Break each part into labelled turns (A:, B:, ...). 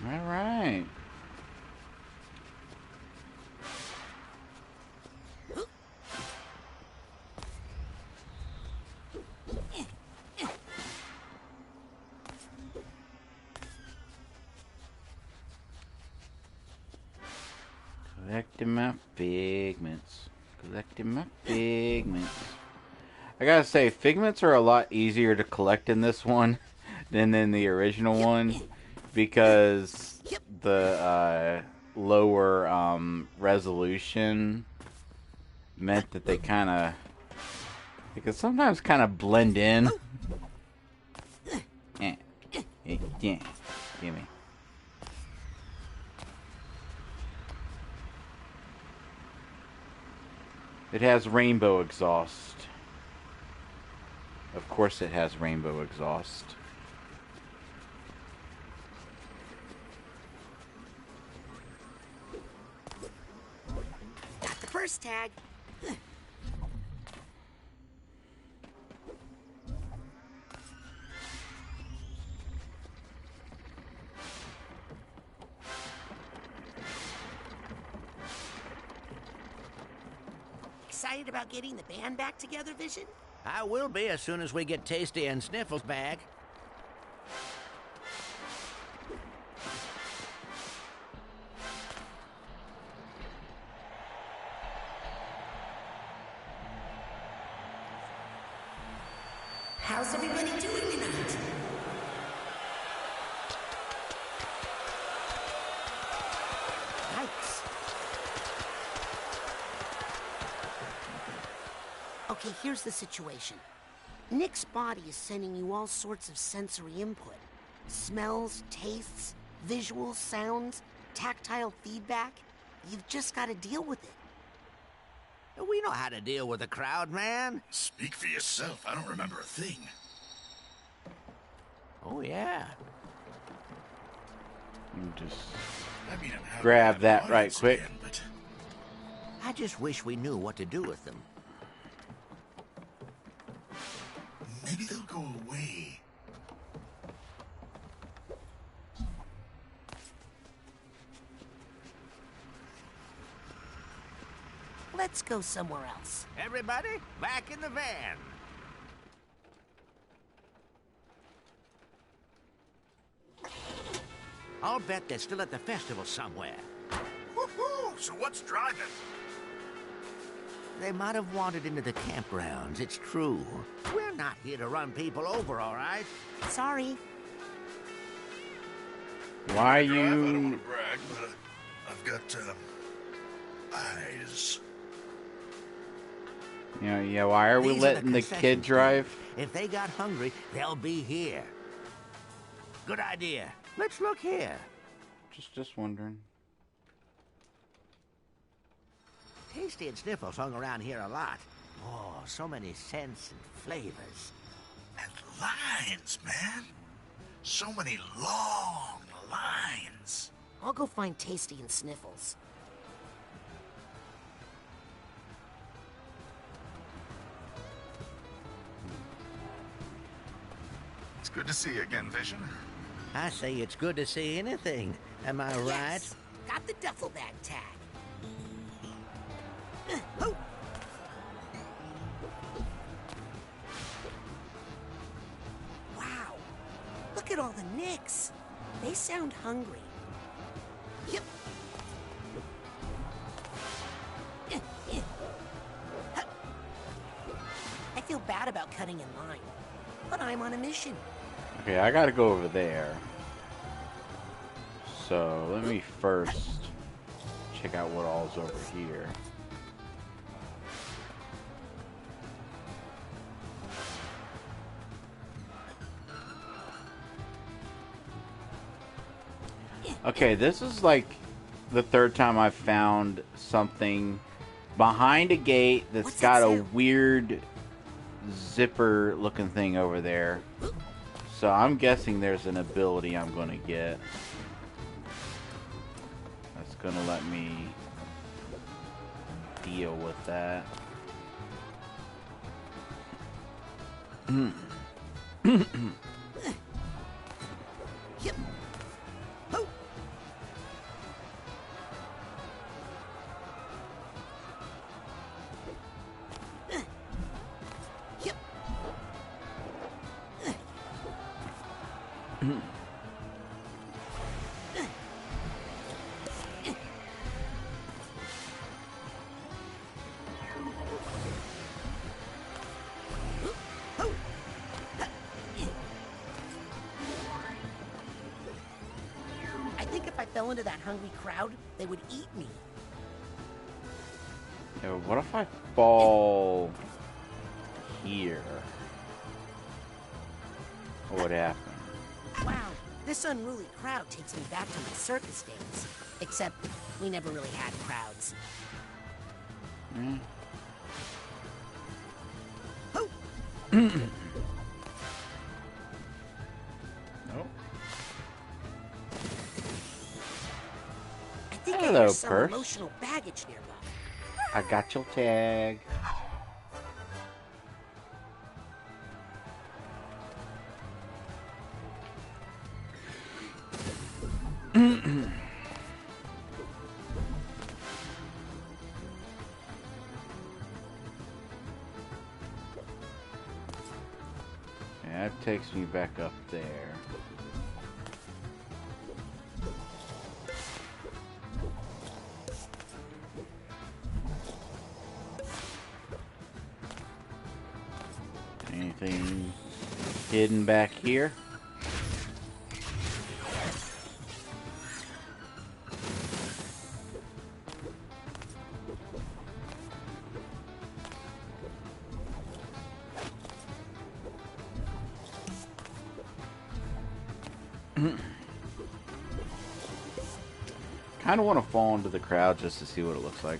A: All right. Collecting my figments. Collecting my figments. I gotta say, figments are a lot easier to collect in this one than in the original one because the lower resolution meant that they could sometimes kind of blend in. Yeah, gimme. It has rainbow exhaust. Of course it has rainbow exhaust.
B: Got the first tag. Excited about getting the band back together, Vision?
C: I will be as soon as we get Tasty and Sniffles back.
B: How's everybody doing tonight? Yikes. Okay, here's the situation. Nick's body is sending you all sorts of sensory input. Smells, tastes, visuals, sounds, tactile feedback. You've just got to deal with it.
C: We know how to deal with a crowd, man.
D: Speak for yourself. I don't remember a thing.
C: Oh, yeah.
A: Just
D: I'm
A: grab that right quick.
D: Again, but
C: I just wish we knew what to do with them.
D: maybe they'll go away.
B: Let's go somewhere else.
C: Everybody, back in the van. I'll bet they're still at the festival somewhere.
D: Woohoo! So what's driving?
C: They might have wandered into the campgrounds, it's true. We're not here to run people over, all right?
B: Sorry.
A: Why
D: I don't
A: you...
D: want to brag, but I've got, eyes.
A: Yeah, why are we
C: These are
A: letting the
C: concession
A: kid drive?
C: stands. If they got hungry, they'll be here. Good idea. Let's look here.
A: Just wondering.
C: Tasty and Sniffles hung around here a lot. Oh, so many scents and flavors.
D: And lines, man. So many long lines.
B: I'll go find Tasty and Sniffles.
D: It's good to see you again, Vision.
C: I say it's good to see anything. Am I right?
B: Yes, got the duffel bag tag. Oh. Wow, look at all the Nicks. They sound hungry. Yep. I feel bad about cutting in line, but I'm on a mission.
A: Okay, I gotta go over there. So, let me first check out what all's over here. Okay, this is like the third time I've found something behind a gate that's got a weird zipper looking thing over there. So I'm guessing there's an ability I'm going to get that's going to let me deal with that.
B: Yep. Ho. Yep. I think if I fell into that hungry crowd, they would eat me.
A: Yeah, what if I fall here? What would happen?
B: Wow, this unruly crowd takes me back to my circus days. Except we never really had crowds.
A: Hmm?
B: Ho!
A: Nope.
B: I think
A: Hello,
B: I hear some
A: purse.
B: emotional baggage nearby.
A: I got your tag. Yeah, that takes me back up there. Anything hidden back here? Kind of want to fall into the crowd just to see what it looks like.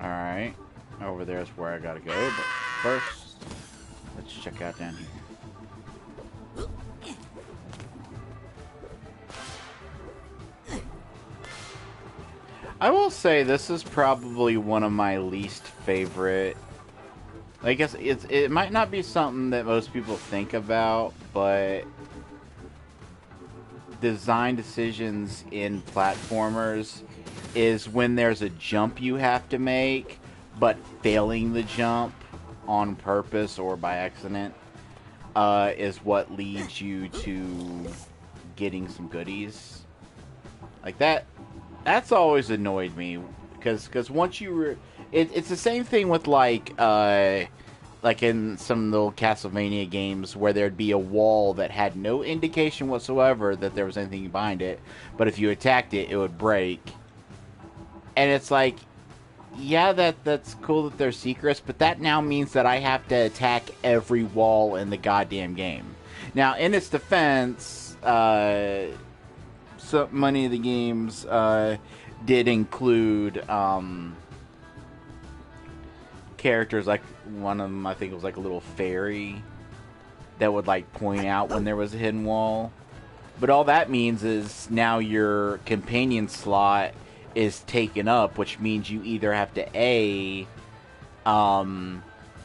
A: Alright, over there is where I gotta go, but first, let's check out down here. I will say this is probably one of my least favorite. I guess it might not be something that most people think about, but design decisions in platformers is when there's a jump you have to make, but failing the jump on purpose or by accident is what leads you to getting some goodies. Like that. That's always annoyed me because once you it's the same thing with like in some little Castlevania games where there'd be a wall that had no indication whatsoever that there was anything behind it, but if you attacked it, it would break. And it's like, yeah, that's cool that they're secrets, but that now means that I have to attack every wall in the goddamn game. Now, in its defense, so many of the games did include characters, like one of them, I think it was like a little fairy that would like point out when there was a hidden wall. But all that means is now your companion slot is taken up, which means you either have to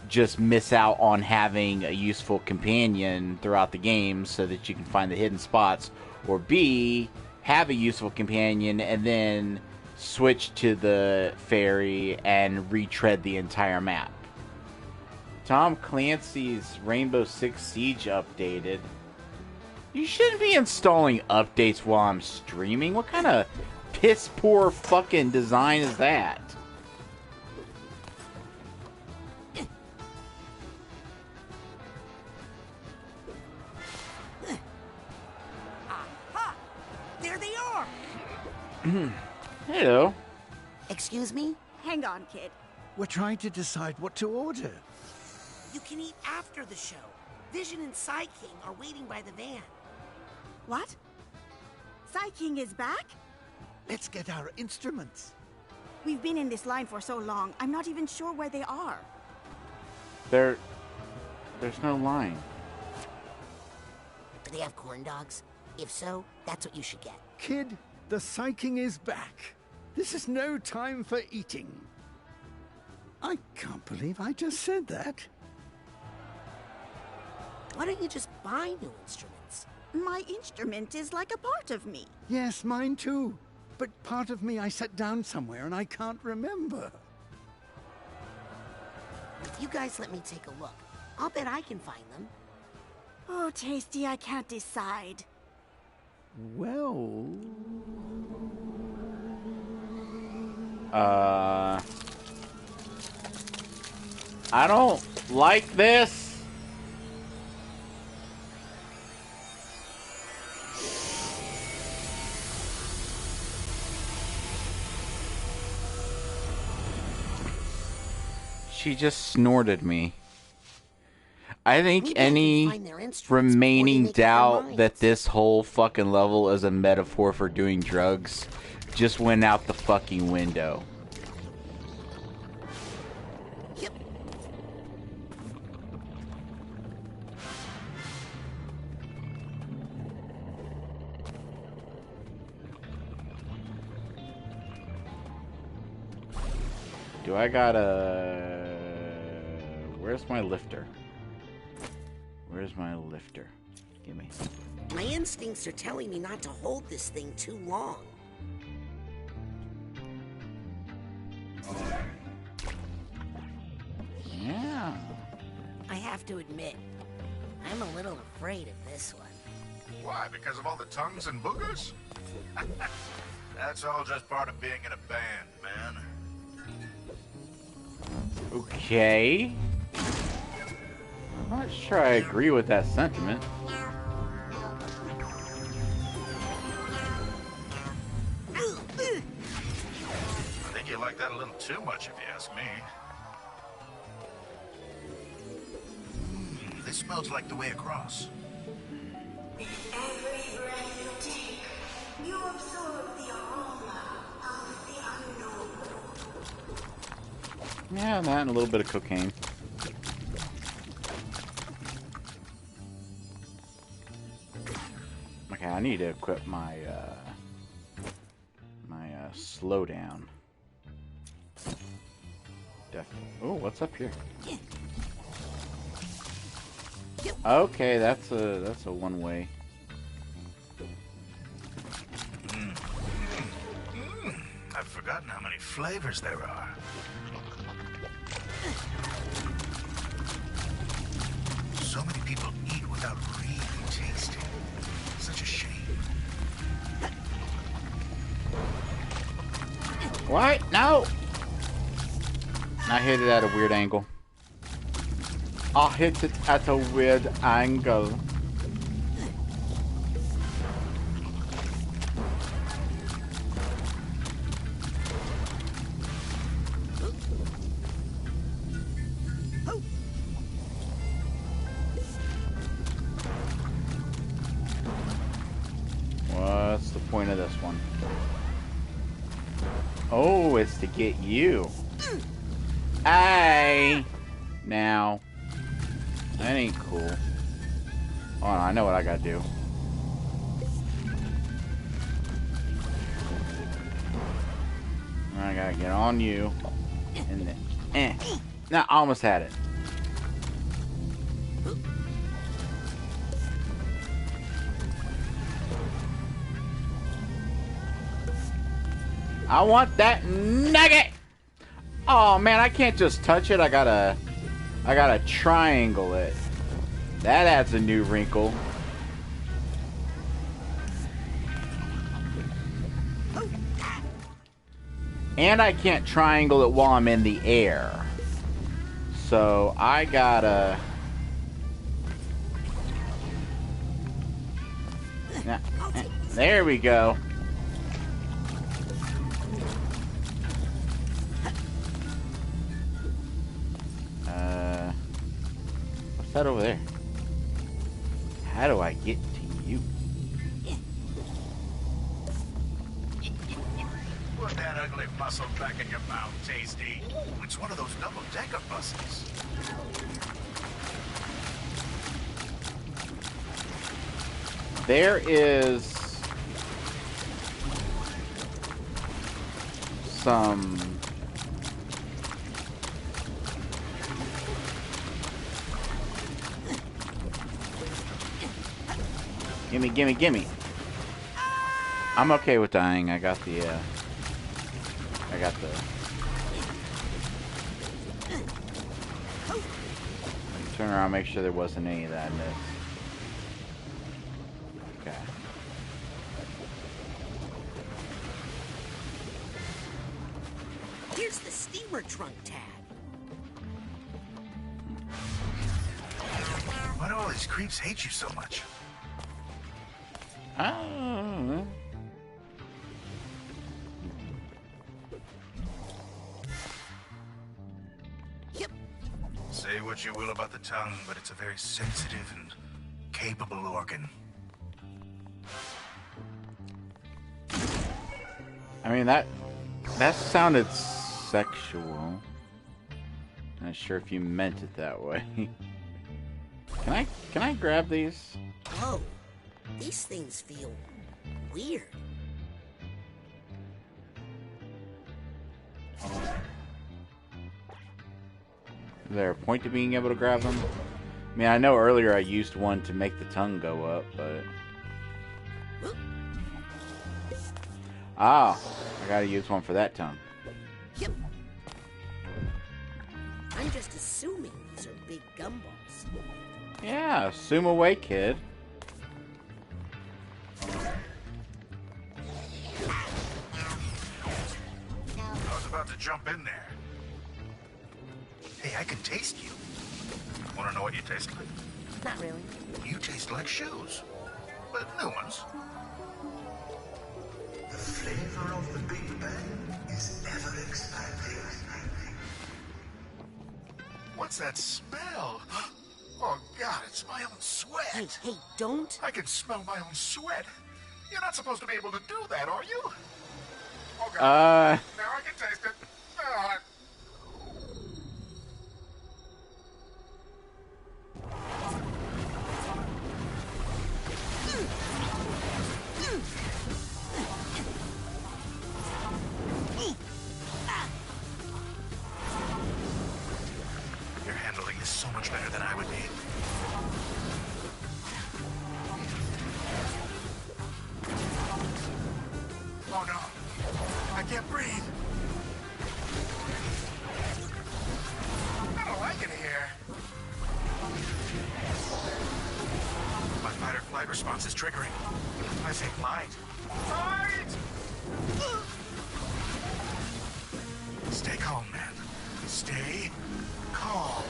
A: just miss out on having a useful companion throughout the game so that you can find the hidden spots, or B, have a useful companion and then switch to the fairy and retread the entire map. Tom Clancy's Rainbow Six Siege updated. You shouldn't be installing updates while I'm streaming. What kind of piss poor fucking design is that?
B: Aha! There they are!
A: Hello.
B: Excuse me?
E: Hang on, kid. We're trying to decide what to order.
B: You can eat after the show. Vision and Psy King are waiting by the van.
F: What? Psy King is back?
E: Let's get our instruments.
F: We've been in this line for so long, I'm not even sure where they are.
A: There's no line.
B: Do they have corn dogs? If so, that's what you should get.
E: Kid, the Psyking is back. This is no time for eating. I can't believe I just said that.
B: Why don't you just buy new instruments?
F: My instrument is like a part of me.
E: Yes, mine too. But part of me I set down somewhere and I can't remember.
B: If you guys let me take a look, I'll bet I can find them.
F: Oh, Tasty, I can't decide.
E: Well...
A: I don't like this. She just snorted me. I think
B: Maybe I can
A: any
B: find their instruments
A: remaining
B: before they make up their
A: doubt
B: minds.
A: that this whole fucking level is a metaphor for doing drugs just went out the fucking window.
B: Yep.
A: Do I gotta... Where's my lifter? Where's my lifter? Gimme.
B: My instincts are telling me not to hold this thing too long.
A: Yeah.
B: I have to admit, I'm a little afraid of this one.
D: Why? Because of all the tongues and boogers? That's all just part of being in a band, man.
A: Okay. I'm not sure I agree with that sentiment.
D: I think you like that a little too much, if you ask me. This smells like the way across.
G: With every breath you take, you absorb the aroma of the unknown.
A: Yeah, that and a little bit of cocaine. Okay, I need to equip my slowdown. Definitely. Oh, what's up here? Okay, that's a one-way.
D: I've forgotten how many flavors there are. So many people eat without really tasting. Such a shame.
A: What? No! I hit it at a weird angle. I hit it at a weird angle. What's the point of this one? Oh, it's to get you. Hey! Now. That ain't cool. Oh, I know what I gotta do. I gotta get on you. And then... Now, I almost had it. I want that nugget! Oh man, I can't just touch it. I gotta triangle it. That adds a new wrinkle. And I can't triangle it while I'm in the air. So I gotta... There we go. What's that over there? How do I get to you?
D: Put that ugly muscle back in your mouth, Tasty. It's one of those double-decker buses.
A: There is some gimme, gimme, gimme. I'm okay with dying. I got the turn around, make sure there wasn't any of that in this. Okay.
B: Here's the steamer trunk tag.
D: Why do all these creeps hate you so much?
A: I don't know.
B: Yep.
D: Say what you will about the tongue, but it's a very sensitive and capable organ.
A: I mean, that sounded sexual. Not sure if you meant it that way. Can I grab these?
B: Whoa. These things feel weird.
A: Is there a point to being able to grab them? I mean, I know earlier I used one to make the tongue go up, but... Ah, I gotta use one for that tongue.
B: Yep. I'm just assuming these are big gumballs.
A: Yeah, assume away, kid.
D: I was about to jump in there. Hey, I can taste you. Want to know what you taste like?
B: Not really.
D: You taste like shoes, but new ones.
H: The flavor of the Big Bang is ever expanding.
D: What's that smell? Oh, God, it's my own sweat.
B: Hey, don't.
D: I can smell my own sweat. You're not supposed to be able to do that, are you? Oh, God. Now I can taste it. Oh, You're handling this so much better than I would be. Oh no, I can't breathe. I don't like it here. My fight or flight response is triggering. I say flight. Fight! Stay calm, man. Stay calm.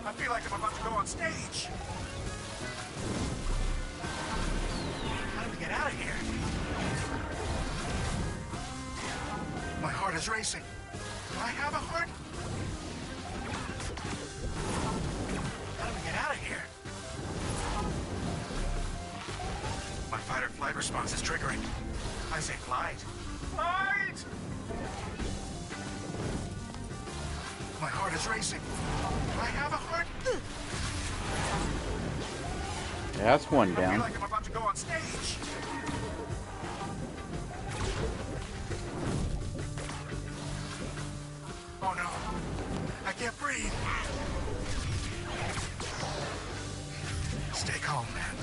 D: I feel like I'm about to go on stage. How do we get out of here? My heart is racing. Do I have a heart? How do we get out of here? My fight or flight response is triggering. I say flight. Flight! My heart is racing. Do I have a heart?
A: Yeah, that's one
D: I feel
A: down.
D: like I'm about to go on stage. Oh no. I can't breathe. Stay calm, man.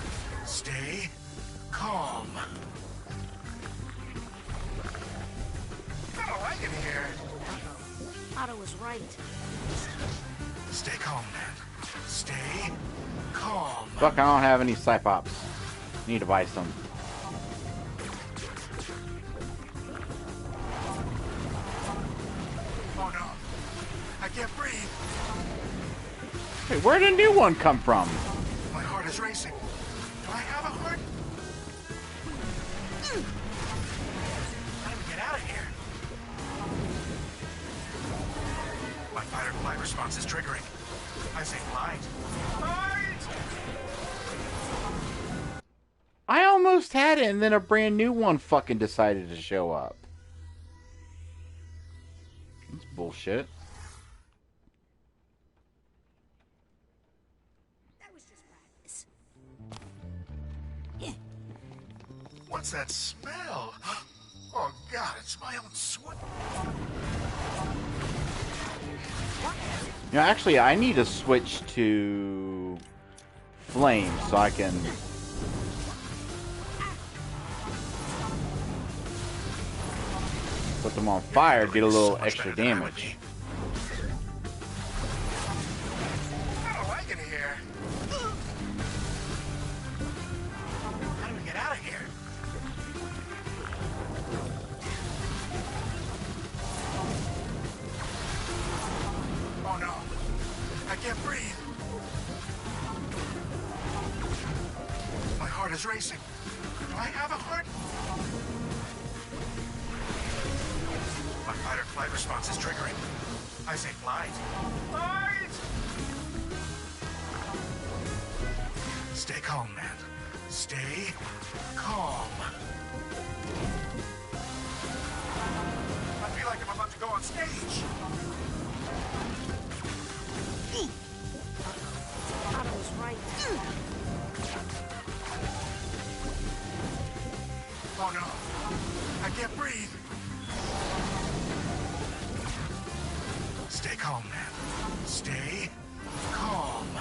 D: Stay calm. I don't like it here.
B: Otto was right.
D: Stay calm, man. Stay calm.
A: Fuck, I don't have any Psypops. Need to buy some.
D: Oh no. I can't breathe.
A: Hey, where did a new one come from?
D: My heart is racing. Do I have a heart? How do we get out of here? My fight or flight response is triggering. I say flight. Flight!
A: I almost had it, and then a brand new one fucking decided to show up. That's bullshit.
B: That was just practice.
D: What's that smell? Oh God, it's my own sweat.
A: You know, actually, I need to switch to flame so I can put them on fire, get a little extra damage.
D: I don't like it here. How do we get out of here? Oh no, I can't breathe. My heart is racing. Do I have a heart? My fight or flight response is triggering. I say flight. Flight! Stay calm, man. Stay calm. I feel like I'm about to go on stage.
B: I thought I was right.
D: Oh no, I can't breathe. Stay calm, man. Stay calm. I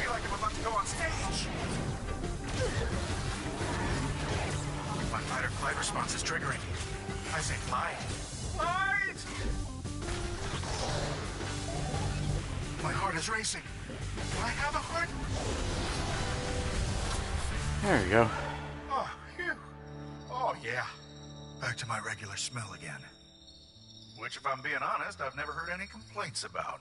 D: feel like I'm about to go on stage. My fight or flight response is triggering. I say flight. Flight! My heart is racing. Do I have a heart?
A: There we go.
D: Oh, phew. Oh, yeah. Back to my regular smell again. Which, if I'm being honest, I've never heard any complaints about.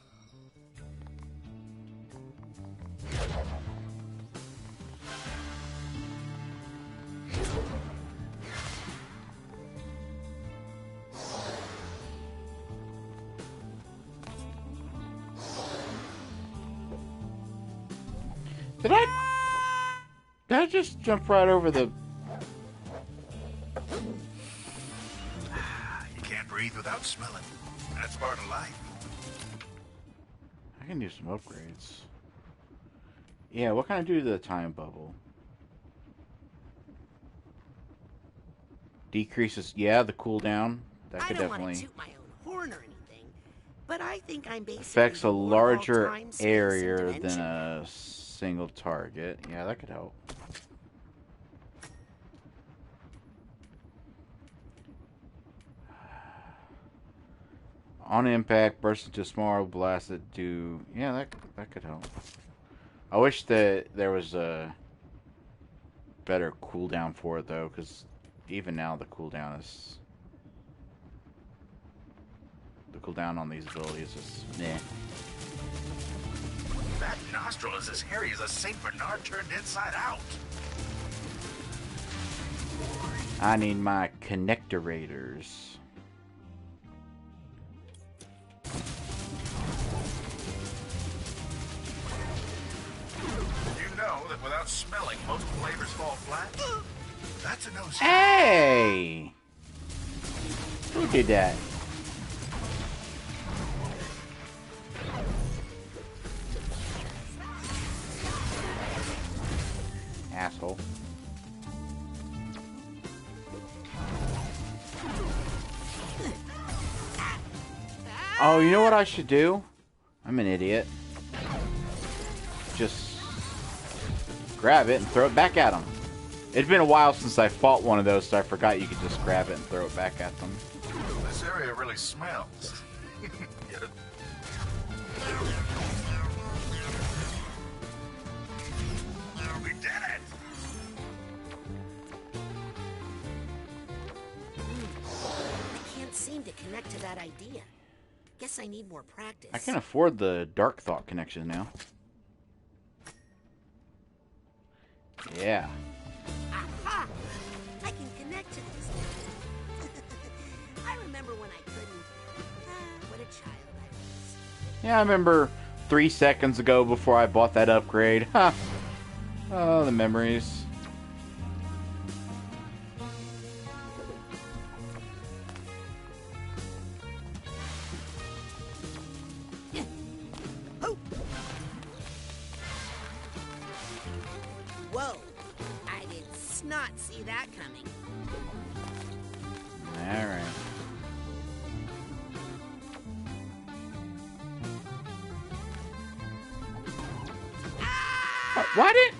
A: Did I just jump right over the...
D: You can't breathe without smelling. That's part of life.
A: I can do some upgrades. Yeah, what can I do to the time bubble? Decreases, yeah, the cooldown. That could
B: I don't want
A: definitely...
B: to toot my own horn or anything, but I think I'm basically
A: affects a
B: the lord of all
A: larger
B: time, space, and
A: area
B: dimension.
A: than a single target. Yeah, that could help. On impact, burst into a small blast that do... Yeah, that could help. I wish that there was a better cooldown for it, though, because even now the cooldown is... The cooldown on these abilities is meh.
D: That nostril is as hairy as a Saint Bernard turned inside out.
A: I need my connectorators.
D: You know that without smelling, most flavors fall flat? That's a no.
A: Hey! Who did that? Asshole. Oh, you know what I should do? I'm an idiot. Just grab it and throw it back at them. It's been a while since I fought one of those, so I forgot you could just grab it and throw it back at them.
D: This area really smells. Get it? We did it!
B: I can't seem to connect to that idea. Guess I need more practice.
A: I can afford the Dark Thought connection now. Yeah.
B: Aha! I can connect to this now. I remember remember when I couldn't. What a child I was.
A: Yeah, I remember 3 seconds ago before I bought that upgrade. Huh. Oh, the memories.
B: Whoa. I did not see that coming.
A: Alright. Why didn't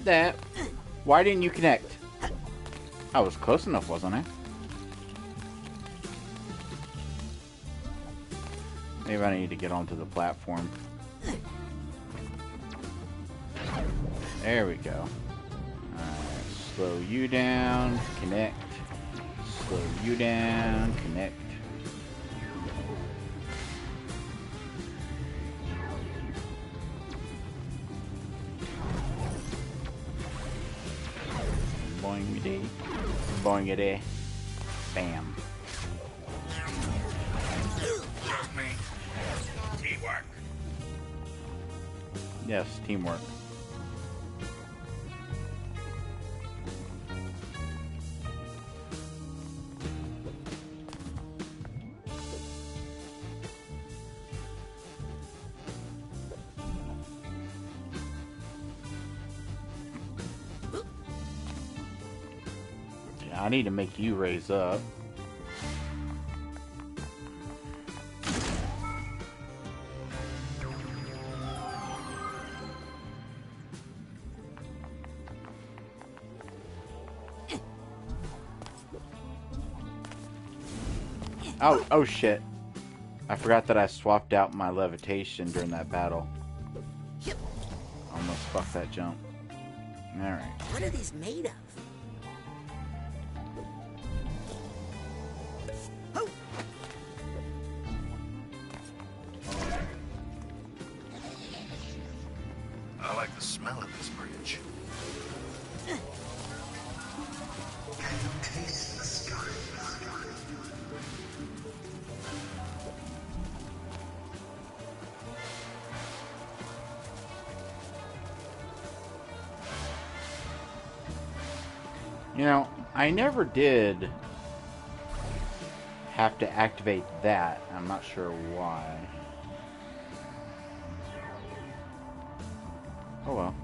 A: that? Why didn't you connect? I was close enough, wasn't I? Maybe I need to get onto the platform. There we go. Alright, slow you down, connect. Slow you down, connect. Boingity. Boingity. Bam.
D: Just me. Teamwork.
A: Yes, teamwork. I need to make you raise up. Oh shit. I forgot that I swapped out my levitation during that battle.
B: Yep.
A: Almost fucked that jump. Alright.
B: What are these made of? Oh.
D: I like the smell of this bridge.
H: Can you taste the sky?
A: You know, I never did have to activate that. I'm not sure why. Oh well.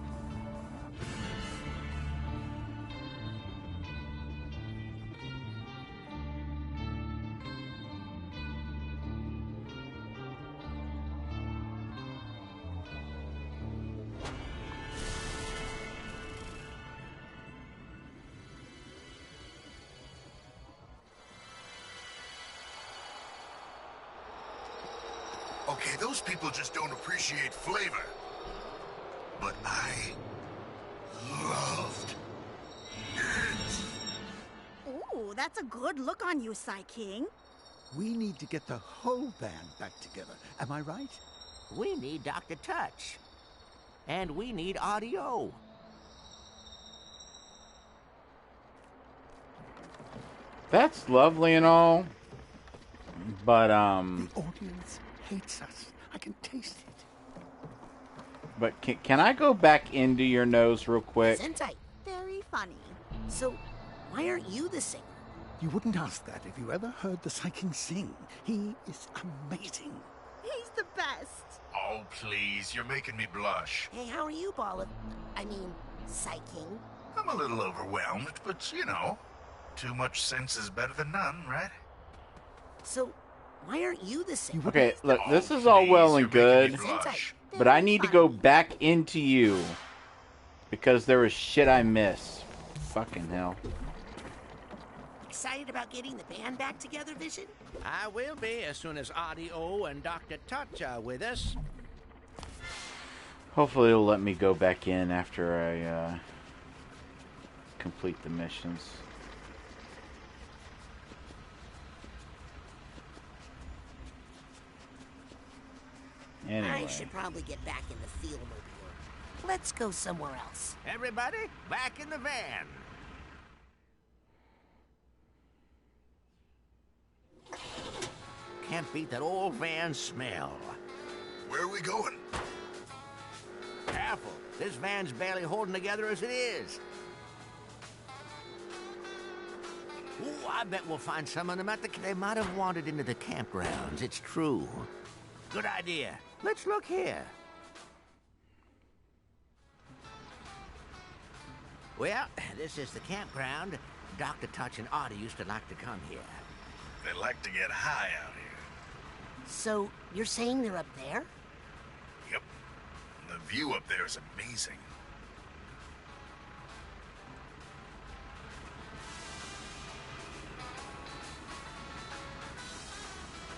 D: Okay, those people just don't appreciate flavor. But I loved it.
F: Ooh, that's a good look on you, Psy King.
E: We need to get the whole band back together. Am I right?
C: We need Dr. Touch. And we need audio.
A: That's lovely and all, but
E: The audience hates us. I can taste it.
A: but can I go back into your nose real quick?
B: Sentai,
F: Very funny.
B: so why aren't you the singer?
E: You wouldn't ask that if you ever heard the Psy King sing. He is amazing.
F: He's the best.
D: Oh, please, you're making me blush.
B: Hey, how are you, Ball of... I mean, Psy King?
D: I'm a little overwhelmed, but you know, too much sense is better than none, right?
B: So, why aren't you the singer?
A: Okay, look, this
D: Oh,
A: is all well
D: please,
A: and
D: you're
A: good,
D: making me blush.
A: but I need to go back into you because there was shit I missed. Fucking hell.
B: Excited about getting the band back together, Vision?
C: I will be as soon as Audio and Dr. Touch are with us.
A: Hopefully it'll let me go back in after I complete the missions. Anyway.
B: I should probably get back in the field mobile. Let's go somewhere else.
C: Everybody, back in the van. can't beat that old van smell.
D: Where are we going?
C: Careful. This van's barely holding together as it is. Ooh, I bet we'll find some of them at the... They might have wandered into the campgrounds, it's true. Good idea. Let's look here. Well, this is the campground. Dr. Touch and Artie used to like to come here.
D: They like to get high out here.
B: So, you're saying they're up there?
D: Yep. The view up there is amazing.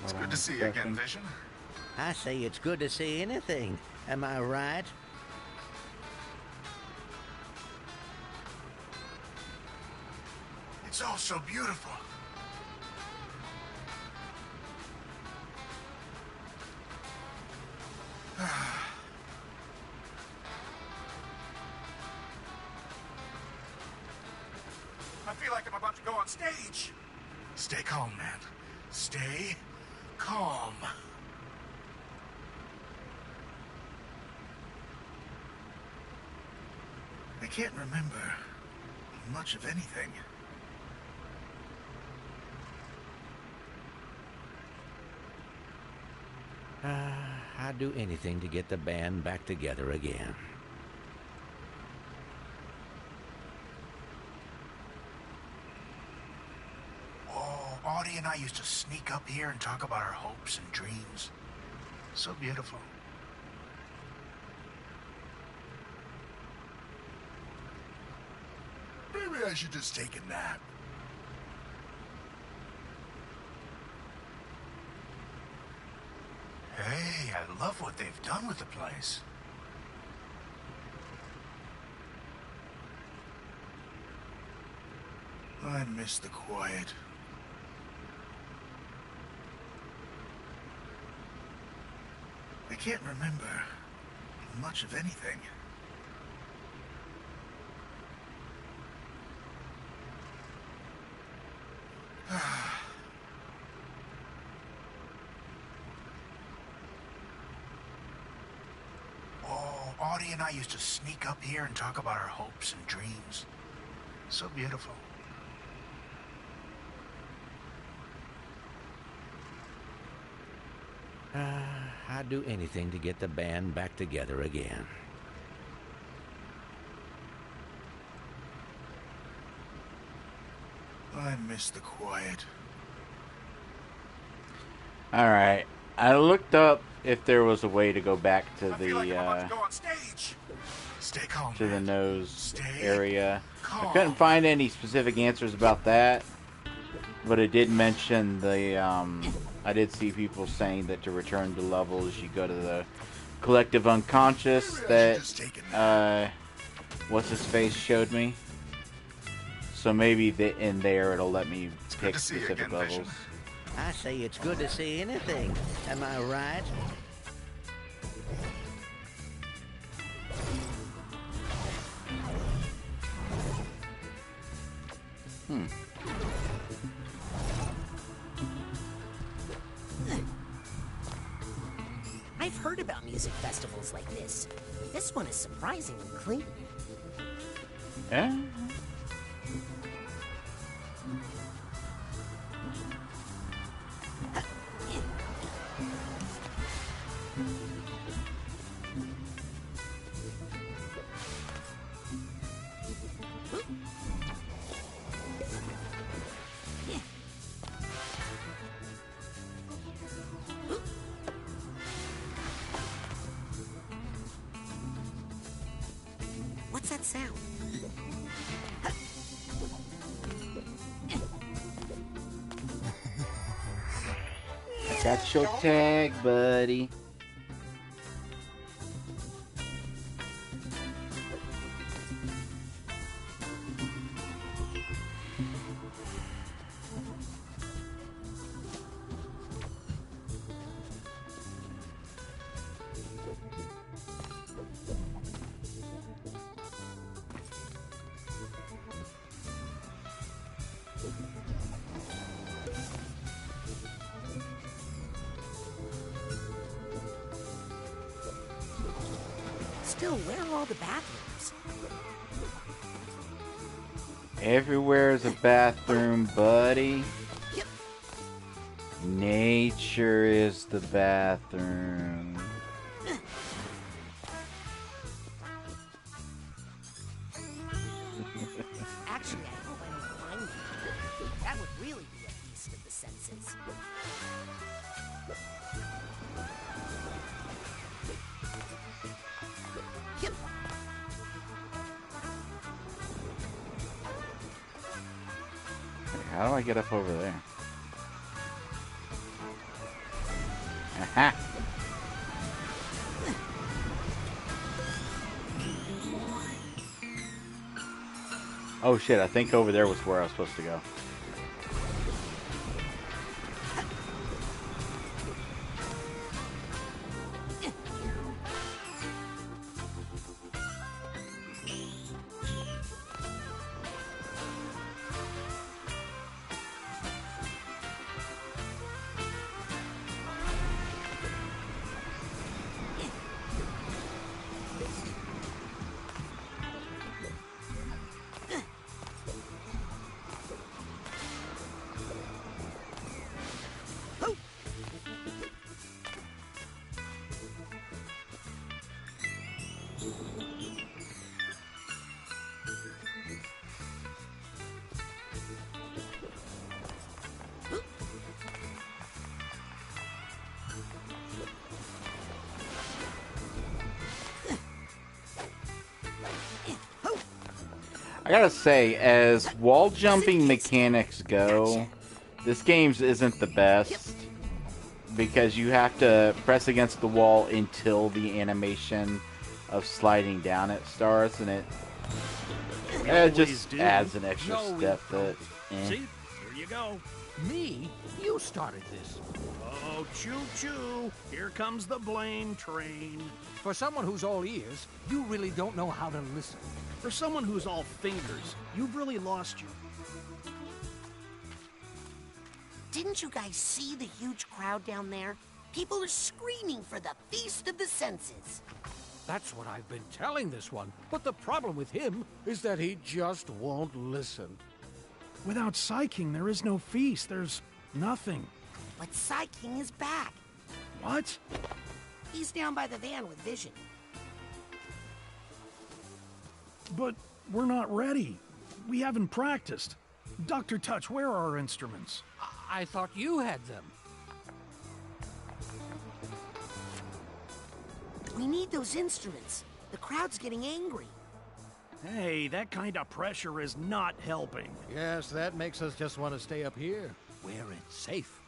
D: It's good to see you again, Vision.
C: I say it's good to see anything. Am I right?
D: It's all so beautiful. I feel like I'm about to go on stage. Stay calm, man. Stay calm. I can't remember much of anything.
C: I'd do anything to get the band back together again.
D: Oh, Audie and I used to sneak up here and talk about our hopes and dreams. So beautiful. Maybe I should just take a nap. Hey, I love what they've done with the place. I miss the quiet. I can't remember much of anything. Oh, Audie and I used to sneak up here and talk about our hopes and dreams. So beautiful.
C: I'd do anything to get the band back together again.
D: I miss the quiet.
A: Alright. I looked up if there was a way to go back to
D: I feel like I'm about
A: the
D: to go on stage. Stay calm.
A: to the
D: man.
A: nose
D: Stay
A: area.
D: calm.
A: I couldn't find any specific answers about that, but it did mention the I did see people saying that to return to levels you go to the collective unconscious
D: Maybe I should
A: that
D: just take a nap.
A: what's his face showed me. So maybe in there it'll let me
D: It's good
A: pick
D: to see you
A: specific
D: again,
A: levels.
D: Vision.
C: I say it's good to see anything. Am I right?
B: I've heard about music festivals like this. This one is surprisingly clean.
A: Yeah.
B: What's that sound?
A: Got your tag, buddy.
B: Still, where are all the bathrooms?
A: Everywhere's a bathroom, buddy.
B: Yep.
A: Nature is the bathroom.
B: Actually, I hope I don't find them. That would really be a feast of the senses. Yep.
A: How do I get up over there? Aha! Oh shit, I think over there was where I was supposed to go. I gotta say, as wall jumping mechanics go, this game isn't the best because you have to press against the wall until the animation of sliding down it starts, and it just adds an extra step that.
I: See, here you go. Me? You started this. Oh, choo-choo. Here comes the blame train.
J: For someone who's all ears, you really don't know how to listen.
I: For someone who's all fingers, you've really lost you.
B: Didn't you guys see the huge crowd down there? People are screaming for the Feast of the Senses.
J: That's what I've been telling this one. But the problem with him is that he just won't listen.
I: Without Psyking, there is no feast. There's nothing.
B: But Psy King is back.
I: What?
B: He's down by the van with Vision.
I: But we're not ready. We haven't practiced. Dr. Touch, where are our instruments?
J: I thought you had them.
B: We need those instruments. The crowd's getting angry.
I: Hey, that kind of pressure is not helping.
J: Yes, that makes us just want to stay up here, where it's safe.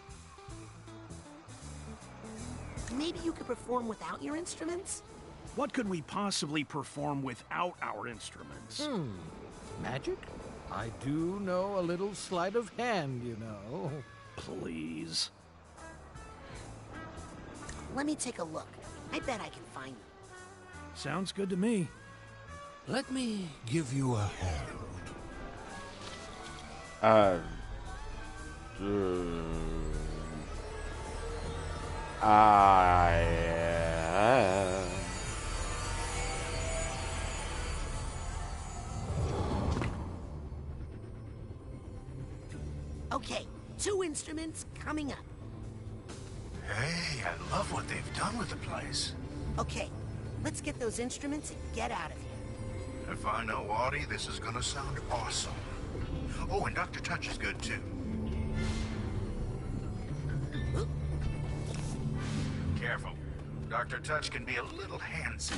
B: Maybe you could perform without your instruments?
I: What could we possibly perform without our instruments?
J: Magic? I do know a little sleight of hand, you know.
I: Please.
B: Let me take a look. I bet I can find them.
I: Sounds good to me.
J: Let me give you a hand.
B: Okay, 2 instruments coming up.
D: Hey, I love what they've done with the place.
B: Okay, let's get those instruments and get out of here.
D: If I know Audie, this is gonna sound awesome. Oh, and Dr. Touch is good too. Careful. Dr. Touch can be a little handsy.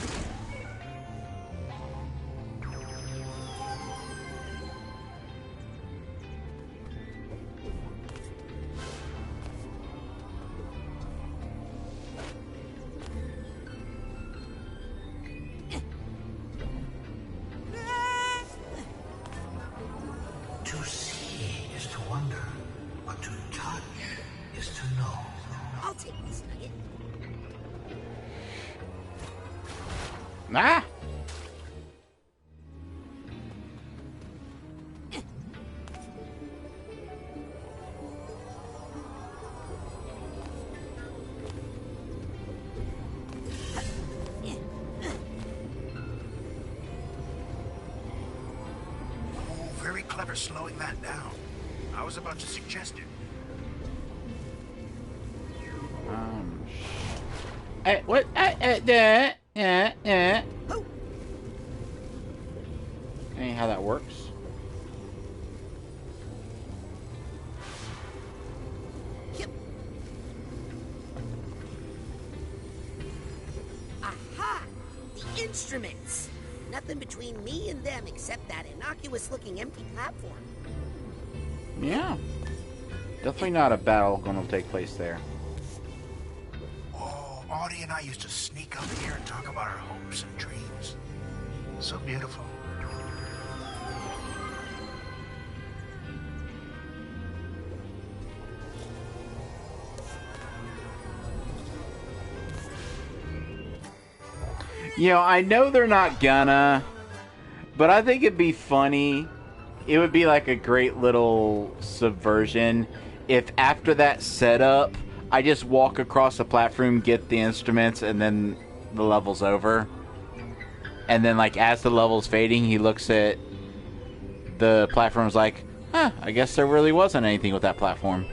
H: To see is to wonder, but to touch is to know.
B: I'll take this nugget.
A: Ah!
D: for slowing that down. I was about to suggest it.
A: What? Ain't how that works.
B: Yep. Aha! The instruments! Nothing between me and them except that innocuous-looking empty platform.
A: Yeah. Definitely not a battle gonna take place there.
D: Oh, Audie and I used to sneak up here and talk about our hopes and dreams. So beautiful.
A: You know, I know they're not gonna, but I think it'd be funny. It would be like a great little subversion if after that setup, I just walk across the platform, get the instruments, and then the level's over. And then, like, as the level's fading, he looks at the platform's like, huh, I guess there really wasn't anything with that platform.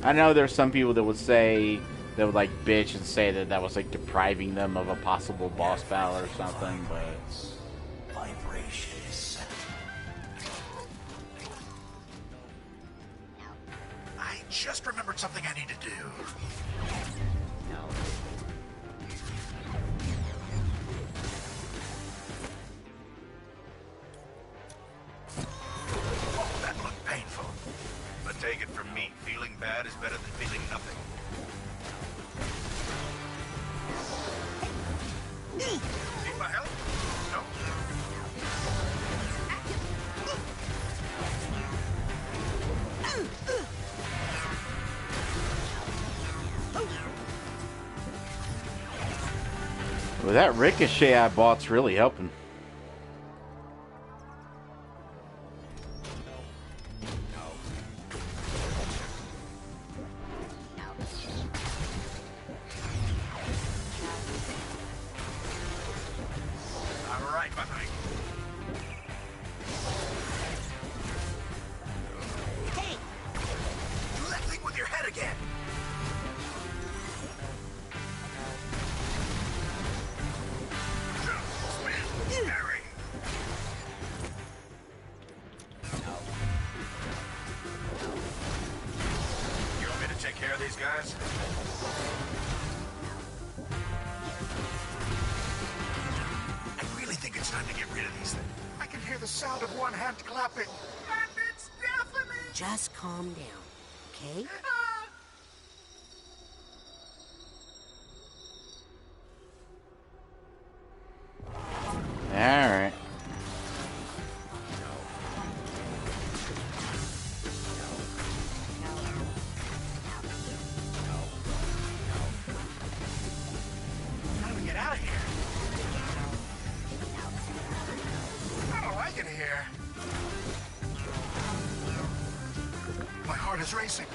A: I know there's some people that would say, that would, like, bitch and say that that was, like, depriving them of a possible boss battle or something, but...
H: Vibration is set.
D: I just remembered something I need to do. Oh, that looked painful. But take it from me, feeling bad is better than feeling nothing. Need my help? No?
A: Well, that ricochet I bought's really helping.
D: I'm right behind you.
B: Hey!
D: Do that thing with your head again. Harry. You want me to take care of these guys? I really think it's time to get rid of these things. I can hear the sound of one hand clapping. And it's deafening!
B: Just calm down, okay?
A: Alright.
D: How do we get out of here? I don't like it here. My heart is racing.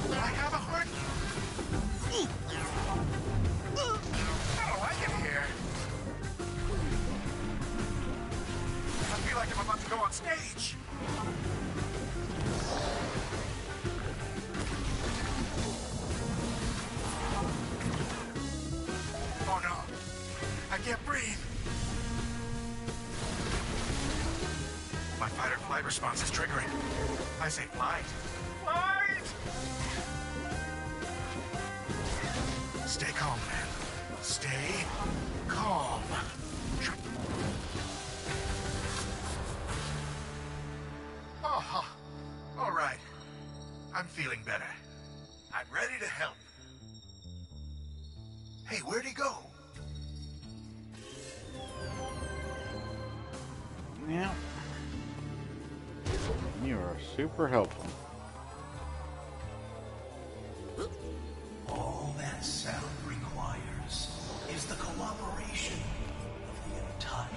D: Do I have a heart? I don't like it here. I feel like I'm about to go on stage. Oh no. I can't breathe. My fight or flight response is triggering. I say flight. Flight! Stay calm, man. Stay calm. Oh, all right. I'm feeling better. I'm ready to help. Hey, where'd he go?
A: Yeah. You are super helpful.
H: All that sound requires is the cooperation of the entire.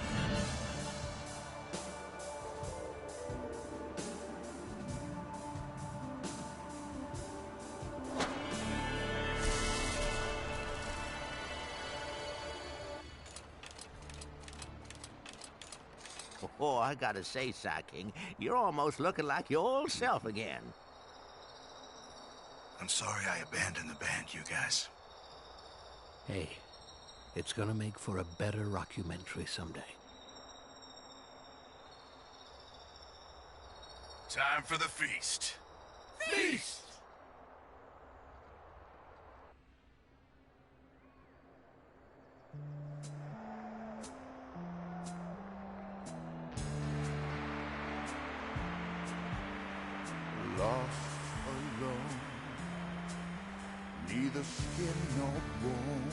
C: Oh, I gotta say, Psyking, you're almost looking like your old self again.
D: I'm sorry I abandoned the band, you guys.
J: Hey, it's gonna make for a better rockumentary someday.
D: Time for the feast.
I: Feast!
K: Lost alone, neither skin nor bone.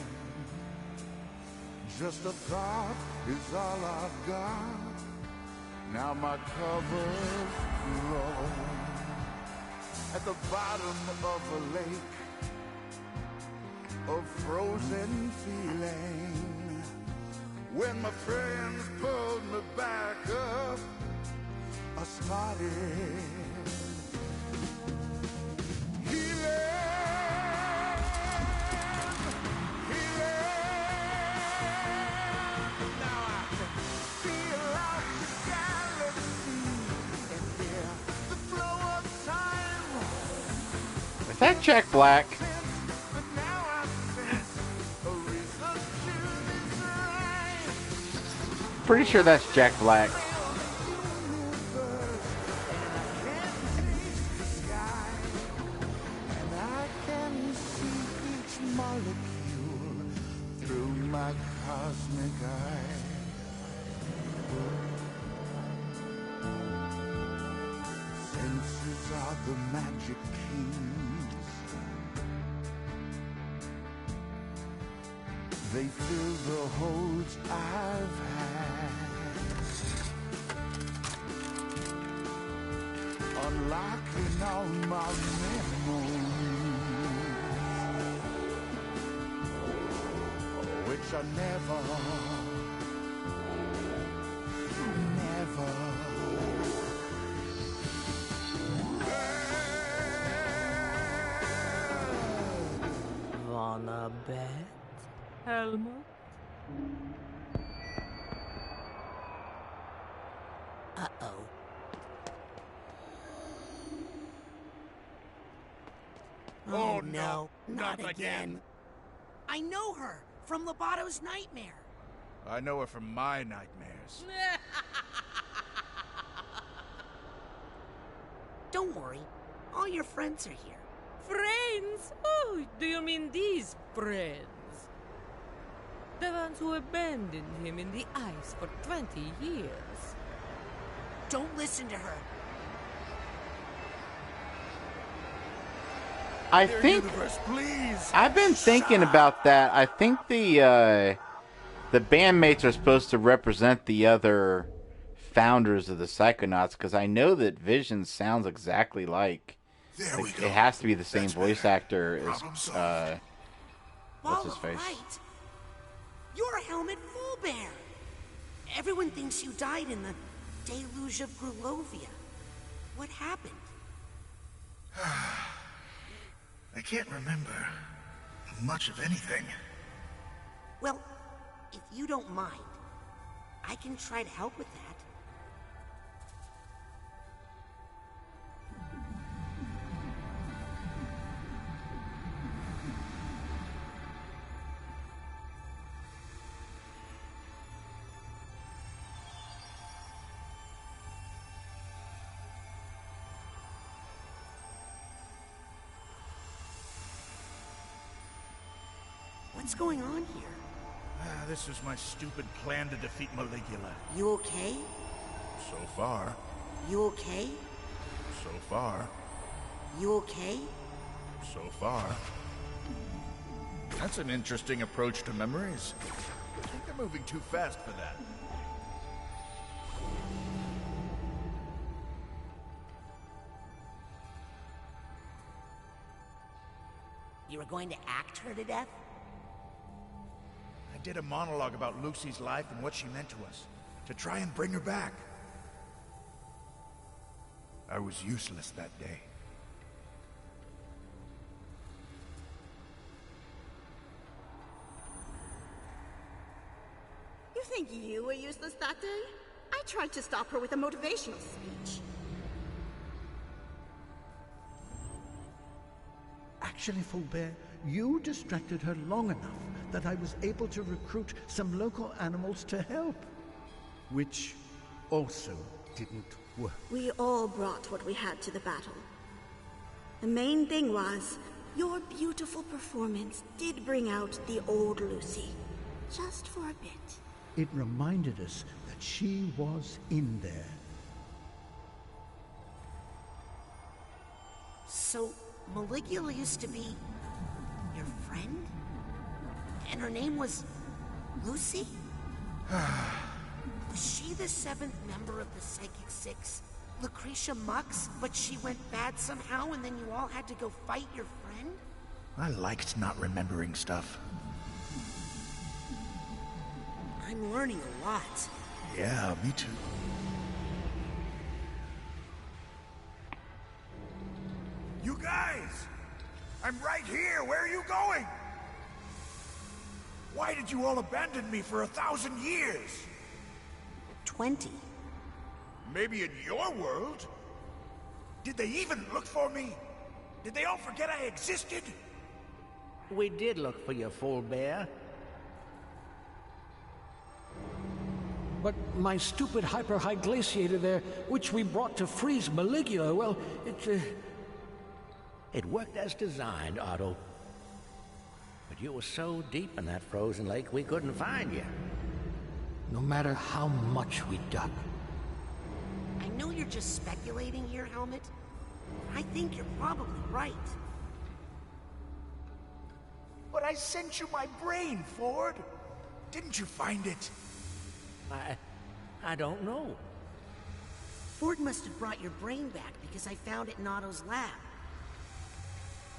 K: Just a thought is all I've got. Now my cover's blown. At the bottom of a lake of frozen feeling. When my friends pulled me back up, I started
A: Is that Jack Black? Pretty sure that's Jack Black.
K: through my cosmic eye. Senses are the magic keys. They fill the holes I've had. Unlocking all my memories, which I never
L: Wanna bet, Helmut?
B: Uh-oh.
I: Oh,
B: no,
I: not again.
B: I know her from Lobato's nightmare.
K: I know her from my nightmares.
B: Don't worry, all your friends are here.
L: Friends? Oh, do you mean these friends? The ones who abandoned him in the ice for 20 years.
B: Don't listen to her.
A: I think
K: Universe, please.
A: I've been thinking about that. I think the bandmates are supposed to represent the other founders of the Psychonauts, because I know that Vision sounds exactly like.
D: There we go.
A: It has to be the same
D: That's
A: voice
D: better.
A: actor
D: Problem
A: as
D: solved.
A: what's his face?
B: Right. You're Helmut Fullbear. Everyone thinks you died in the deluge of Grulovia. What happened?
D: I can't remember much of anything.
B: Well, if you don't mind, I can try to help with that. What's going on here?
D: This was my stupid plan to defeat Maligula.
B: You okay?
D: So far.
B: You okay?
D: So far.
B: You okay?
D: So far. That's an interesting approach to memories. I think they're moving too fast for that.
B: You were going to act her to death?
D: I did a monologue about Lucy's life and what she meant to us, to try and bring her back. I was useless that day.
F: You think you were useless that day? I tried to stop her with a motivational speech.
E: Actually, Fulbert, you distracted her long enough that I was able to recruit some local animals to help. Which also didn't work.
F: We all brought what we had to the battle. The main thing was, your beautiful performance did bring out the old Lucy. Just for a bit.
E: It reminded us that she was in there.
B: So, Maligula used to be your friend? And her name was Lucy? Was she the 7th member of the Psychic Six? Lucretia Mux, but she went bad somehow and then you all had to go fight your friend?
D: I liked not remembering stuff.
B: I'm learning a lot.
D: Yeah, me too. You guys! I'm right here! Where are you going? Why did you all abandon me for 1,000 years?
B: 20.
D: Maybe in your world? Did they even look for me? Did they all forget I existed?
C: We did look for you, Fulbert.
J: But my stupid hyper-high glaciator there, which we brought to freeze Maligula, well,
C: It worked as designed, Otto. But you were so deep in that frozen lake, we couldn't find you.
J: No matter how much we dug.
B: I know you're just speculating here, Helmet. I think you're probably right.
D: But I sent you my brain, Ford. Didn't you find it?
C: I don't know.
B: Ford must have brought your brain back because I found it in Otto's lab.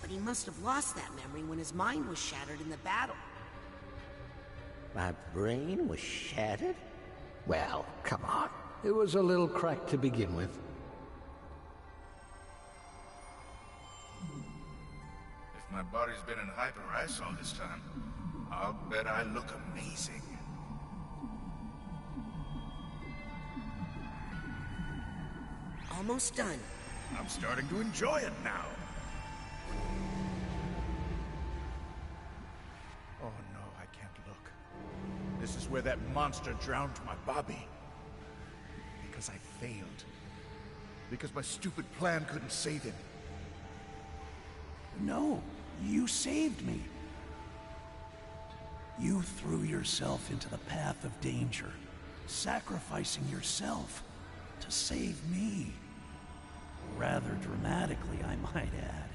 B: But he must have lost that memory when his mind was shattered in the battle.
C: My brain was shattered?
J: Well, come on. It was a little cracked to begin with.
D: If my body's been in hyper-ice all this time, I'll bet I look amazing.
B: Almost done.
D: I'm starting to enjoy it now. Oh no, I can't look. This is where that monster drowned my Bobby. Because I failed. Because my stupid plan couldn't save him.
M: No, you saved me. You threw yourself into the path of danger, sacrificing yourself to save me. Rather dramatically, I might add.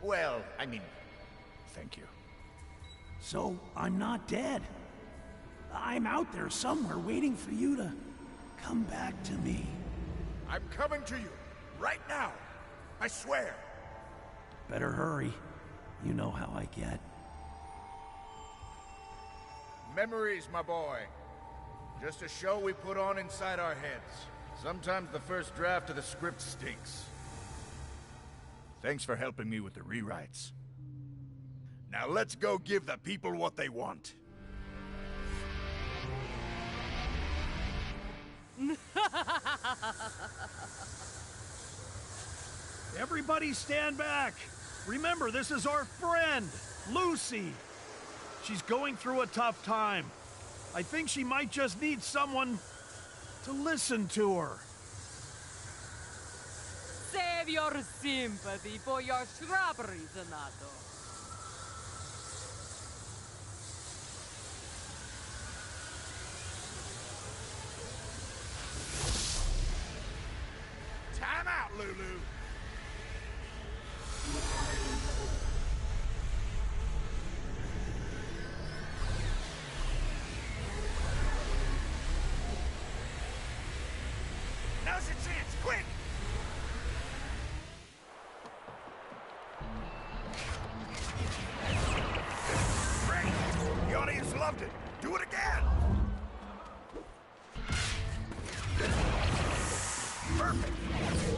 D: Well, I mean, thank you.
M: So, I'm not dead. I'm out there somewhere waiting for you to come back to me.
D: I'm coming to you, right now. I swear.
M: Better hurry. You know how I get.
K: Memories, my boy. Just a show we put on inside our heads. Sometimes the first draft of the script stinks.
D: Thanks for helping me with the rewrites. Now let's go give the people what they want.
I: Everybody stand back. Remember, this is our friend, Lucy. She's going through a tough time. I think she might just need someone to listen to her.
L: Save your sympathy for your shrubbery, Zanato.
D: Time out, Lulu. Now's your chance, quick! Great! The audience loved it. Do it again! Perfect!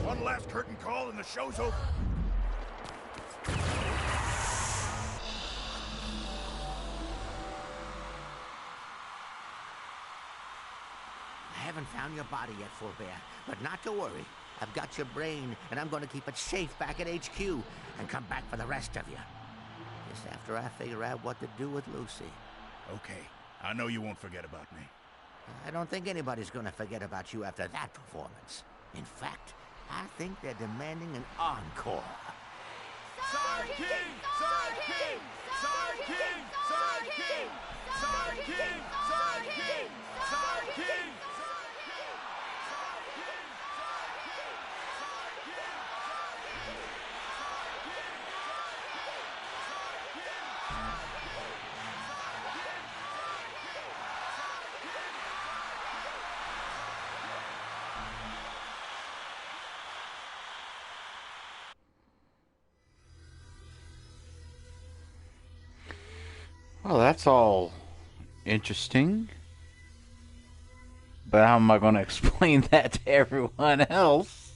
D: One last curtain call and the show's over.
C: found your body yet, Fulbert, but not to worry. I've got your brain, and I'm going to keep it safe back at HQ and come back for the rest of you. Just after I figure out what to do with Lucy.
D: Okay, I know you won't forget about me.
C: I don't think anybody's going to forget about you after that performance. In fact, I think they're demanding an encore.
I: Side King! Side King! Side King! Side King! Side King! Side King! Side King!
A: Well, that's all interesting. But how am I going to explain that to everyone else?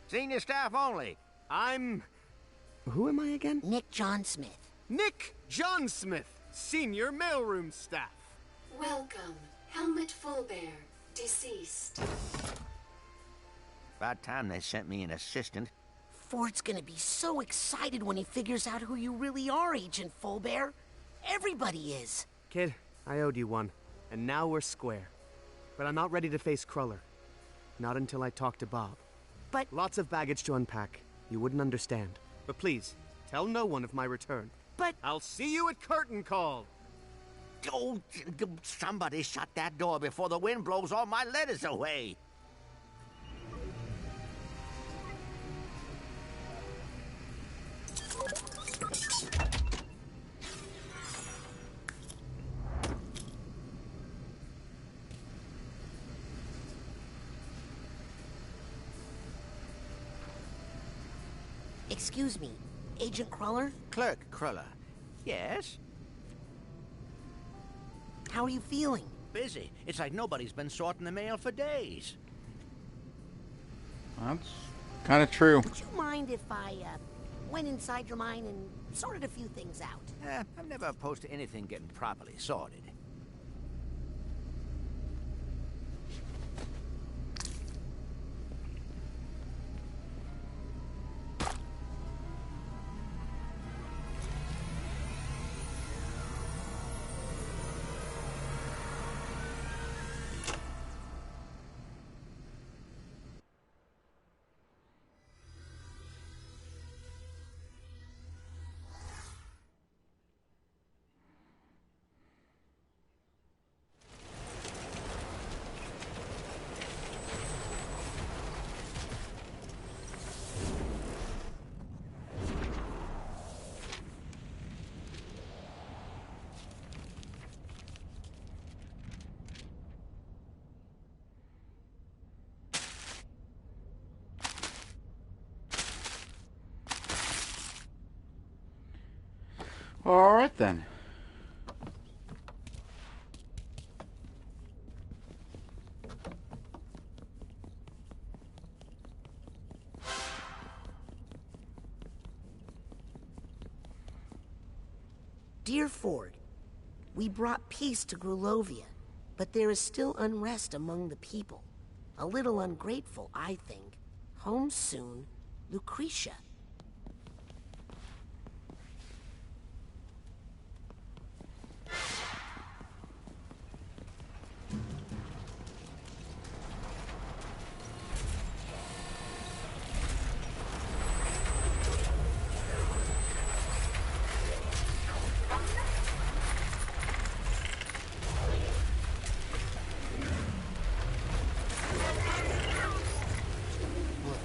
C: Senior staff only.
N: Who am I again?
B: Nick John Smith.
N: Nick John Smith, senior mailroom staff.
O: Welcome, Helmut Fulbert, deceased.
C: About time they sent me an assistant.
B: Ford's gonna be so excited when he figures out who you really are, Agent Fulbert. Everybody is.
N: Kid, I owed you one, and now we're square. But I'm not ready to face Cruller. Not until I talk to Bob.
B: But...
N: Lots of baggage to unpack. You wouldn't understand. But please, tell no one of my return.
B: But...
N: I'll see you at curtain call.
C: Oh, somebody shut that door before the wind blows all my letters away.
B: Excuse me, Agent Cruller?
C: Clerk Cruller. Yes?
B: How are you feeling?
C: Busy. It's like nobody's been sorting the mail for days.
A: That's kind of true.
B: Would you mind if I went inside your mind and sorted a few things out?
C: I'm never opposed to anything getting properly sorted.
A: All right then.
B: Dear Ford, we brought peace to Grulovia, but there is still unrest among the people. A little ungrateful, I think. Home soon, Lucretia.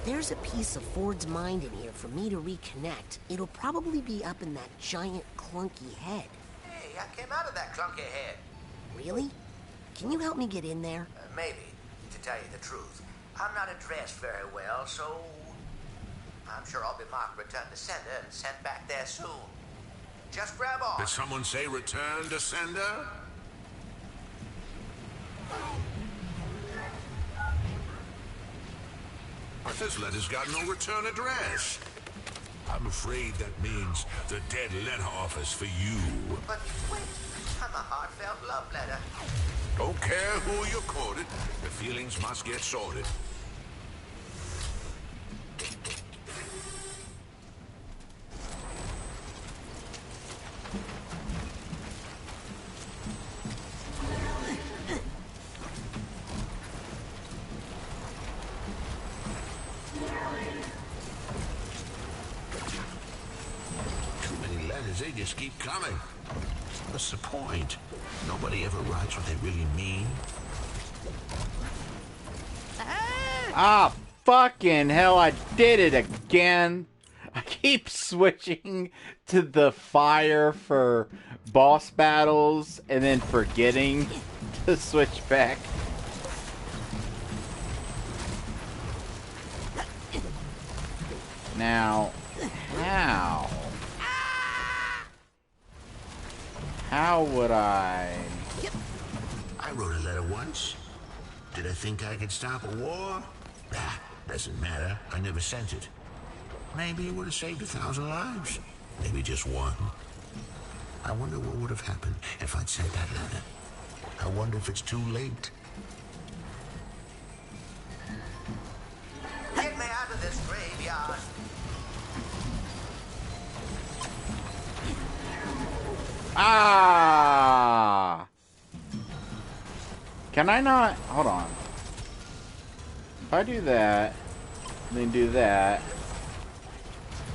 B: There's a piece of Ford's mind in here for me to reconnect. It'll probably be up in that giant clunky head.
C: Hey, I came out of that clunky head.
B: Really? Can you help me get in there?
C: Maybe, to tell you the truth. I'm not dressed very well, so I'm sure I'll be marked return to sender and sent back there soon. Just grab on.
P: Did someone say return to sender? But this letter's got no return address. I'm afraid that means the dead letter office for you.
C: But wait, I'm a heartfelt love letter.
P: Don't care who you quoted, the feelings must get sorted. They just keep coming. What's the point? Nobody ever writes what they really mean.
A: Ah, fucking hell, I did it again. I keep switching to the fire for boss battles and then forgetting to switch back. Now, how? How would I?
P: I wrote a letter once. Did I think I could stop a war? Ah, doesn't matter. I never sent it. Maybe it would have saved 1,000 lives. Maybe just one. I wonder what would have happened if I'd sent that letter. I wonder if it's too late.
C: Get me out of this graveyard.
A: Ah! Can I not? Hold on. If I do that, then do that,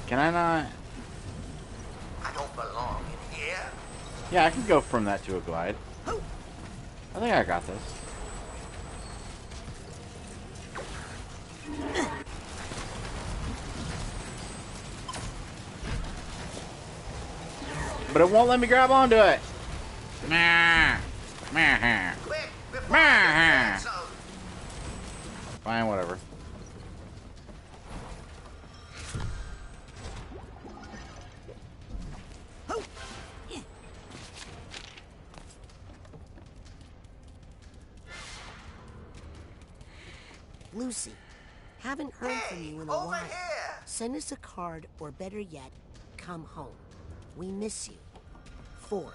A: can I not?
C: I don't belong in here.
A: Yeah, I can go from that to a glide. I think I got this. But it won't let me grab onto it.
C: Quick, before I get canceled.
A: Fine, whatever.
B: Lucy, haven't heard from you in a while. Send us a card, or better yet, come home. We miss you. 4.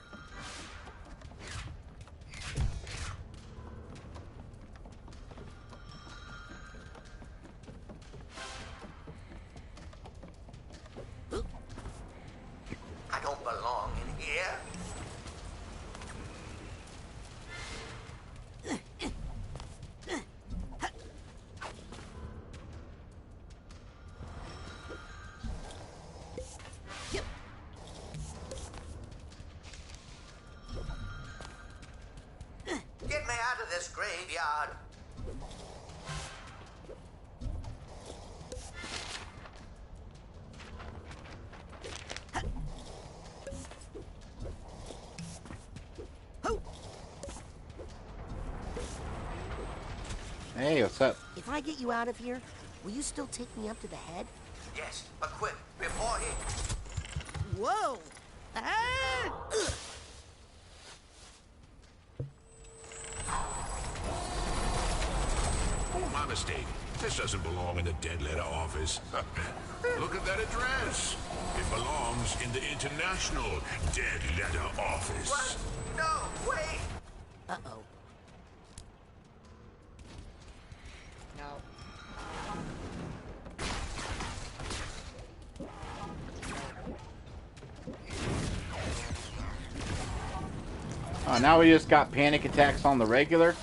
C: I don't belong in here. Get me out of this graveyard.
A: Hey, what's up?
B: If I get you out of here, will you still take me up to the head?
C: Yes, but quick, before he...
B: Whoa! Ah!
P: Oh, my mistake. This doesn't belong in the dead letter office. Look at that address. It belongs in the International Dead Letter Office.
C: What? No, wait!
B: Uh-oh. No.
A: Oh, now we just got panic attacks on the regular.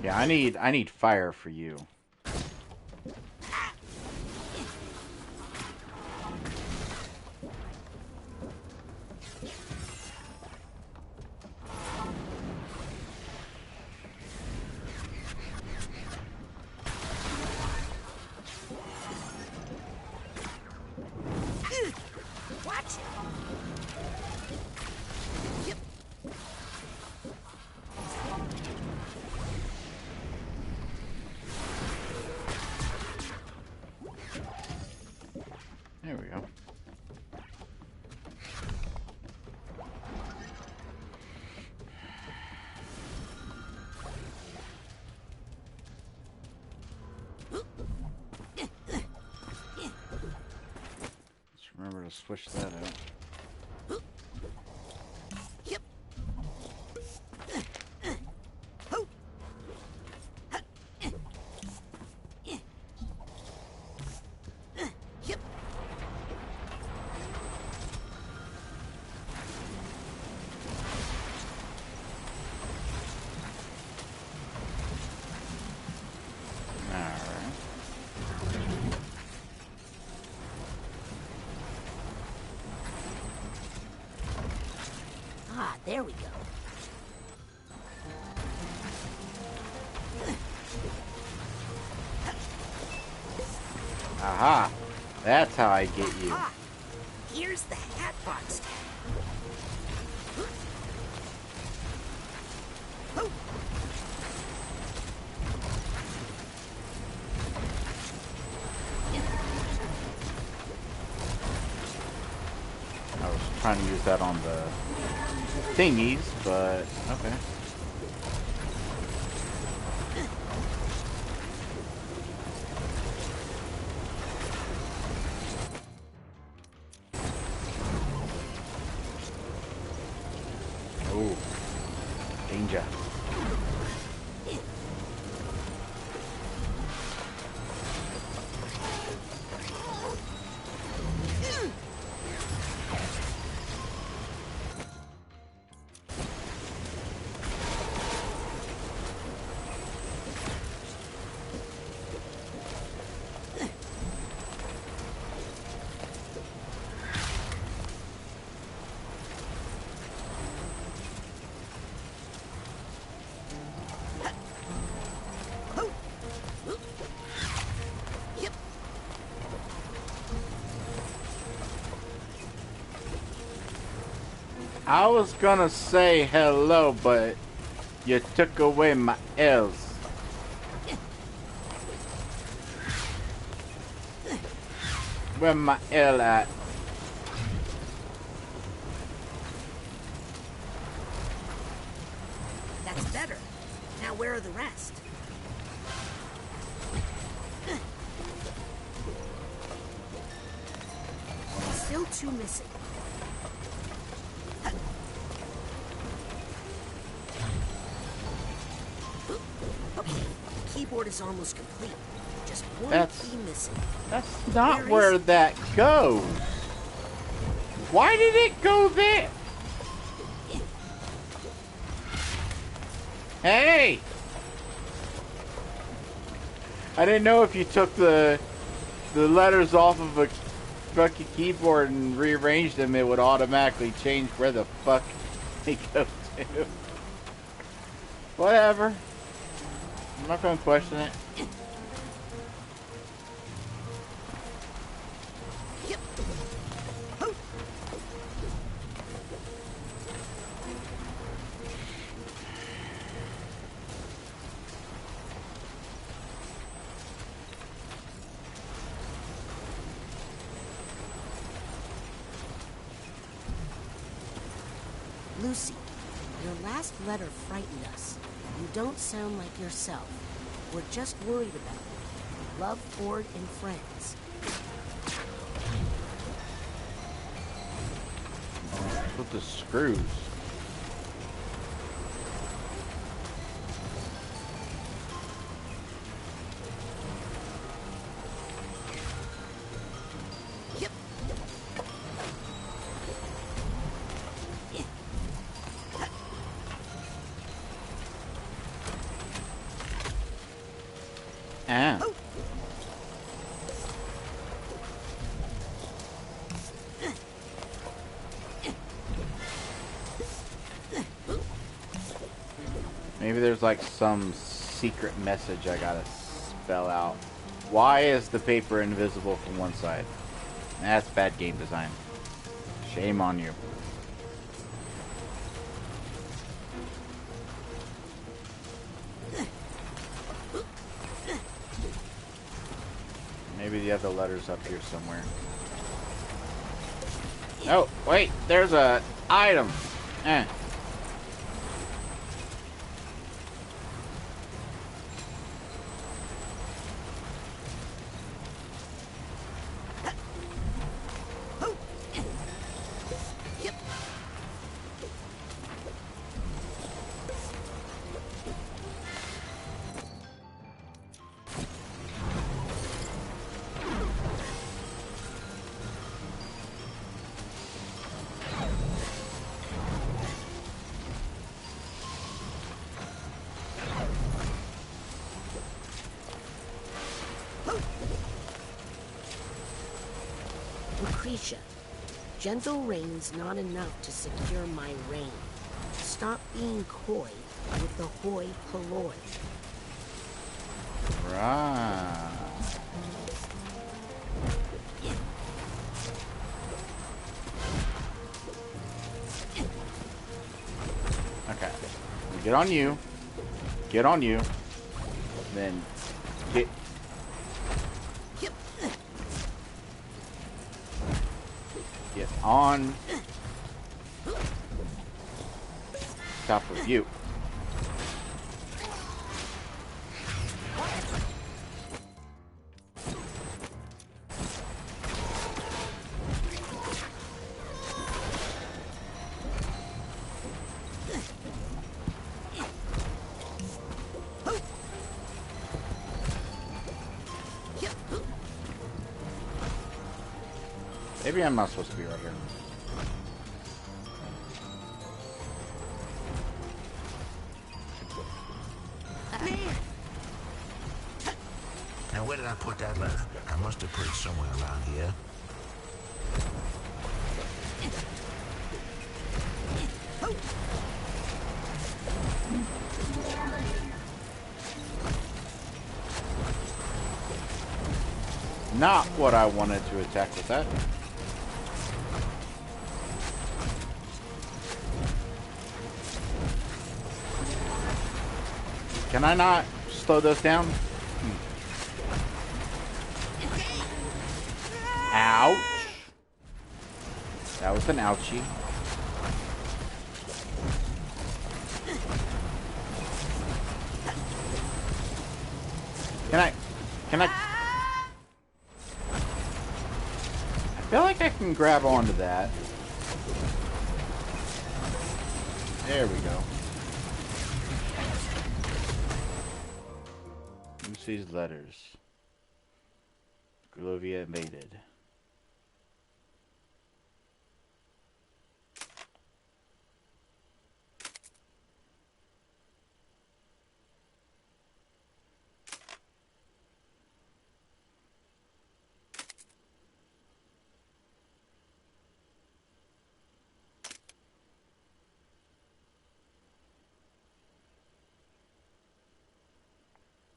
A: Yeah, I need fire for you.
B: Watch it. Yep.
A: Gotta switch that out.
B: Yep. Ah, there we go.
A: Aha! That's how I get you.
B: Ah, here's the Hatbox tag.
A: I was trying to use that on the thingies, but okay. Oh, danger. I was gonna say hello, but you took away my L's. Where my L at?
B: That's better. Now where are the rest? Still two missing. Okay, the keyboard is almost complete. Just one key missing.
A: That's not where that goes. Why did it go there? Hey! I didn't know if you took the letters off of a fucking keyboard and rearranged them, it would automatically change where the fuck they go to. Whatever. I'm not gonna question it.
B: Lucy, your last letter frightened us. You don't sound like yourself. We're just worried about you. Love, Ford, and friends.
A: With the screws. Ah. Maybe there's like some secret message I gotta spell out. Why is the paper invisible from one side? That's bad game design. Shame on you. Maybe the other letter's up here somewhere. Oh, wait, there's a item. Eh.
B: Tisha, gentle rain's not enough to secure my reign. Stop being coy with the hoi polloi.
A: Right. Okay. Get on you. Get on you. Then get. Get on top of you. Maybe I'm not supposed to be right here.
P: Now, where did I put that letter? I must have put it somewhere around here.
A: Not what I wanted to attack with that. Can I not slow those down? Ouch. That was an ouchie. Can I? I feel like I can grab onto that. There we go. Lucy's letters. Glovia invaded.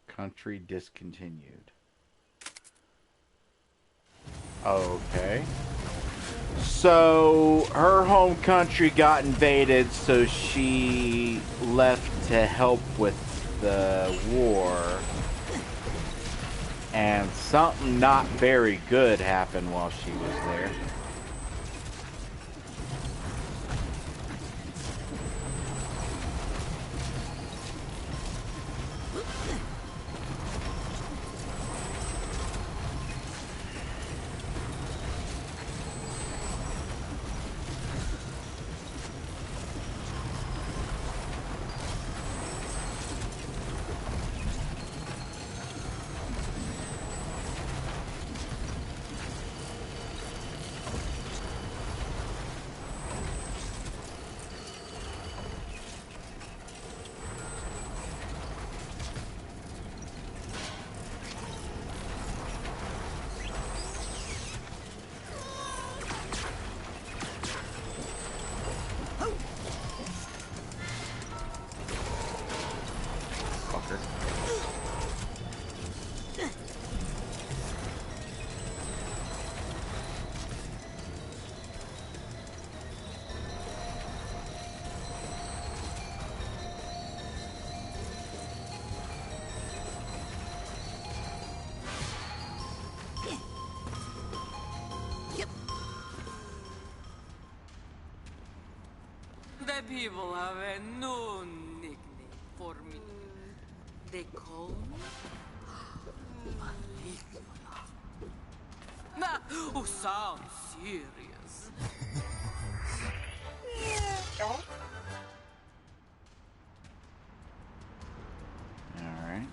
A: Country discontinued. Okay. So her home country got invaded, so she left to help with the war. And something not very good happened while she was there.
L: The people have a new nickname for me. They call me Maligula. Nah, who sounds serious.
A: Alright.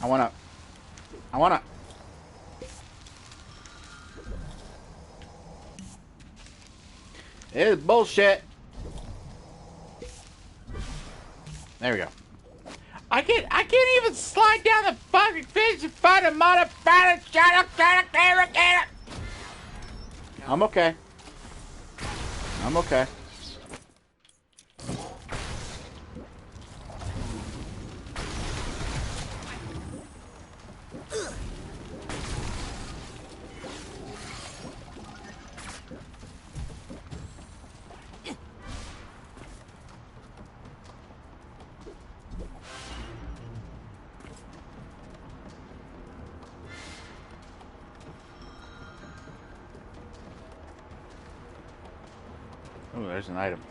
A: I wanna. It is bullshit. There we go. I can't even slide down the fucking fish and find a motherfucker. I'm okay. I'm okay. Oh, there's an item.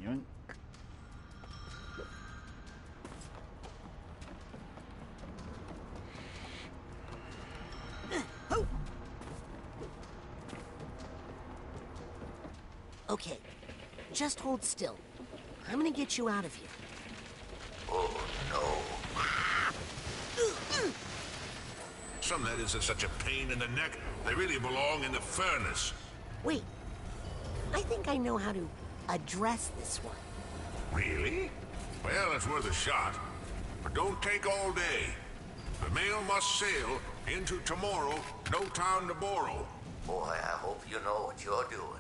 A: Yoink.
B: Okay, just hold still. I'm gonna get you out of here.
P: Oh, no. Some letters are such a pain in the neck, they really belong in the furnace.
B: Wait, I think I know how to address this one.
P: Really? Well, it's worth a shot. But don't take all day. The mail must sail into tomorrow, no time to borrow.
C: Boy, I hope you know what you're doing.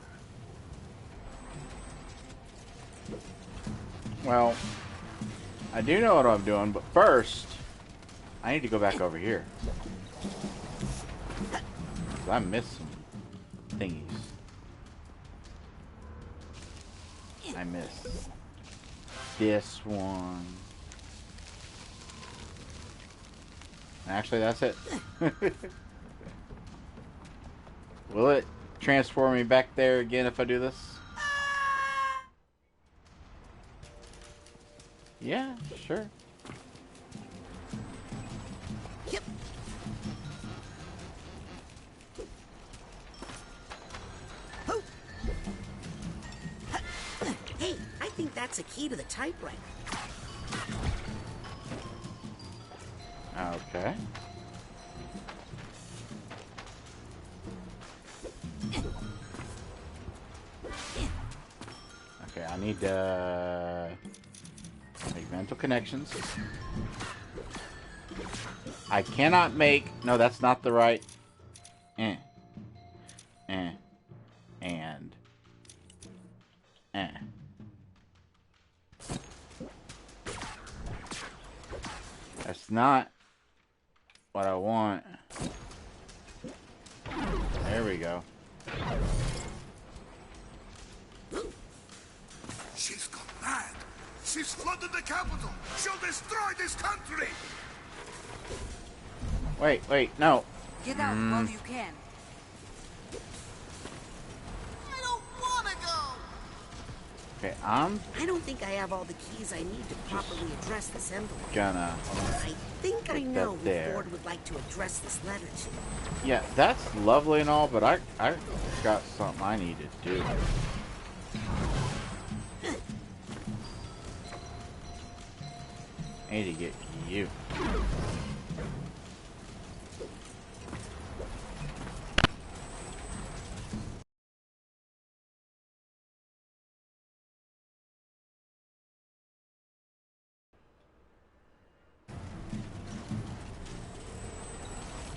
A: Well, I do know what I'm doing, but first, I need to go back over here. 'Cause I missed some thingies. I missed this one. Actually, that's it. Will it transform me back there again if I do this? Yeah, sure.
B: Yep. Hey, I think that's a key to the typewriter.
A: Okay. Okay, I need to make mental connections. I cannot make... No, that's not the right... And... That's not what I want. There we go.
K: She's gone mad. She's flooded the capital. She'll destroy this country.
A: Wait, no.
Q: Get out while you can.
B: I don't want to go.
A: Okay,
B: I don't think I have all the keys I need to properly address this envelope.
A: gonna...
B: I think I
A: put
B: know
A: that
B: who
A: there.
B: Ford would like to address this letter to.
A: Yeah, that's lovely and all, but I got something I need to do. I need to get you.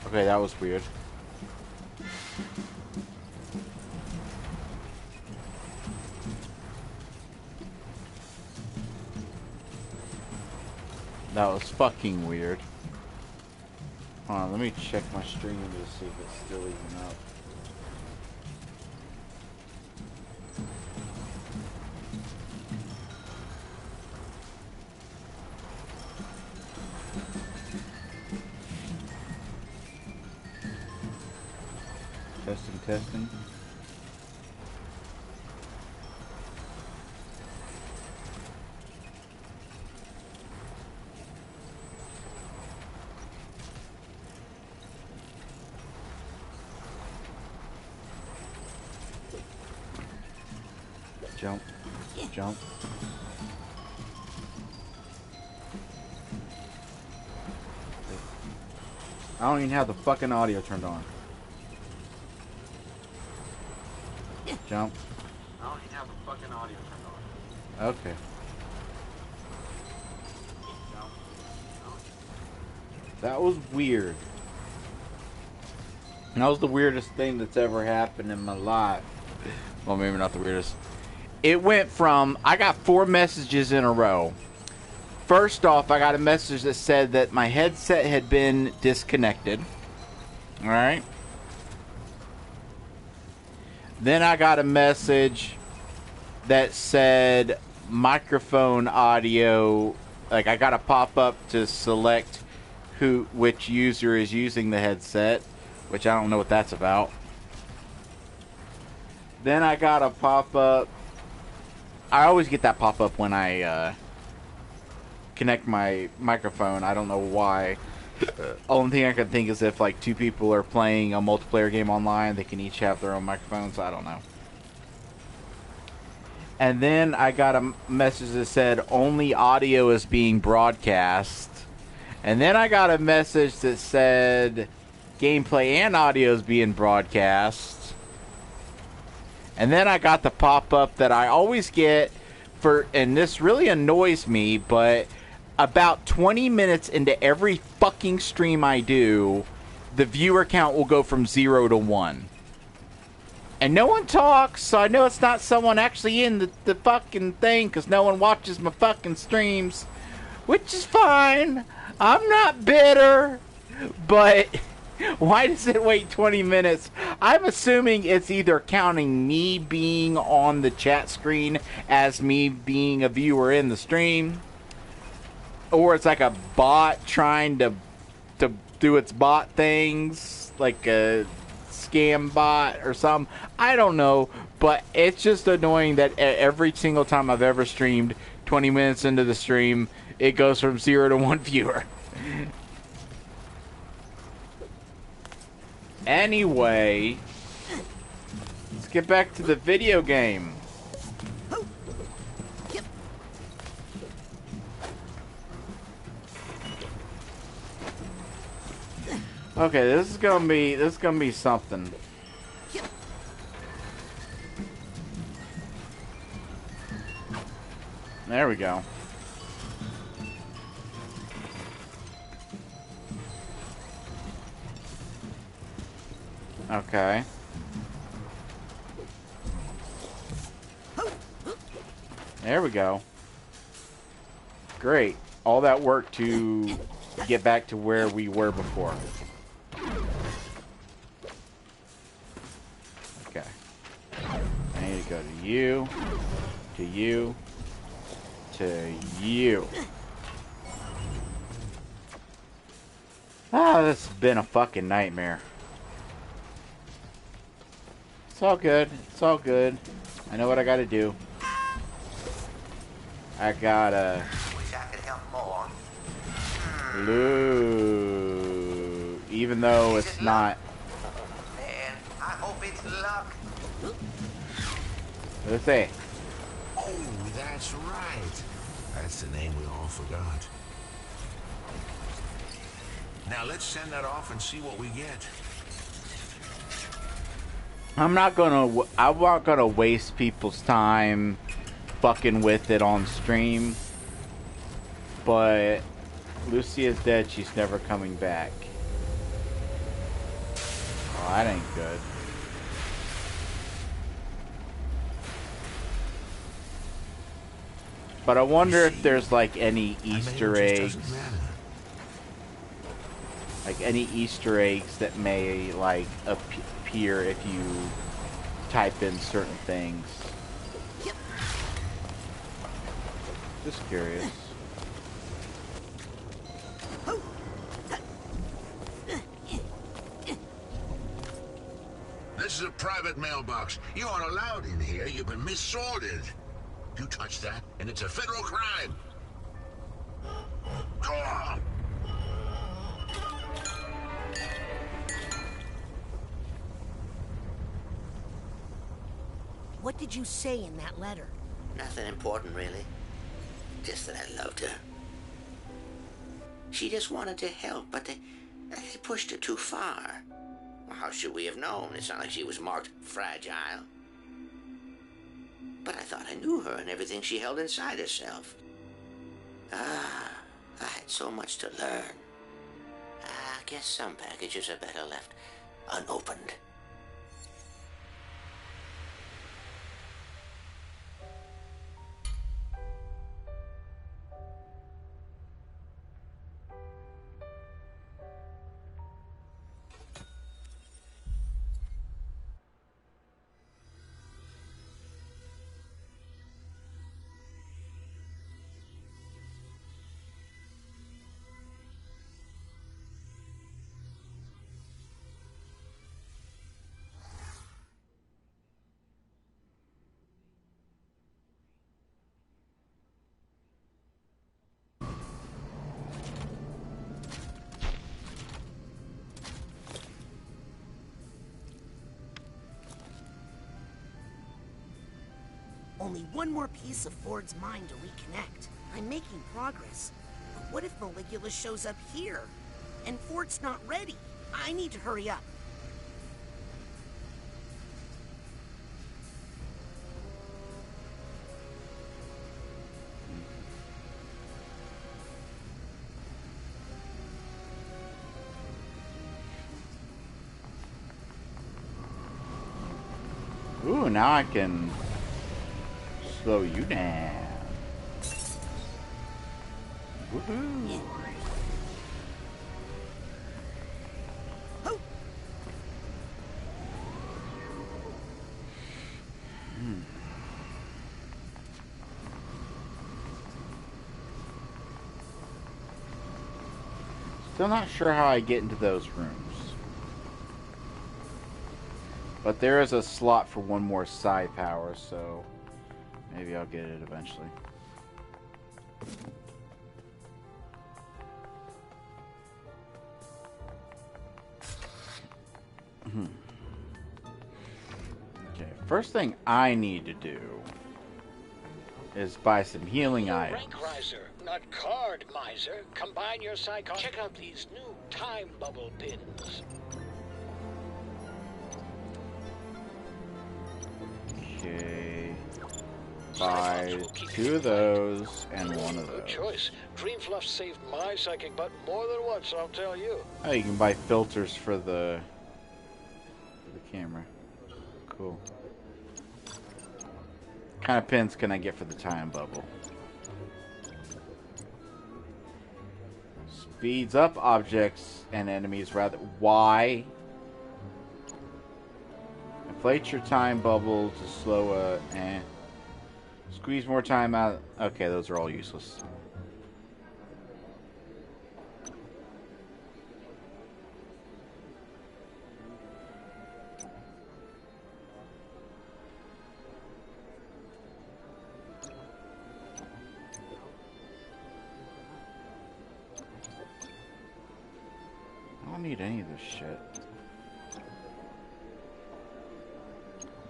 A: Okay, that was weird. That was fucking weird. Hold on, let me check my stream to see if it's still even up. Testing. Jump. Jump. I don't even have the fucking audio turned on. Jump. I don't even have the fucking audio turned on. Okay. Jump. That was weird. That was the weirdest thing that's ever happened in my life. Well, maybe not the weirdest. It went from, I got 4 messages in a row. First off, I got a message that said that my headset had been disconnected. Alright. Then I got a message that said microphone audio. Like, I got a pop-up to select which user is using the headset, which I don't know what that's about. Then I got a pop-up. I always get that pop-up when I connect my microphone. I don't know why. Only thing I can think is if like 2 people are playing a multiplayer game online, they can each have their own microphones. I don't know. And then I got a message that said only audio is being broadcast. And then I got a message that said gameplay and audio is being broadcast. And then I got the pop-up that I always get for, and this really annoys me, but about 20 minutes into every fucking stream I do, the viewer count will go from 0 to 1. And no one talks, so I know it's not someone actually in the fucking thing, because no one watches my fucking streams, which is fine. I'm not bitter, but why does it wait 20 minutes? I'm assuming it's either counting me being on the chat screen as me being a viewer in the stream, or it's like a bot trying to do its bot things, like a scam bot or something. I don't know, but it's just annoying that every single time I've ever streamed, 20 minutes into the stream, it goes from 0 to 1 viewer. Anyway, let's get back to the video game. Okay, this is gonna be something. There we go. Okay. There we go. Great. All that work to get back to where we were before. Okay. I need to go to you, to you, to you. Ah, this has been a fucking nightmare. It's all good. It's all good. I know what I gotta do. I gotta...
C: Wish I could help more.
A: Blue. Even though it's not...
C: Man, I hope it's luck.
A: Let's see.
P: Oh, that's right. That's the name we all forgot. Now let's send that off and see what we get.
A: I'm not gonna waste people's time fucking with it on stream. But Lucy is dead. She's never coming back. Oh, that ain't good. But I wonder if there's like any Easter eggs. Like any Easter eggs that may like appear if you type in certain things. Just curious.
P: This is a private mailbox. You aren't allowed in here. You've been missorted. You touch that, and it's a federal crime. Go on.
B: What What did you say in that letter?
C: Nothing important, really. Just that I loved her. She just wanted to help, but they pushed her too far. Well, how should we have known? It's not like she was marked fragile. But I thought I knew her and everything she held inside herself. I had so much to learn. I guess some packages are better left unopened.
B: Only one more piece of Ford's mind to reconnect. I'm making progress. But what if Maligula shows up here? And Ford's not ready? I need to hurry up.
A: Ooh, now I can slow you down. Woohoo! Still not sure how I get into those rooms. But there is a slot for one more psi power, so maybe I'll get it eventually. Okay, first thing I need to do is buy some healing items.
J: Rank riser, not card miser. Combine your psycho. Check out these new time bubble pins.
A: Okay. Buy 2 of those and 1 of
J: Good
A: those.
J: choice. Dream Fluff saved my psychic butt more than once, I'll tell you.
A: Oh, you can buy filters for the camera. Cool. What kind of pins can I get for the time bubble? Speeds up objects and enemies rather. Why? Inflate your time bubble to slow squeeze more time out. Okay, those are all useless. I don't need any of this shit.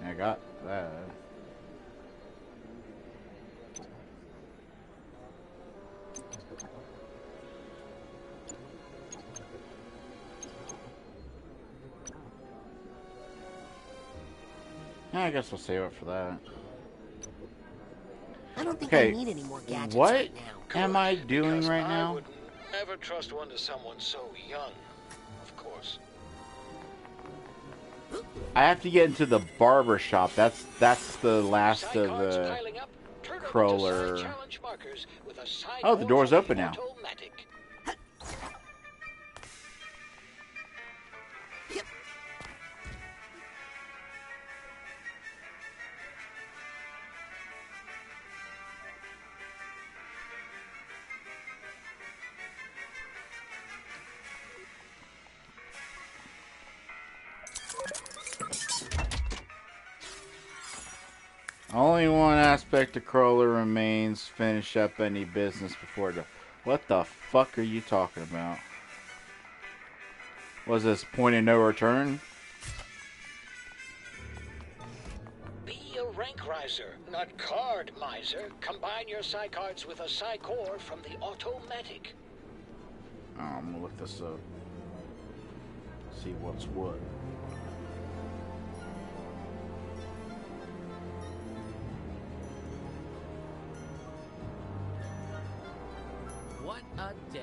A: I got that. Yeah, I guess we'll save it for that.
B: I don't think
A: Okay,
B: I need any more gadgets
A: what
B: right now.
A: am I doing
J: Because
A: right
J: I
A: now?
J: would never trust one to someone so young, of course.
A: I have to get into the barber shop. That's the last of the crawler. Oh, the door's open now. Only one aspect of crawler remains. Finish up any business before the... What the fuck are you talking about? Was this point of no return?
J: Be a rank
R: miser, not card miser. Combine your Psycards with a Psycore from the Automatic.
A: Oh, I'm gonna look this up. See what's what.
S: What a day.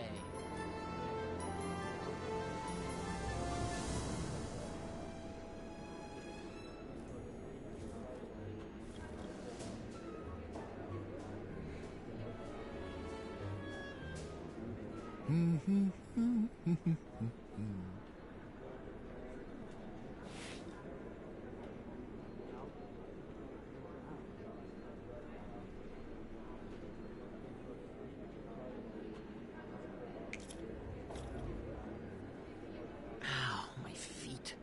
N: Ow, my feet.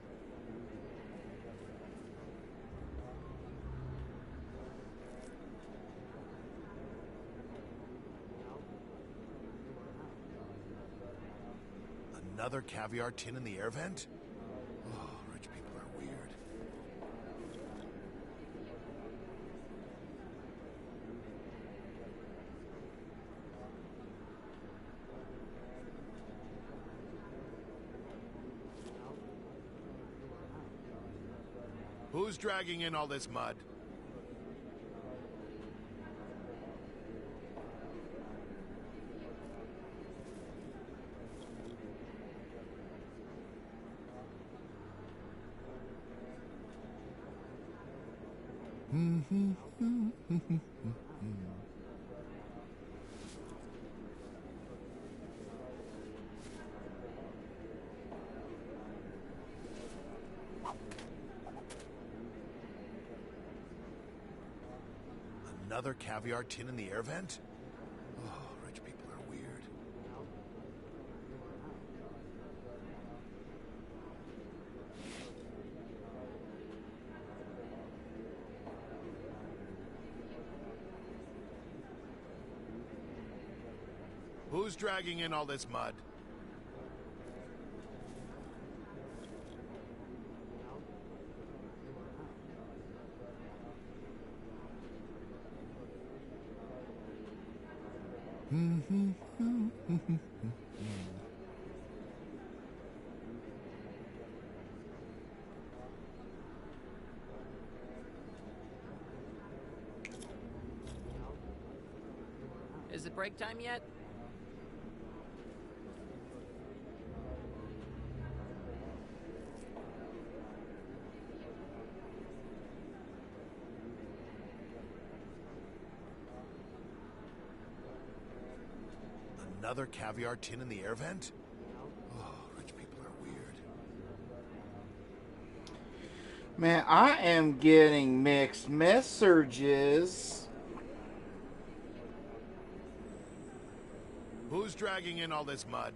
D: Another caviar tin in the air vent? Oh, rich people are weird. Who's dragging in all this mud? Another caviar tin in the air vent? Oh, rich people are weird. Who's dragging in all this mud?
S: Is it break time yet?
D: Another caviar tin in the air vent? Oh, rich people are weird.
A: Man, I am getting mixed messages.
D: Who's dragging in all this mud?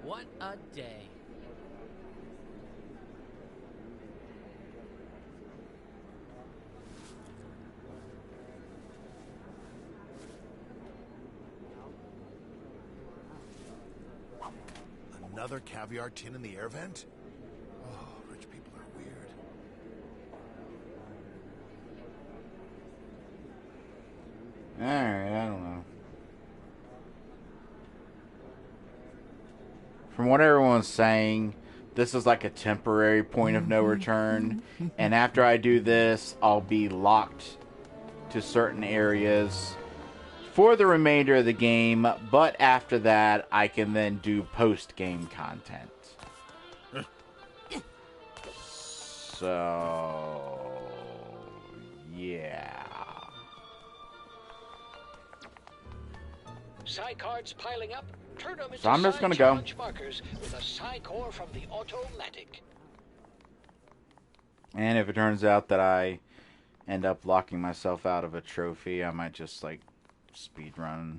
S: What a day.
D: Another caviar tin in the air vent? Oh, rich people are weird.
A: Alright, I don't know. From what everyone's saying, this is like a temporary point of no return. And after I do this, I'll be locked to certain areas for the remainder of the game. But after that, I can then do post-game content. So, yeah.
R: Psycards piling up. Turn them into
A: So I'm just gonna go.
R: challenge markers with a Psycore from the Automatic.
A: And if it turns out that I end up locking myself out of a trophy, I might just, like, speedrun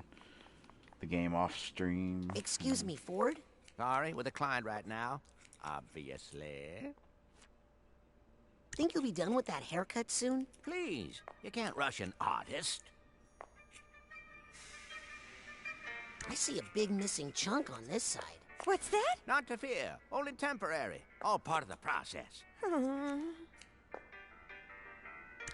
A: the game off stream.
B: Excuse me, Ford?
C: Sorry, with a client right now. Obviously.
B: Think you'll be done with that haircut soon?
C: Please, you can't rush an artist.
B: I see a big missing chunk on this side.
Q: What's that?
C: Not to fear, only temporary. All part of the process.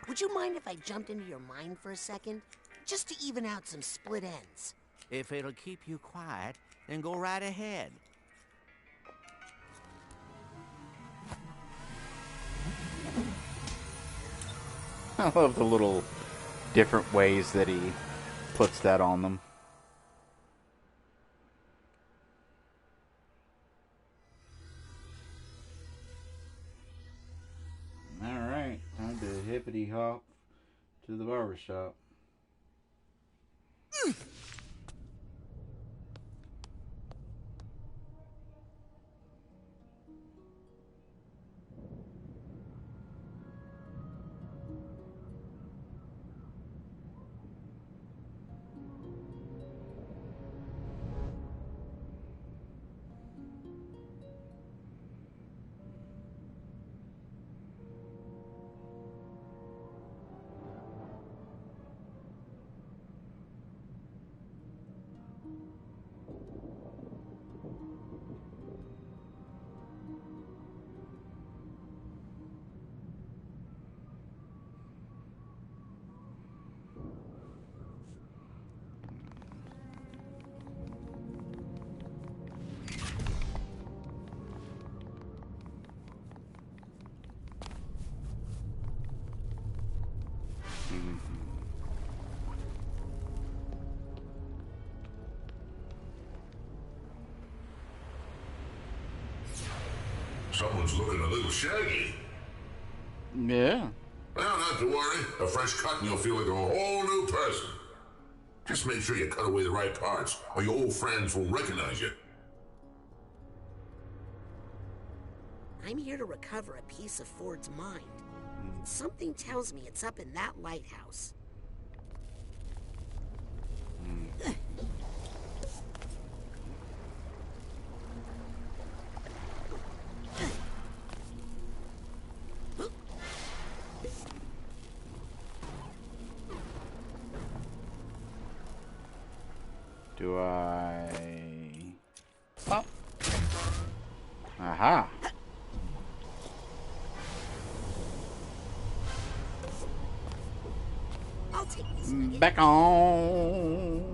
B: Would you mind if I jumped into your mind for a second? Just to even out some split ends.
C: If it'll keep you quiet, then go right ahead.
A: I love the little different ways that he puts that on them. Alright, time to hippity hop to the barbershop.
P: Someone's looking a little shaggy.
A: Yeah.
P: Well, not to worry. A fresh cut and you'll feel like a whole new person. Just make sure you cut away the right parts, or your old friends won't recognize you.
B: I'm here to recover a piece of Ford's mind. Something tells me it's up in that lighthouse.
A: Do I... Oh. Aha.
B: I'll take this.
A: Back on.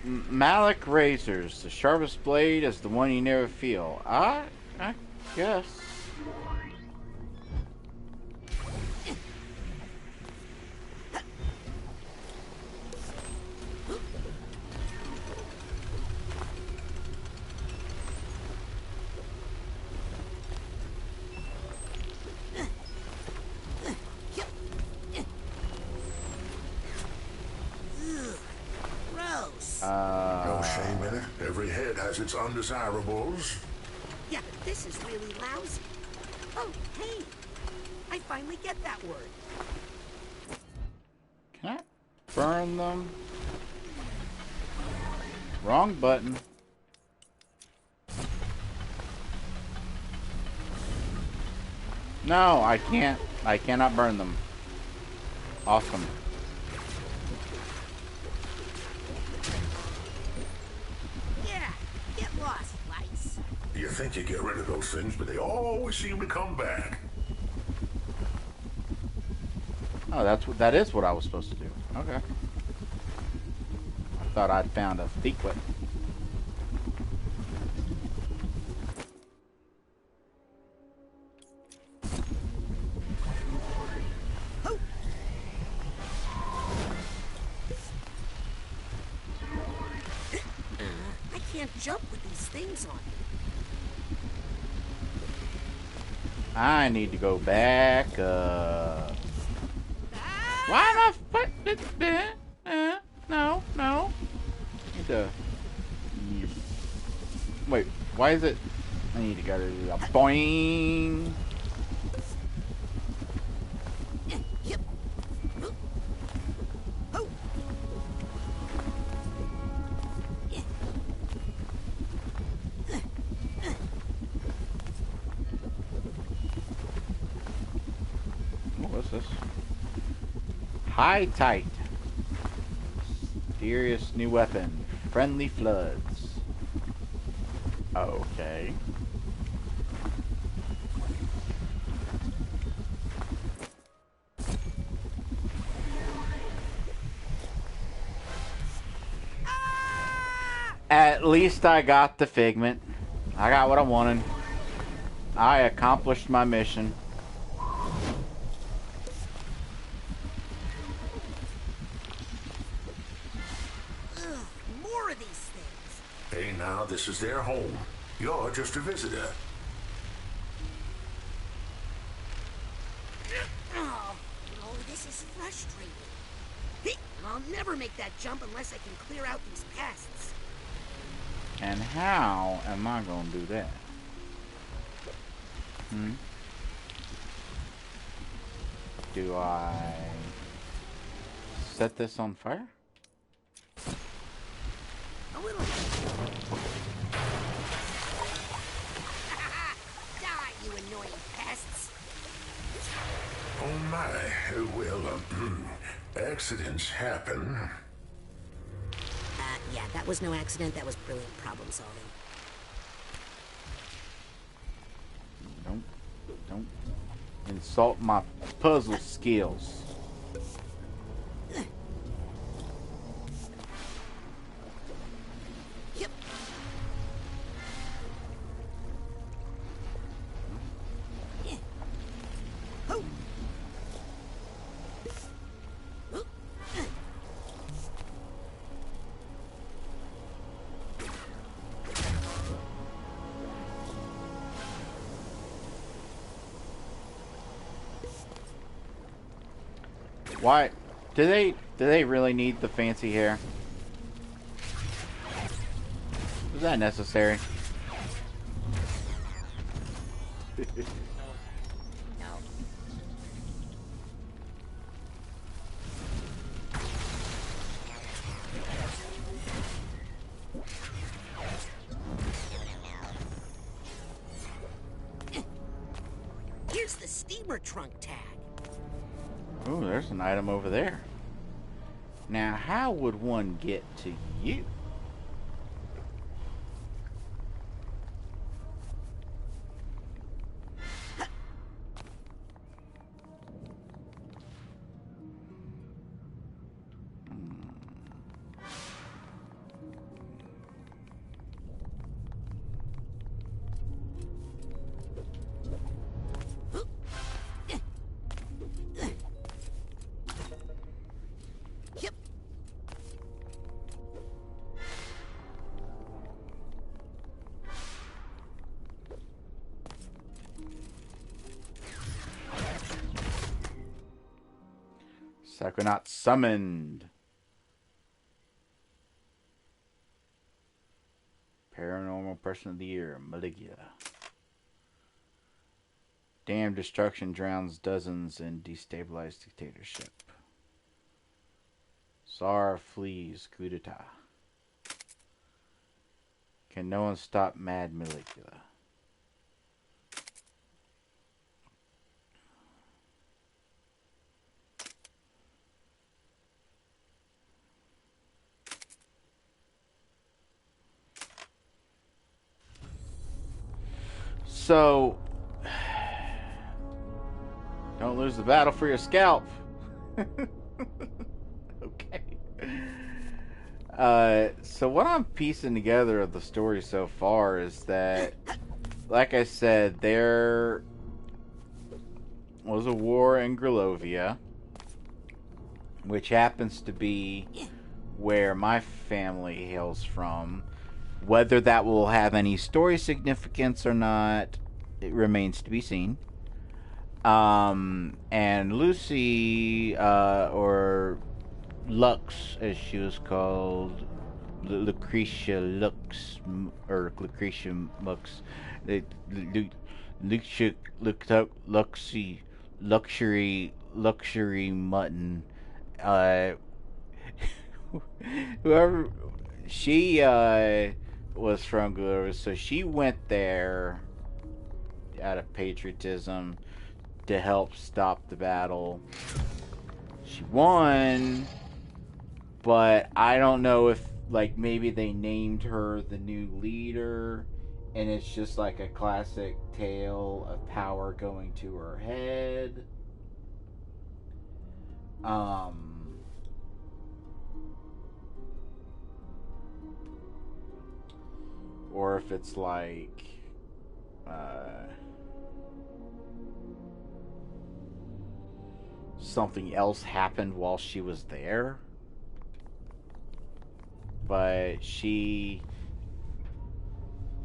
A: Malik razors. The sharpest blade is the one you never feel. I guess.
P: No shame in it. Every head has its undesirables.
B: Yeah, but this is really lousy. Oh, hey! I finally get that word.
A: Can I burn them? Wrong button. No, I can't. I cannot burn them. Awesome.
B: Yeah, get lost, lights.
P: You think you get rid of those things, but they always seem to come back.
A: Oh, that is what I was supposed to do. Okay. I thought I'd found a secret.
B: I can't jump with these things on.
A: I need to go back up. Why am I no, no. Need to... Wait, why is it... I need to go to the boing. What's this? High tight. Mysterious new weapon. Friendly floods. Okay. At least I got the figment. I got what I wanted. I accomplished my mission.
B: More of these things.
P: Hey, now, this is their home. You're just a visitor.
B: Oh, this is frustrating. I'll never make that jump unless I can clear out these pests.
A: And how am I going to do that? Do I set this on fire?
B: A little. Die, you annoying pests.
P: Oh my, well, accidents happen.
B: Yeah, that was no accident. That was brilliant problem solving.
A: Don't insult my puzzle skills.
B: Yep. Oh.
A: Why? Do they really need the fancy hair? Is that necessary?
B: Here's the steamer trunk tag.
A: Ooh, there's an item over there. Now, how would one get to you?
B: Yep.
A: Psychonauts summoned. Paranormal Person of the Year, Maligia. Damn destruction drowns dozens in destabilized dictatorship. Tsar flees coup d'etat. Can no one stop Mad Maligula? So, don't lose the battle for your scalp. Okay. So what I'm piecing together of the story so far is that, like I said, there was a war in Grilovia, which happens to be where my family hails from. Whether that will have any story significance or not, it remains to be seen. And Lucy, or Lux, as she was called, Lucretia Lux, or Lucretia Mux, luxury mutton, whoever, she, was from Glorious, so she went there out of patriotism to help stop the battle. She won, but I don't know if, like, maybe they named her the new leader, and it's just like a classic tale of power going to her head. Or if it's like, something else happened while she was there. But she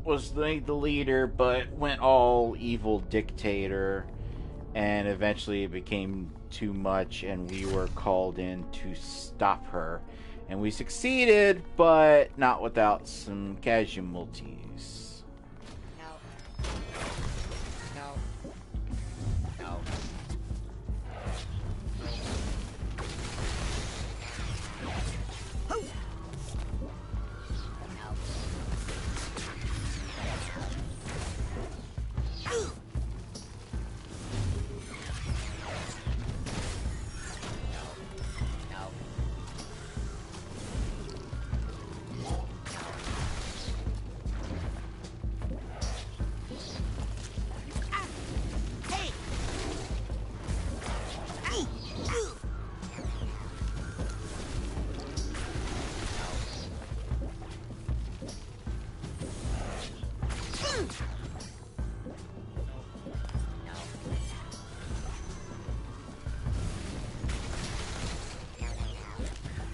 A: was the leader, but went all evil dictator, and eventually it became too much, and we were called in to stop her. And we succeeded, but not without some casualties.
S: No. No.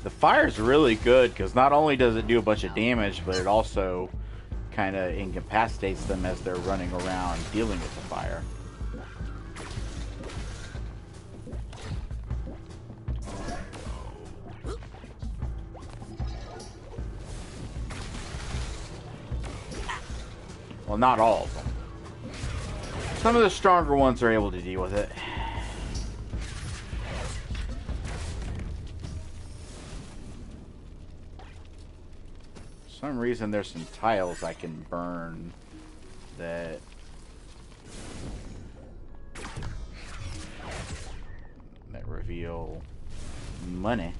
A: The fire's really good because not only does it do a bunch of damage, but it also kind of incapacitates them as they're running around dealing with the fire. Well, not all of them. Some of the stronger ones are able to deal with it. For some reason there's some tiles I can burn that reveal money.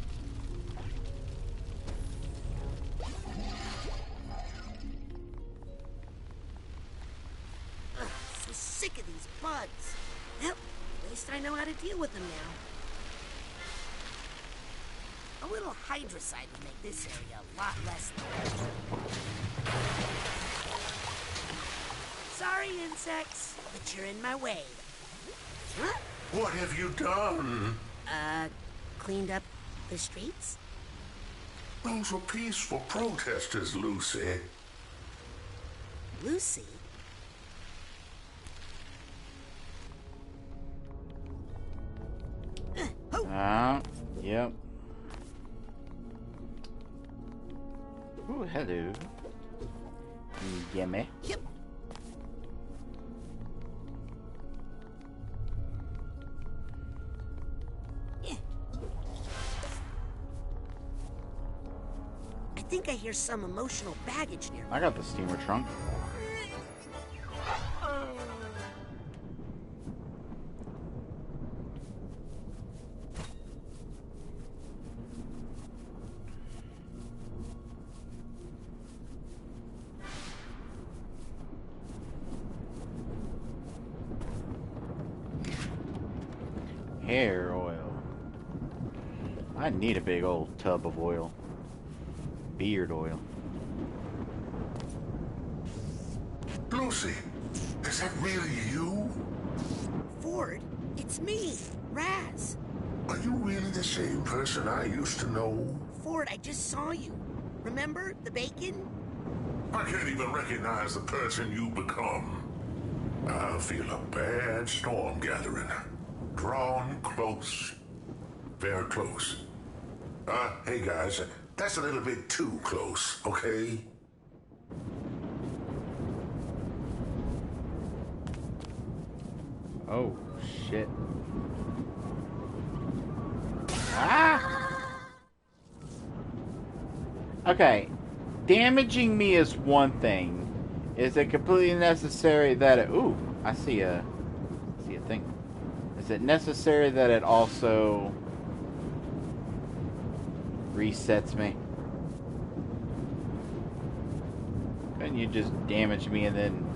B: So sick of these bugs. Well, at least I know how to deal with them now. A little hydrocide would make this area a lot less noisy. Sorry, insects, but you're in my way. Huh?
P: What have you done?
B: Cleaned up the streets?
P: Those were peaceful protesters, Lucy.
B: Lucy?
A: Yep. Ooh, hello. Gimme.
B: Yep. I hear some emotional baggage near me.
A: I got the steamer trunk. Hair oil. I need a big old tub of oil. Beard oil.
P: Lucy, is that really you?
B: Ford, it's me, Raz.
P: Are you really the same person I used to know?
B: Ford, I just saw you. Remember the bacon?
P: I can't even recognize the person you become. I feel a bad storm gathering. Drawn close. Very close. Hey guys, that's a little bit too close, okay?
A: Oh, shit. Ah! Okay. Damaging me is one thing. Is it completely necessary that it... Ooh, I see a thing. Is it necessary that it also resets me? Couldn't you just damage me and then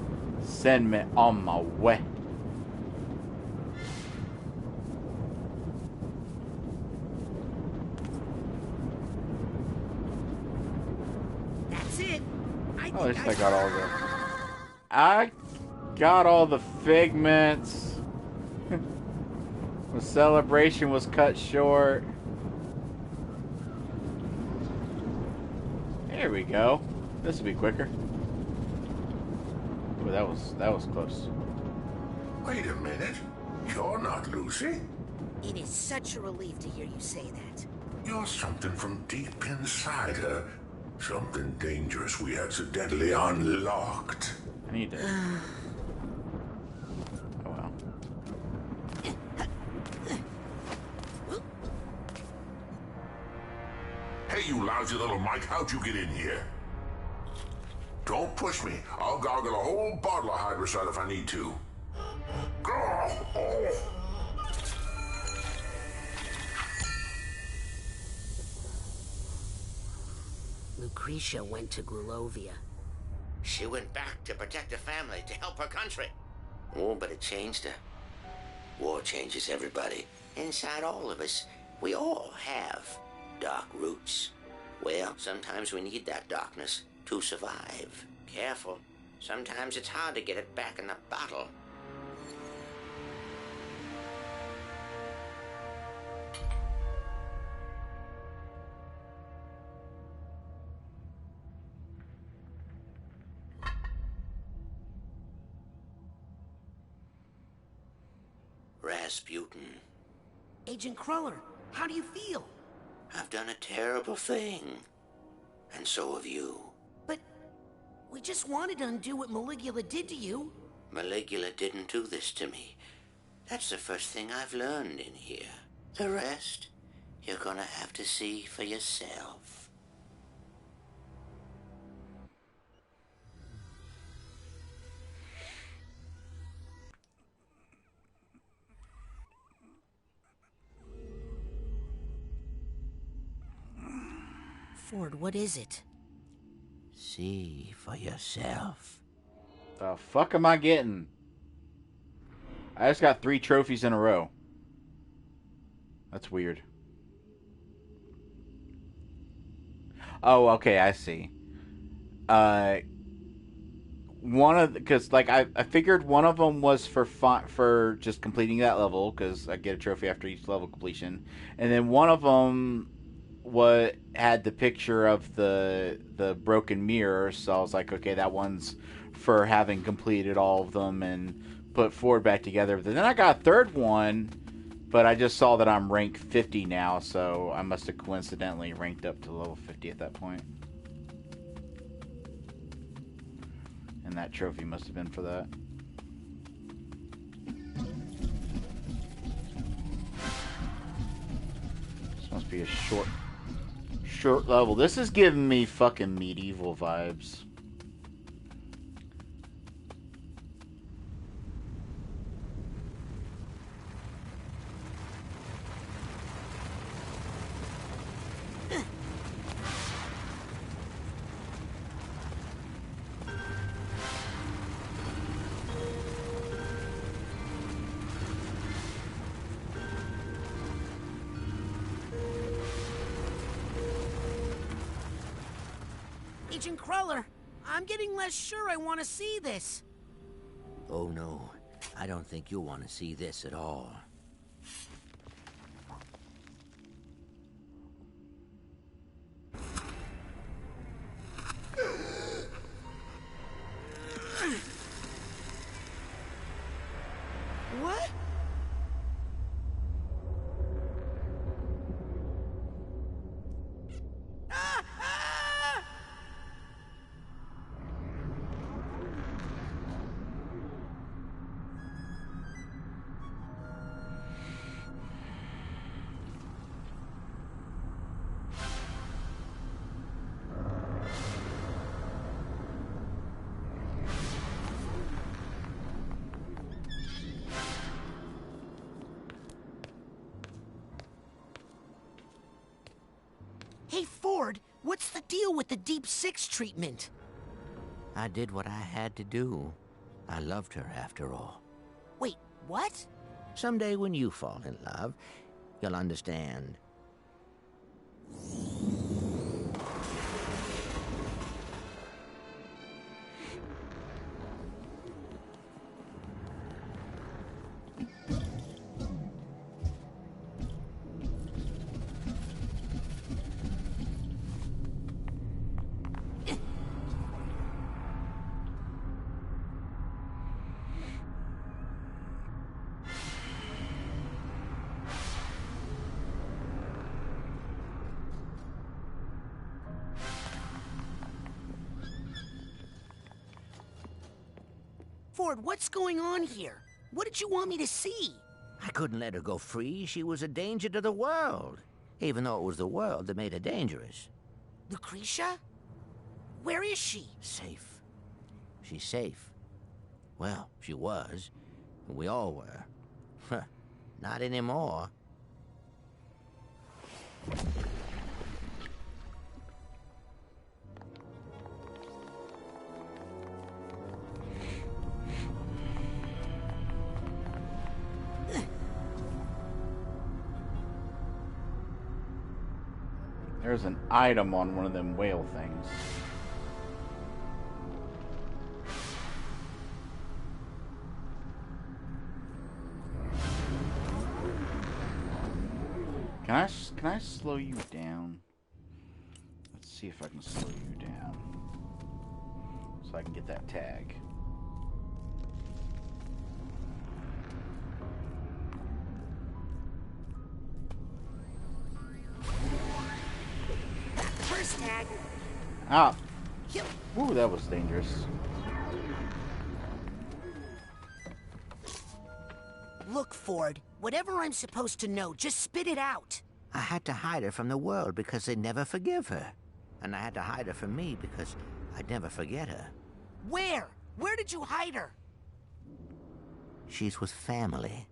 A: send me on my way?
B: That's it.
A: Oh, at least I got all the figments. The celebration was cut short. There we go. This will be quicker. Ooh, that was close.
P: Wait a minute. You're not Lucy.
B: It is such a relief to hear you say that.
P: You're something from deep inside her. Something dangerous we accidentally unlocked.
A: I need to... Oh well.
P: Hey, you lousy little Mike, how'd you get in here? Don't push me. I'll gargle a whole bottle of hydrocide if I need to.
B: Lucretia went to Grulovia.
C: She went back to protect her family, to help her country. Oh, but it changed her. War changes everybody. Inside all of us, we all have dark roots. Well, sometimes we need that darkness to survive. Careful. Sometimes it's hard to get it back in the bottle. Rasputin.
B: Agent Cruller, how do you feel?
C: I've done a terrible thing. And so have you.
B: But we just wanted to undo what Maligula did to you.
C: Maligula didn't do this to me. That's the first thing I've learned in here. The rest, you're gonna have to see for yourself.
B: Ford, what is it?
C: See for yourself.
A: The fuck am I getting? I just got 3 trophies in a row. That's weird. Oh, okay, I see. One of because like I figured one of them was for just completing that level because I get a trophy after each level completion, and then one of them had the picture of the broken mirror, so I was like, okay, that one's for having completed all of them and put Ford back together. But then I got a third one, but I just saw that I'm rank 50 now, so I must have coincidentally ranked up to level 50 at that point. And that trophy must have been for that. This must be a Short level. This is giving me fucking medieval vibes.
B: Agent Cruller, I'm getting less sure I want to see this.
C: Oh no, I don't think you'll want to see this at all.
B: What? Hey, Ford, what's the deal with the Deep Six treatment?
C: I did what I had to do. I loved her after all.
B: Wait, what?
C: Someday when you fall in love, you'll understand.
B: Ford, what's going on here? What did you want me to see?
C: I couldn't let her go free. She was a danger to the world. Even though it was the world that made her dangerous.
B: Lucretia? Where is she?
C: Safe. She's safe. Well, she was. We all were. Not anymore.
A: There's an item on one of them whale things. Can I slow you down? Let's see if I can slow you down. So I can get that tag.
B: First tag.
A: Ah. Ooh, that was dangerous.
B: Look, Ford, whatever I'm supposed to know, just spit it out.
C: I had to hide her from the world because they'd never forgive her. And I had to hide her from me because I'd never forget her.
B: Where? Where did you hide her?
C: She's with family.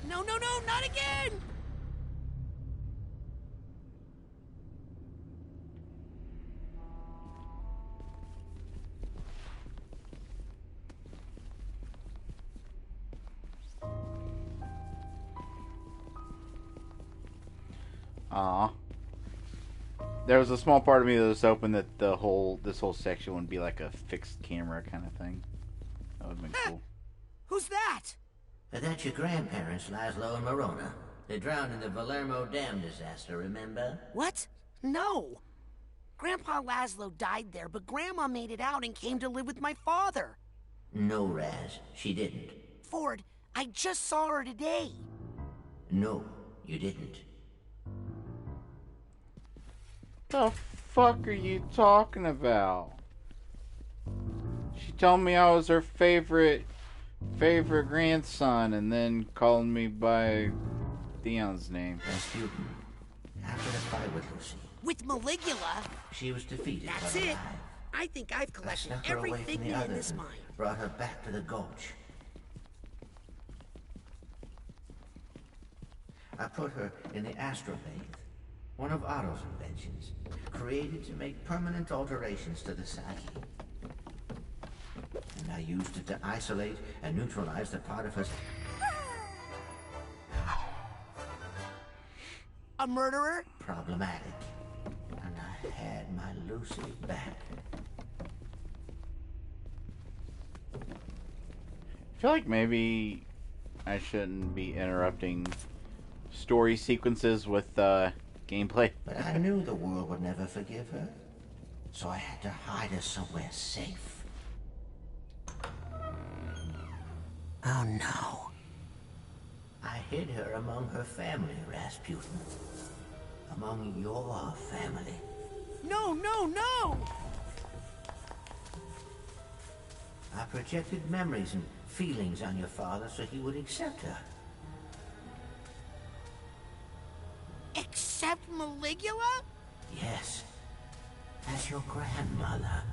B: No, no, no, not again!
A: Aw. There was a small part of me that was hoping that this whole section would be like a fixed camera kind of thing. That would have been cool.
B: Who's that?
C: That's your grandparents, Laszlo and Marona. They drowned in the Palermo Dam disaster, remember?
B: What? No. Grandpa Laszlo died there, but Grandma made it out and came to live with my father.
C: No, Raz, she didn't.
B: Ford, I just saw her today.
C: No, you didn't.
A: The fuck are you talking about? She told me I was her favorite grandson, and then called me by Theon's name.
C: Rasputin, after the fight with Lucy.
B: With Maligula?
C: She was defeated.
B: That's it. I think I've collected every figment in this mine.
C: Brought her back to the gulch. I put her in the Astrobathe, one of Otto's inventions, created to make permanent alterations to the psyche. And I used it to isolate and neutralize the part of her...
B: A murderer?
C: Problematic. And I had my Lucy back.
A: I feel like maybe I shouldn't be interrupting story sequences with gameplay.
C: But I knew the world would never forgive her, so I had to hide her somewhere safe.
B: Oh no.
C: I hid her among her family, Rasputin. Among your family.
B: No, no, no!
C: I projected memories and feelings on your father so he would accept her.
B: Accept Maligula?
C: Yes. As your grandmother.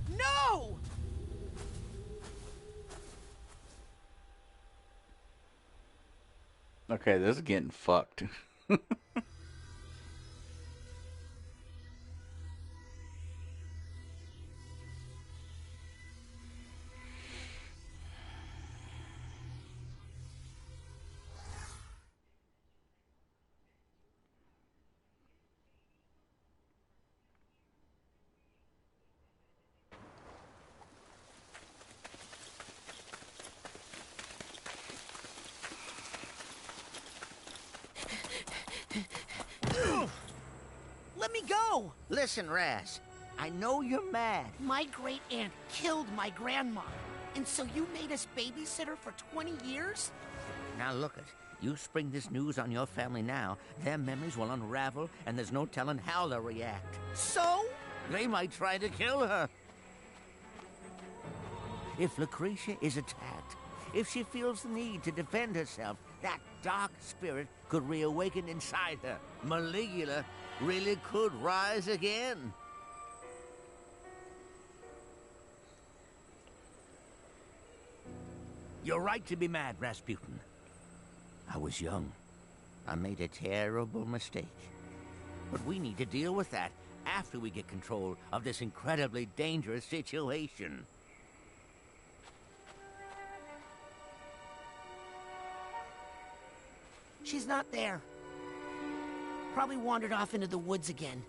B: No!
A: Okay, this is getting fucked.
B: Let me go!
S: Listen, Raz. I know you're mad.
B: My great aunt killed my grandma. And so you made us babysitter for 20 years?
S: Now look it. You spring this news on your family now, their memories will unravel, and there's no telling how they'll react.
B: So?
S: They might try to kill her. If Lucretia is attacked, if she feels the need to defend herself, that dark spirit could reawaken inside her. Maligula really could rise again. You're right to be mad, Rasputin. I was young. I made a terrible mistake. But we need to deal with that after we get control of this incredibly dangerous situation.
B: She's not there. Probably wandered off into the woods again.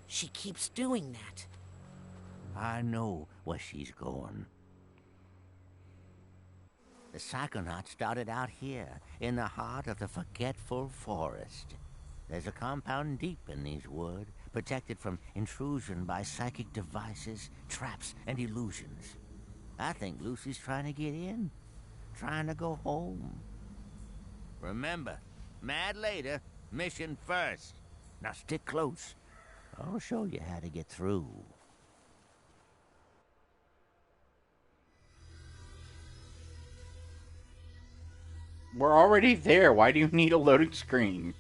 B: She keeps doing that.
S: I know where she's going. The Psychonauts started out here, in the heart of the forgetful forest. There's a compound deep in these woods, protected from intrusion by psychic devices, traps, and illusions. I think Lucy's trying to get in, trying to go home. Remember, mad later, mission first. Now stick close. I'll show you how to get through.
A: We're already there. Why do you need a loading screen?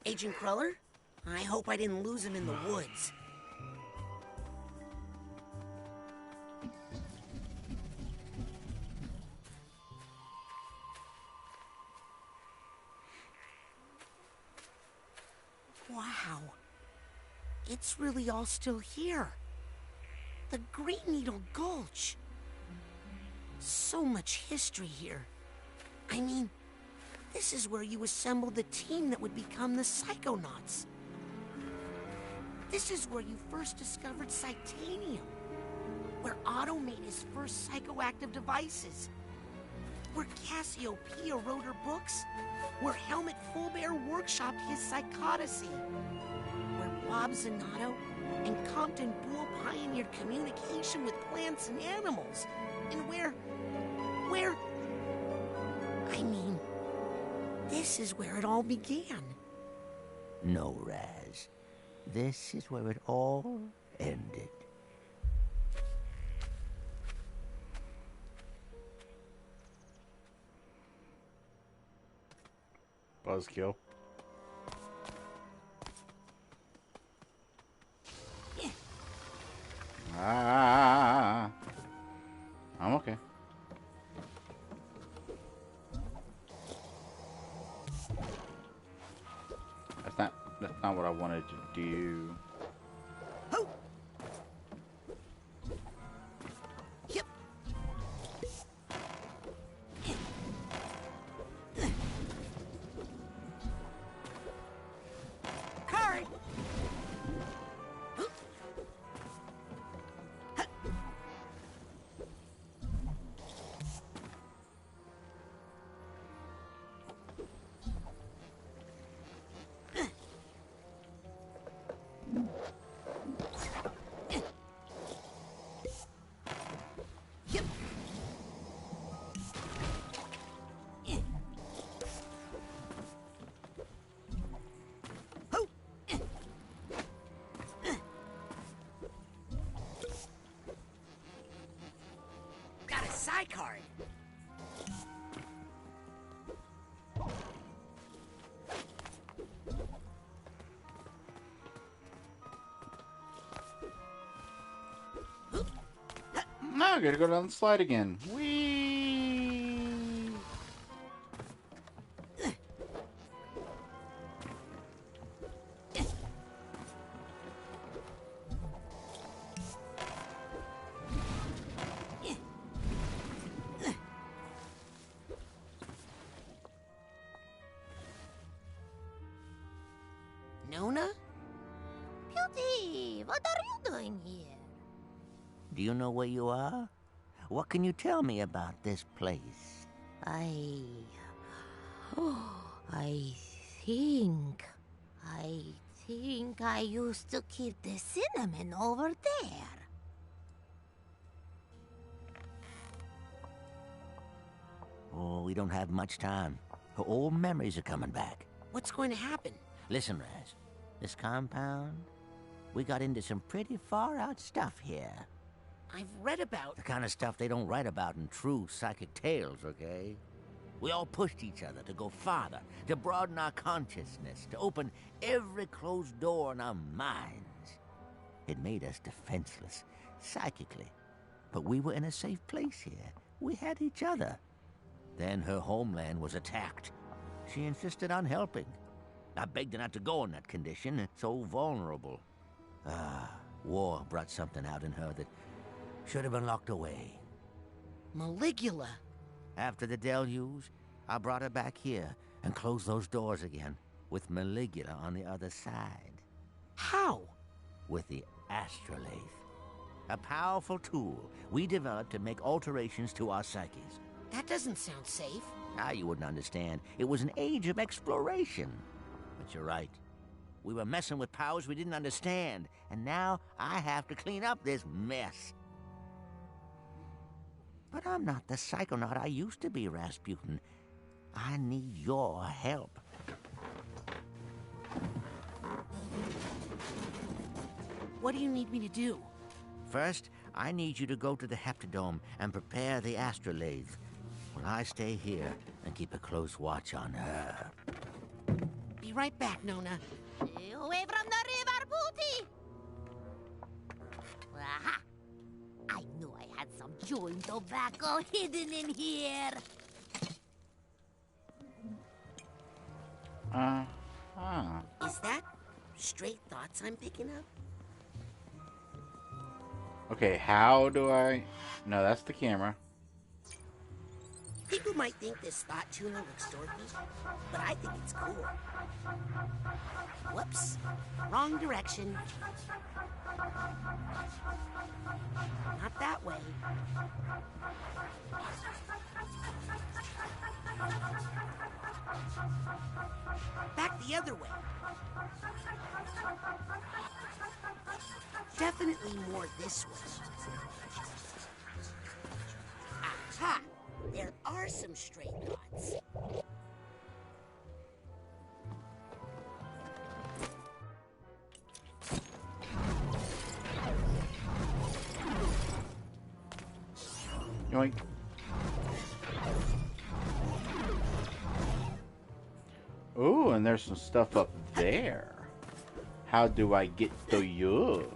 B: Agent Cruller? I hope I didn't lose him in the woods. Wow. It's really all still here. The Green Needle Gulch. So much history here. I mean, this is where you assembled the team that would become the Psychonauts. This is where you first discovered Psychonium. Where Otto made his first psychoactive devices. Where Cassiopeia wrote her books. Where Helmut Fullbear workshopped his psychodicy. Where Bob Zanotto and Compton Boole pioneered communication with plants and animals. And where... I mean, this is where it all began.
S: No, Raz. This is where it all ended.
A: Buzzkill. Ah, I'm okay. That's not what I wanted to do.
B: Yep. Kurt! Got a side card.
A: No, I gotta go down the slide again. Whee!
B: Nona?
S: Beauty, what are you doing here? Do you know where you are? What can you tell me about this place?
T: I think I used to keep the cinnamon over there.
S: Oh, we don't have much time. Her old memories are coming back.
B: What's going to happen?
S: Listen, Raz. This compound, we got into some pretty far-out stuff here.
B: I've read about...
S: The kind of stuff they don't write about in true psychic tales, okay? We all pushed each other to go farther, to broaden our consciousness, to open every closed door in our minds. It made us defenseless, psychically. But we were in a safe place here. We had each other. Then her homeland was attacked. She insisted on helping. I begged her not to go in that condition, so vulnerable. War brought something out in her that should have been locked away.
B: Maligula.
S: After the deluge, I brought her back here and closed those doors again, with Maligula on the other side.
B: How?
S: With the astrolabe. A powerful tool we developed to make alterations to our psyches.
B: That doesn't sound safe.
S: You wouldn't understand. It was an age of exploration. But you're right. We were messing with powers we didn't understand, and now I have to clean up this mess. But I'm not the psychonaut I used to be, Rasputin. I need your help.
B: What do you need me to do?
S: First, I need you to go to the Heptadome and prepare the astrolabe. While I stay here and keep a close watch on her.
B: Be right back, Nona.
T: Away from the river, Booty! Aha! I knew I had some chewing tobacco hidden in here.
B: Is that straight thoughts I'm picking up?
A: Okay, how do I... No, that's the camera.
B: You People might think this thought tuner looks dorky, but I think it's cool. Whoops. Wrong direction. Not that way. Back the other way. Definitely more this way. Aha! There are some stray thoughts.
A: Yoink. Ooh, and there's some stuff up there. How do I get to you?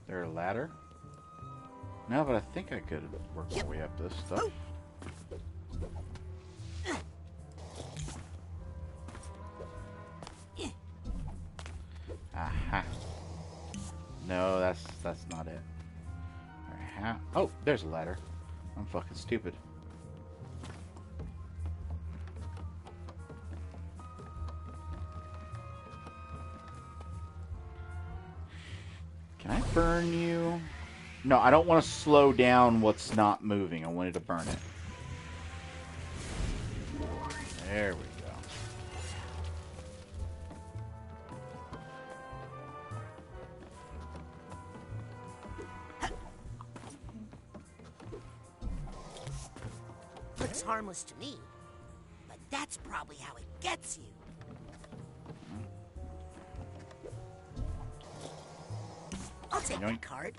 A: There a ladder? No, but I think I could work my way up this stuff. Aha. No, that's not it. Alright, how? Oh, there's a ladder. I'm fucking stupid. Can I burn you? No, I don't want to slow down what's not moving. I wanted to burn it. There we go.
B: Looks harmless to me, but that's probably how it gets you. I'll take the card.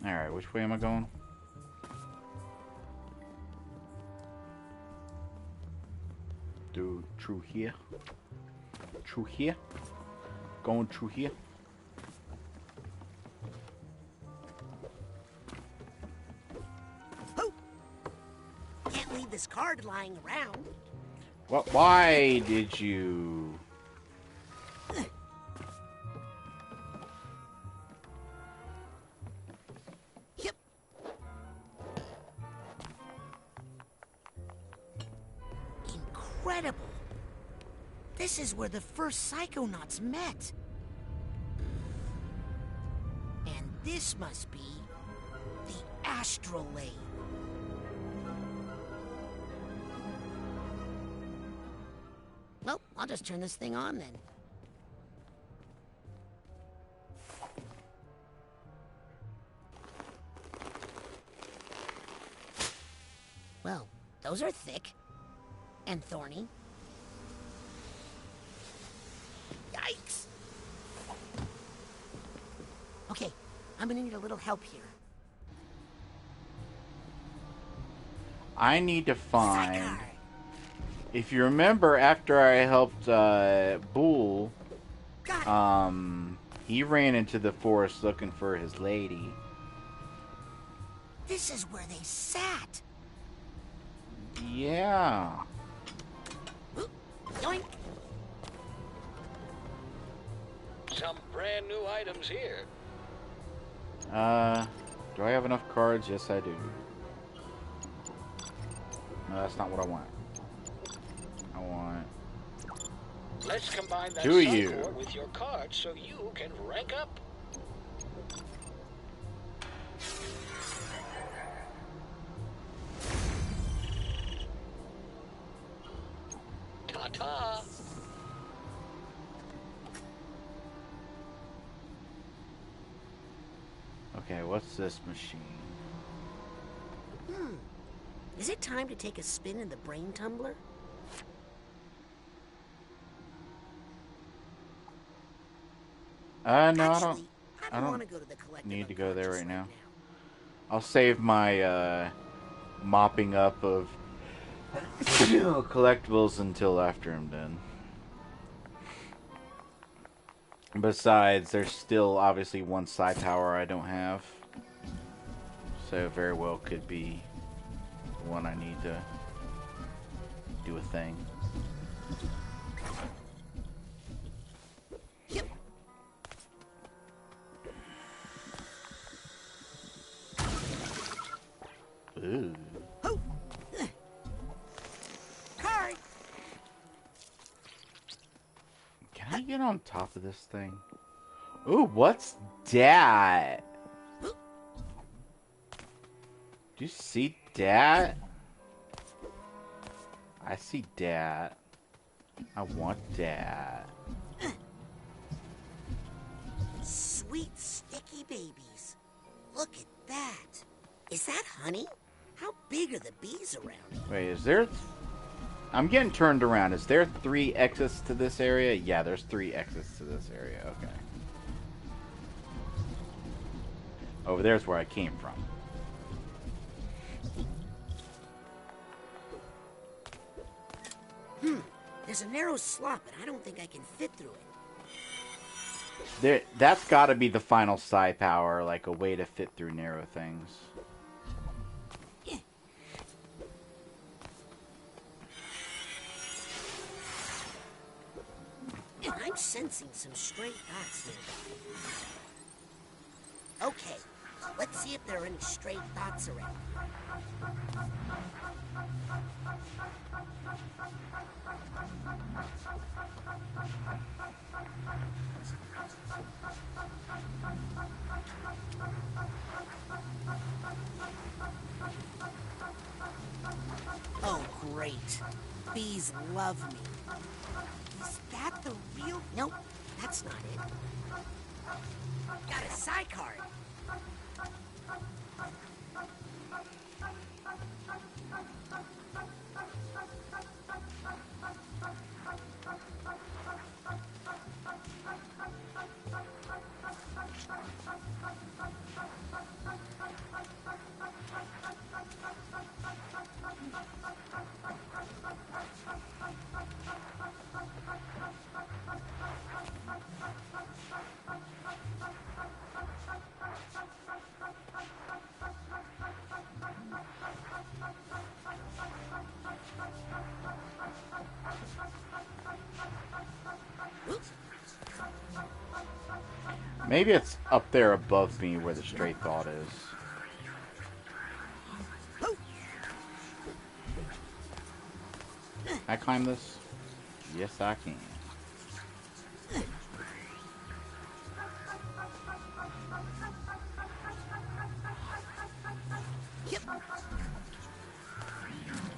A: Alright, which way am I going? Through here. Through here. Going through here.
B: Oh! Can't leave this card lying around.
A: What? Why did you...
B: Incredible! This is where the first Psychonauts met. And this must be the Astral Lane. Well, I'll just turn this thing on then. Well, those are thick. And thorny. Yikes. Okay, I'm gonna need a little help here.
A: I need to find... If you remember, after I helped Bull, he ran into the forest looking for his lady.
B: This is where they sat.
A: Yeah.
B: Yoink.
R: Some brand new items here.
A: Do I have enough cards? Yes, I do. No, that's not what I want. I want...
R: Let's combine that
A: Do you?
R: Psychor with your cards so you can rank up. Ta-ta.
A: Okay, what's this machine?
B: Is it time to take a spin in the brain tumbler?
A: No,
B: Actually,
A: I don't
B: want to go to the collective
A: need to go there
B: unconscious
A: right now.
B: now.
A: I'll save my mopping up of collectibles until after I'm done. Besides, there's still obviously one psi power I don't have. So very well could be one I need to do a thing. Ooh.
B: Card.
A: Can I get on top of this thing? Ooh, what's that? Do you see that? I see that. I want that.
B: Sweet sticky babies. Look at that. Is that honey? How big are the bees around?
A: Wait, is there... I'm getting turned around. Is there 3 exits to this area? Yeah, there's 3 exits to this area. Okay. Over there's where I came from.
B: There's a narrow slot, but I don't think I can fit through it.
A: That's got to be the final psi power, like a way to fit through narrow things.
B: I'm sensing some stray thoughts nearby. Okay, let's see if there are any stray thoughts around. Oh, great. Bees love me. Is that the real... Nope, that's not it. Got a psi card.
A: Maybe it's up there above me where the stray thought is. Can I climb this? Yes, I can.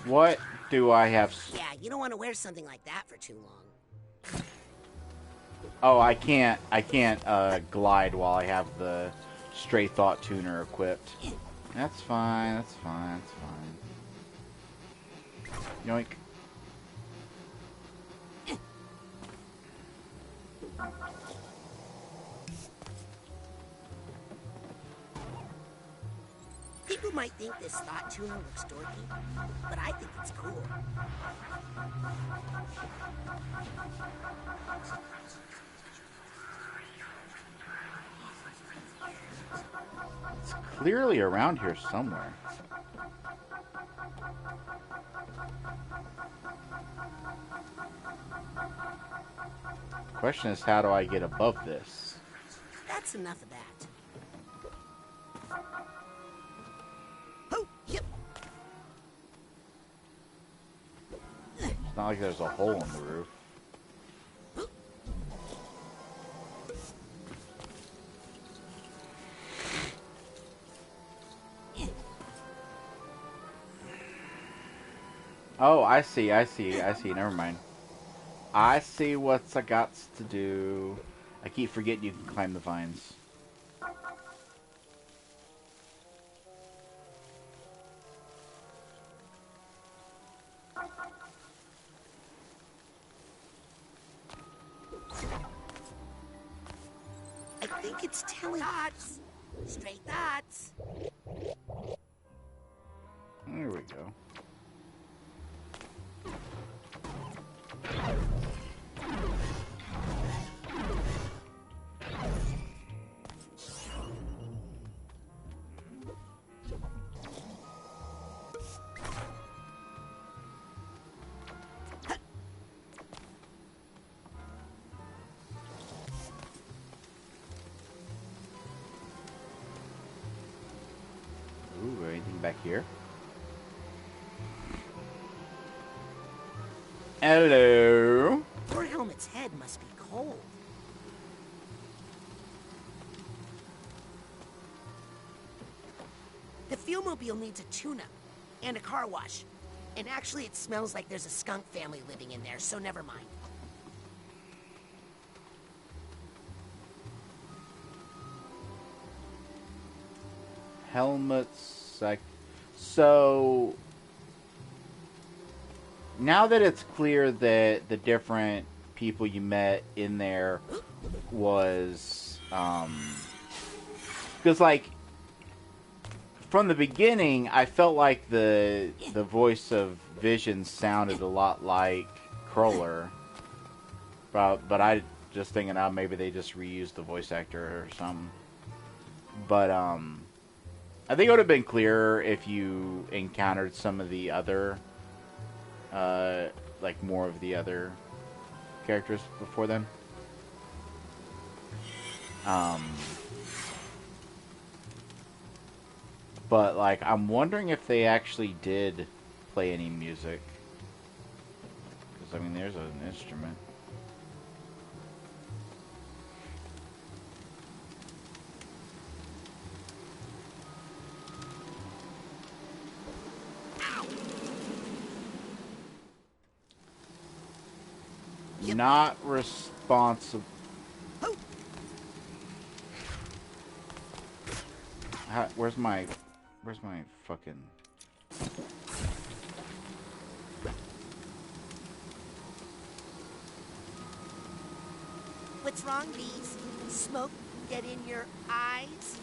A: What do I have?
B: Yeah, you don't want to wear something like that for too long.
A: Oh, I can't glide while I have the stray thought tuner equipped. That's fine, that's fine, that's fine. Yoink.
B: People might think this thought tuner looks dorky, but I think it's cool.
A: It's clearly around here somewhere. Question is, how do I get above this?
B: That's enough of that. Oh, yep.
A: It's not like there's a hole in the roof. Oh, I see. Never mind. I see what's I got to do. I keep forgetting you can climb the vines.
B: I think it's telling thoughts. Straight thoughts.
A: There we go. Ooh, anything back here? Hello.
B: Your helmet's head must be cold. The fuelmobile needs a tune-up and a car wash. And actually, it smells like there's a skunk family living in there, so never mind.
A: Helmets. So now that it's clear that the different people you met in there was, because like from the beginning, I felt like the voice of Vision sounded a lot like Cruller, but I just thinking, oh, maybe they just reused the voice actor or something. But I think it would have been clearer if you encountered some of the other, like more of the other characters before then. But like, I'm wondering if they actually did play any music. Because I mean, there's an instrument. Not responsible. Where's my fucking...
B: What's wrong, bees? Smoke get in your eyes?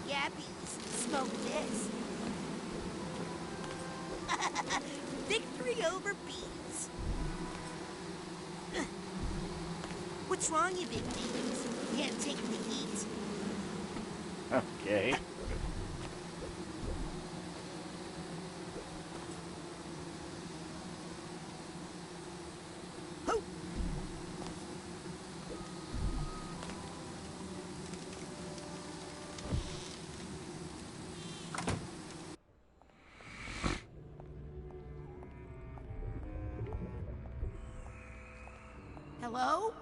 B: Yeah, bees. Smoke this. Victory over bees. What's wrong, you big bees? Can't take the heat.
A: Okay.
B: Hello?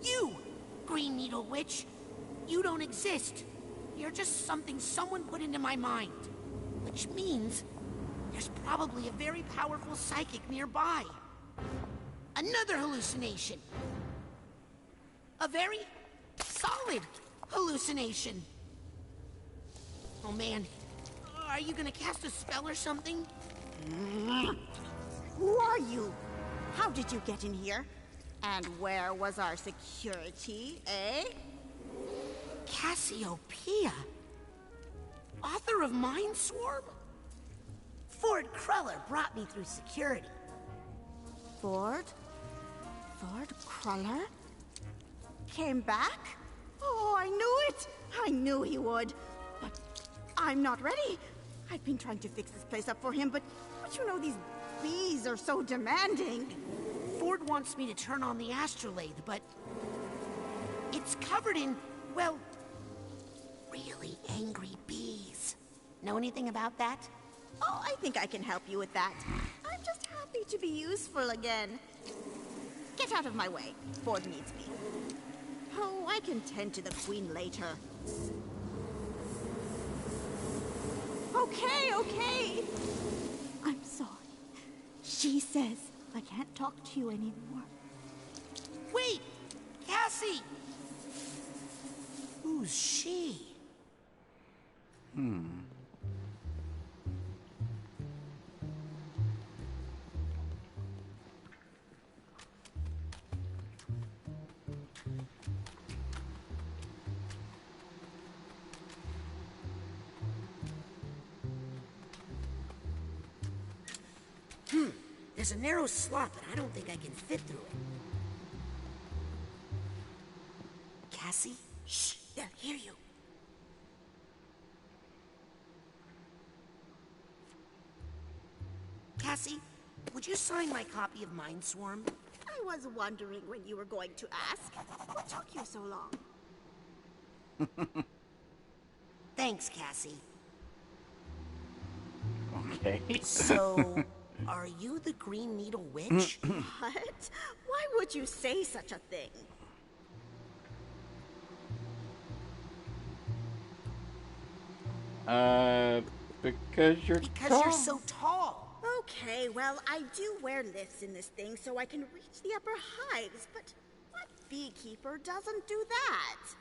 B: You, Green Needle Witch. You don't exist. You're just something someone put into my mind. Which means there's probably a very powerful psychic nearby. Another hallucination. A very solid hallucination. Oh man, are you gonna cast a spell or something?
F: Who are you? How did you get in here? And where was our security, eh?
B: Cassiopeia? Author of Mindswarm? Ford Cruller brought me through security.
F: Ford? Ford Cruller? Came back? Oh, I knew it! I knew he would. But I'm not ready. I've been trying to fix this place up for him, but you know these bees are so demanding.
B: Ford wants me to turn on the astrolabe, but it's covered in, well, really angry bees. Know anything about that?
F: Oh, I think I can help you with that. I'm just happy to be useful again. Get out of my way. Ford needs me. Oh, I can tend to the Queen later. Okay. I'm sorry. She says I can't talk to you anymore.
B: Wait! Cassie! Who's she? There's a narrow slot, but I don't think I can fit through it. Cassie? Shh, they'll hear you. Cassie, Would you sign my copy of Mindswarm?
F: I was wondering when you were going to ask. What took you so long?
B: Thanks, Cassie.
A: Okay.
B: So, are you the Green Needle Witch?
F: What? Why would you say such a thing?
A: Because you're tall.
B: You're so tall.
F: Okay, well, I do wear lifts in this thing so I can reach the upper hives, but what beekeeper doesn't do that?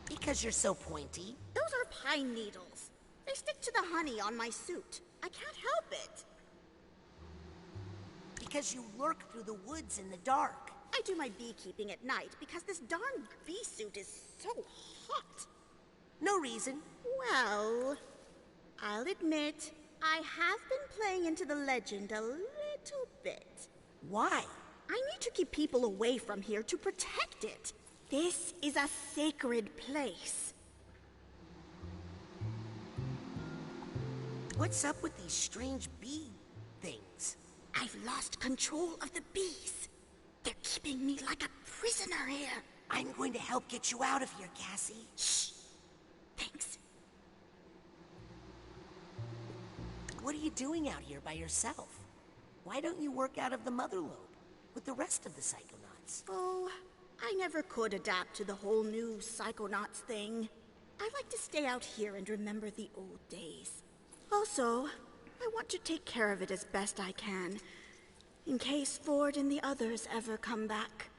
B: Because you're so pointy.
F: Those are pine needles. They stick to the honey on my suit. I can't help it.
B: Because you lurk through the woods in the dark.
F: I do my beekeeping at night because this darn bee suit is so hot.
B: No reason.
F: Well, I'll admit, I have been playing into the legend a little bit.
B: Why?
F: I need to keep people away from here to protect it. This is a sacred place.
B: What's up with these strange bee things?
F: I've lost control of the bees. They're keeping me like a prisoner here.
B: I'm going to help get you out of here, Cassie.
F: Shh. Thanks.
B: What are you doing out here by yourself? Why don't you work out of the mother lobe with the rest of the Psychonauts?
F: Oh, I never could adapt to the whole new Psychonauts thing. I like to stay out here and remember the old days. Also, I want to take care of it as best I can, in case Ford and the others ever come back.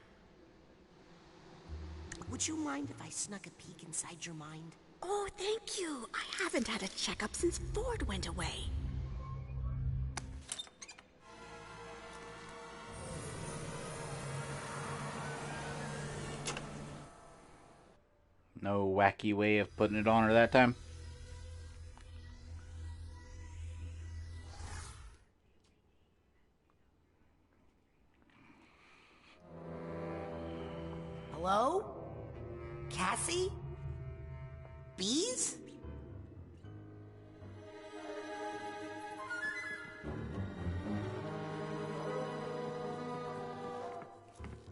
B: Would you mind if I snuck a peek inside your mind?
F: Oh, thank you. I haven't had a checkup since Ford went away.
A: No wacky way of putting it on her that time.
B: Hello? Cassie? Bees?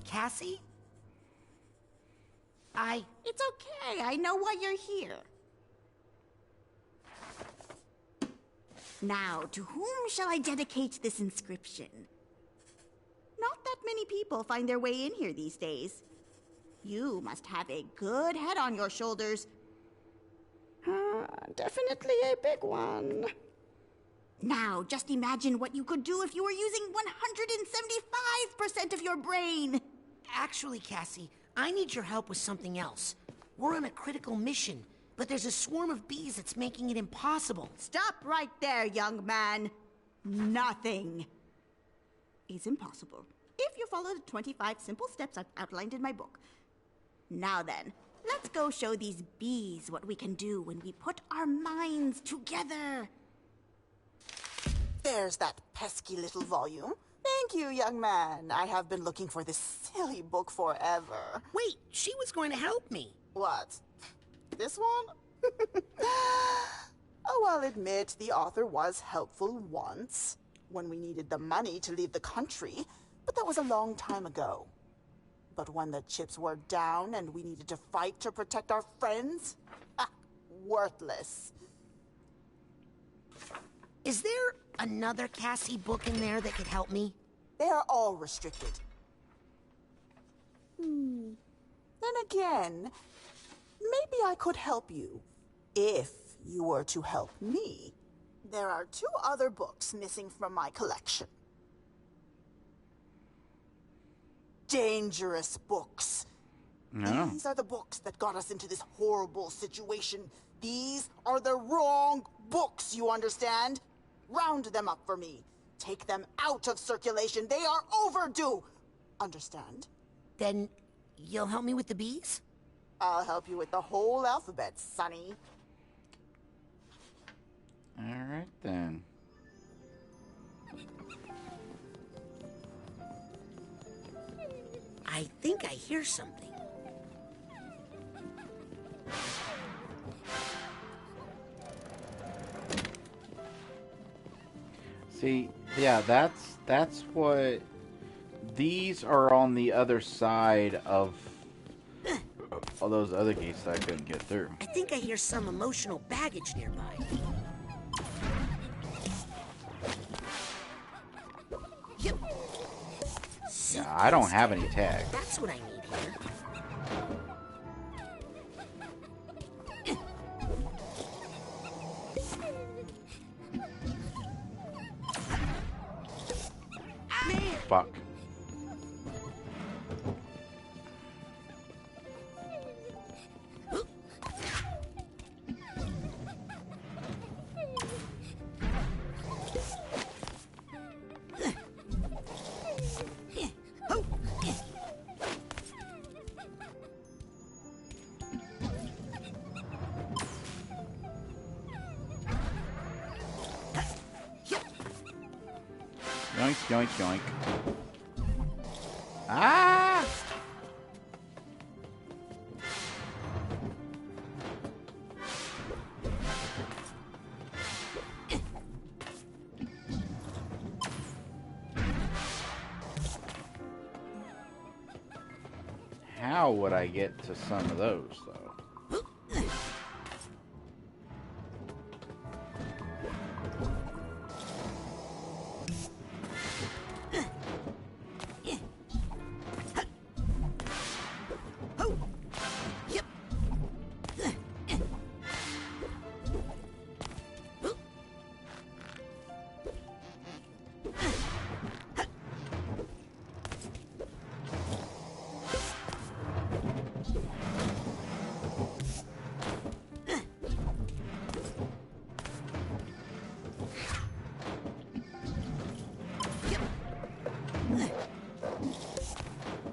B: Cassie?
F: It's okay. I know why you're here. Now, to whom shall I dedicate this inscription? Not that many people find their way in here these days. You must have a good head on your shoulders. Definitely a big one. Now, just imagine what you could do if you were using 175% of your brain.
B: Actually, Cassie, I need your help with something else. We're on a critical mission, but there's a swarm of bees that's making it impossible.
F: Stop right there, young man. Nothing is impossible if you follow the 25 simple steps I've outlined in my book. Now then, let's go show these bees what we can do when we put our minds together.
U: There's that pesky little volume. Thank you, young man. I have been looking for this silly book forever.
B: Wait, she was going to help me.
U: What? This one? Oh, I'll admit the author was helpful once, when we needed the money to leave the country, but that was a long time ago. But when the chips were down and we needed to fight to protect our friends? Worthless.
B: Is there another Cassie book in there that could help me?
U: They are all restricted. Then again, maybe I could help you, if you were to help me. There are 2 other books missing from my collection. Dangerous books.
A: No.
U: These are the books that got us into this horrible situation. These are the wrong books, you understand? Round them up for me. Take them out of circulation. They are overdue. Understand?
B: Then you'll help me with the bees?
U: I'll help you with the whole alphabet, Sonny.
A: Alright then.
B: I think I hear something.
A: See, yeah, that's what... These are on the other side of all those other gates that I couldn't get through.
B: I think I hear some emotional baggage nearby. Yep.
A: Yeah, I don't have any tags.
B: That's what I need here.
A: Fuck. Yoink, yoink, yoink. Ah! How would I get to some of those, though?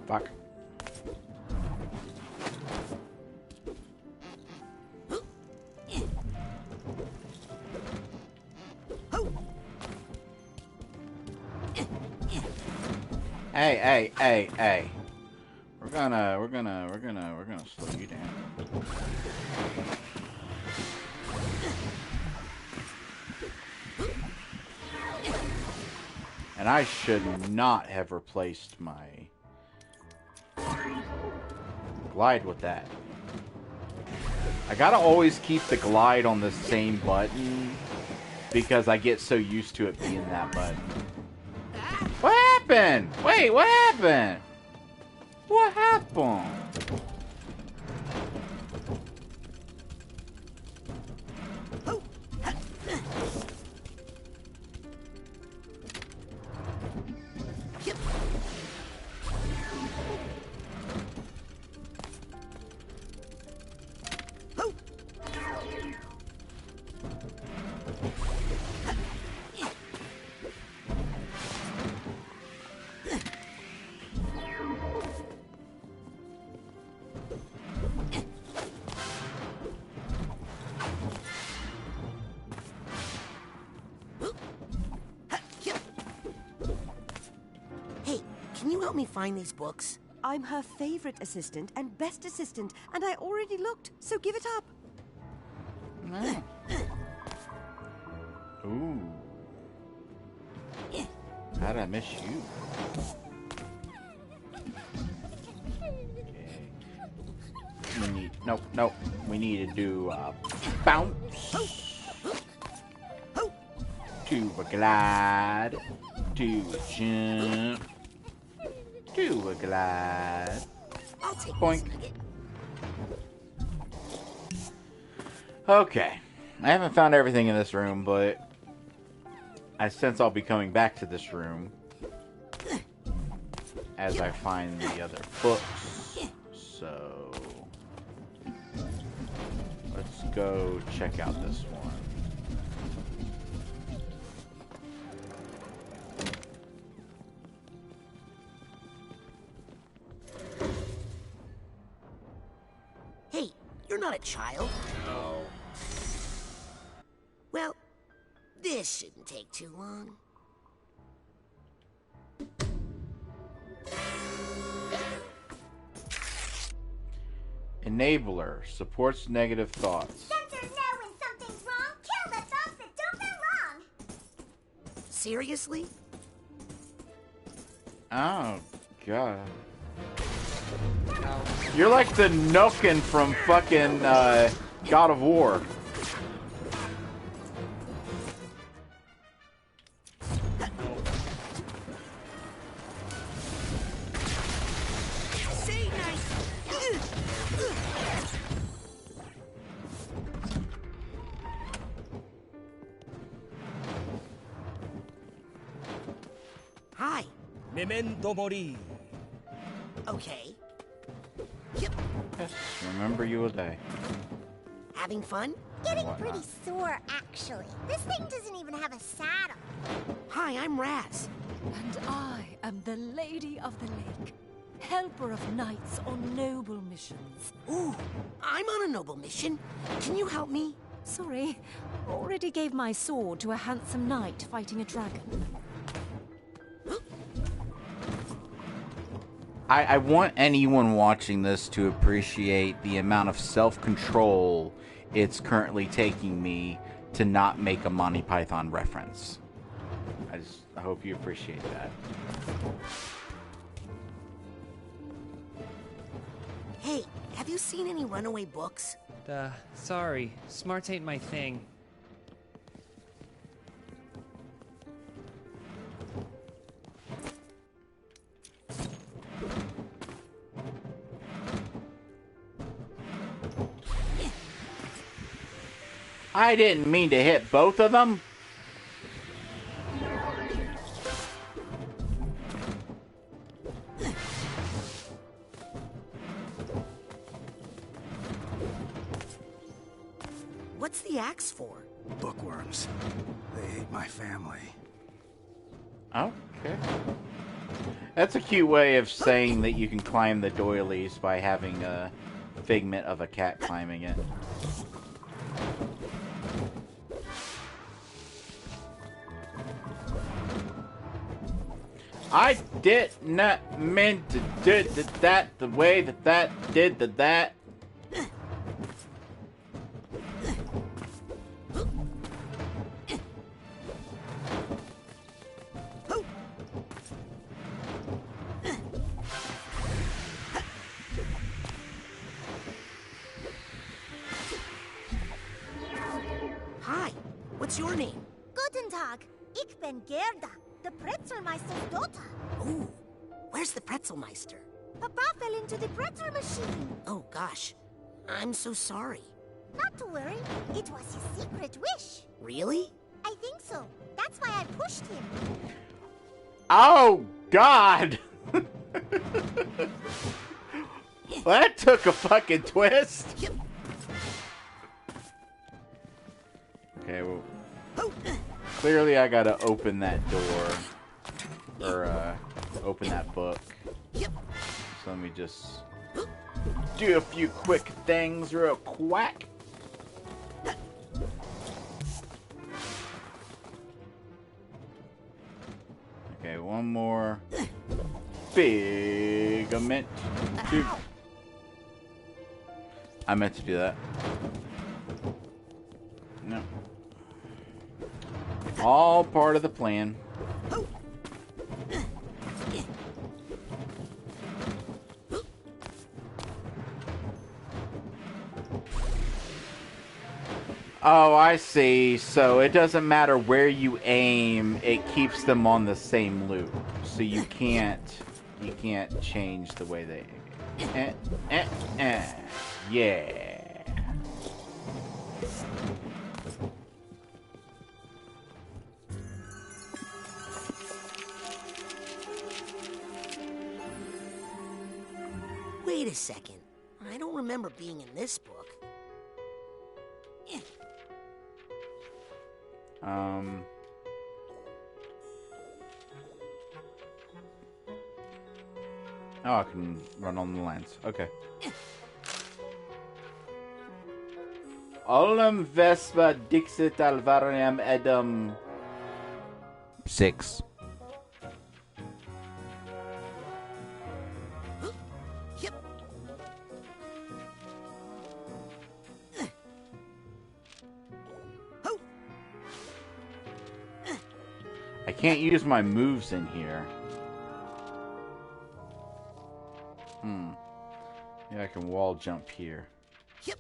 A: Fuck. Hey. We're gonna slow you down. And I should not have replaced my glide with that. I gotta always keep the glide on the same button because I get so used to it being that button. What happened? Wait, what happened? What happened?
B: Can you help me find these books?
G: I'm her favorite assistant and best assistant, and I already looked, so give it up.
A: Ooh. How'd I miss you? Okay. We need... Nope. We need to do bounce. To a glide. To a jump. To a glide.
B: I'll take
A: Boink. Okay. I haven't found everything in this room, but I sense I'll be coming back to this room as I find the other books. So let's go check out this one.
B: Hey, you're not a child.
A: No.
B: Well, this shouldn't take too long.
A: Enabler supports negative thoughts.
V: Sensors know when something's wrong. Kill the thoughts that don't belong.
B: Seriously?
A: Oh, God. You're like the Nookin from fucking God of War.
B: Hi.
H: Memento mori.
B: Okay.
A: Yes, remember you will die.
B: Having fun?
T: Getting pretty sore, actually. This thing doesn't even have a saddle.
B: Hi, I'm Raz.
L: And I am the Lady of the Lake, helper of knights on noble missions.
B: Ooh, I'm on a noble mission. Can you help me?
L: Sorry, already gave my sword to a handsome knight fighting a dragon.
A: I want anyone watching this to appreciate the amount of self-control it's currently taking me to not make a Monty Python reference. I hope you appreciate that.
B: Hey, have you seen any runaway books?
V: Sorry. Smarts ain't my thing.
A: I didn't mean to hit both of them.
B: What's the axe for?
W: Bookworms. They ate my family.
A: Okay. That's a cute way of saying that you can climb the doilies by having a figment of a cat climbing it. I did not mean to do that the way that did that.
B: Hi, what's your name?
T: Guten Tag. Ich bin Gerda, the Pretzelmeister's daughter.
B: Ooh, where's the Pretzelmeister?
T: Papa fell into the pretzel machine.
B: Oh gosh, I'm so sorry.
T: Not to worry, it was his secret wish.
B: Really?
T: I think so. That's why I pushed him.
A: Oh God! That took a fucking twist. Okay, well, clearly I gotta open that door. Or, open that book. So let me just do a few quick things real quick. Okay, one more. Figment. I meant to do that. No. All part of the plan. Oh, I see. So it doesn't matter where you aim, it keeps them on the same loop. So you can't change the way they yeah.
B: Wait a second. I don't remember being in this book.
A: Oh, I can run on the lens. Okay. Olim Vespa Dixit Alvarium Edum 6. I can't use my moves in here. Yeah, I can wall jump here.
B: Yep.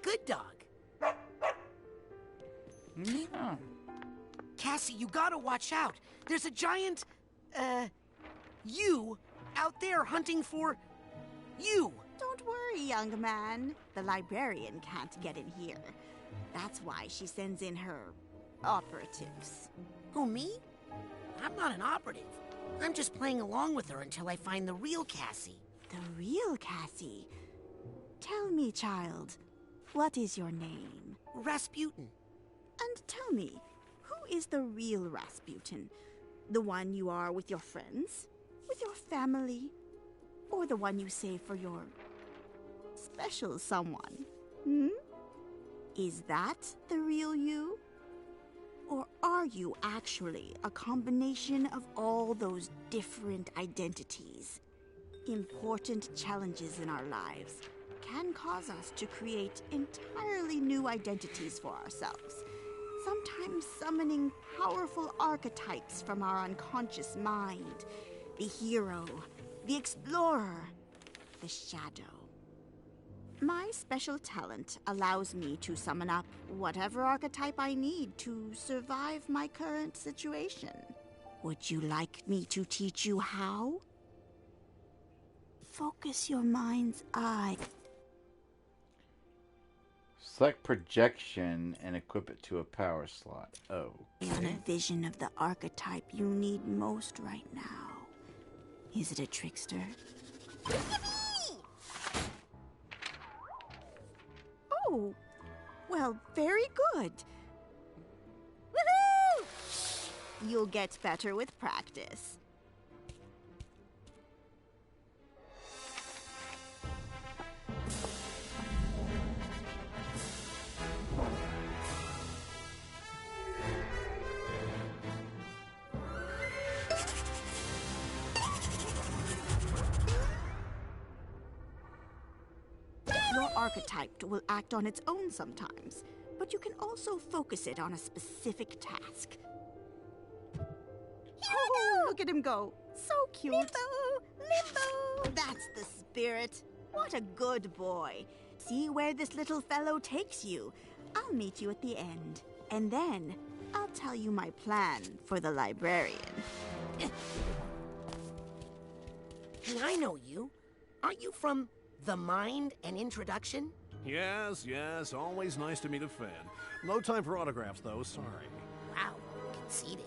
B: Good dog.
A: Yeah.
B: Cassie, you gotta watch out. There's a giant, you out there hunting for you.
F: Don't worry, young man. The librarian can't get in here. That's why she sends in her operatives.
B: Who, me? I'm not an operative. I'm just playing along with her until I find the real Cassie.
F: The real Cassie? Tell me, child, what is your name?
B: Rasputin.
F: And tell me, who is the real Rasputin? The one you are with your friends? With your family? Or the one you save for your special someone? Is that the real you? Or are you actually a combination of all those different identities? Important challenges in our lives can cause us to create entirely new identities for ourselves, sometimes summoning powerful archetypes from our unconscious mind. The hero, the explorer, the shadow. My special talent allows me to summon up whatever archetype I need to survive my current situation. Would you like me to teach you how? Focus your mind's eye.
A: Select projection and equip it to a power slot. Oh.
F: On a vision of the archetype you need most right now. Is it a trickster? Oh, well, very good. Woohoo! You'll get better with practice. Your archetype will act on its own sometimes, but you can also focus it on a specific task. Oh, look at him go. So cute. Limbo! Limbo! That's the spirit. What a good boy. See where this little fellow takes you. I'll meet you at the end, and then I'll tell you my plan for the librarian.
B: Hey, I know you. Aren't you from The Mind and Introduction?
E: Yes, yes, always nice to meet a fan. No time for autographs, though, sorry.
B: Wow, conceited.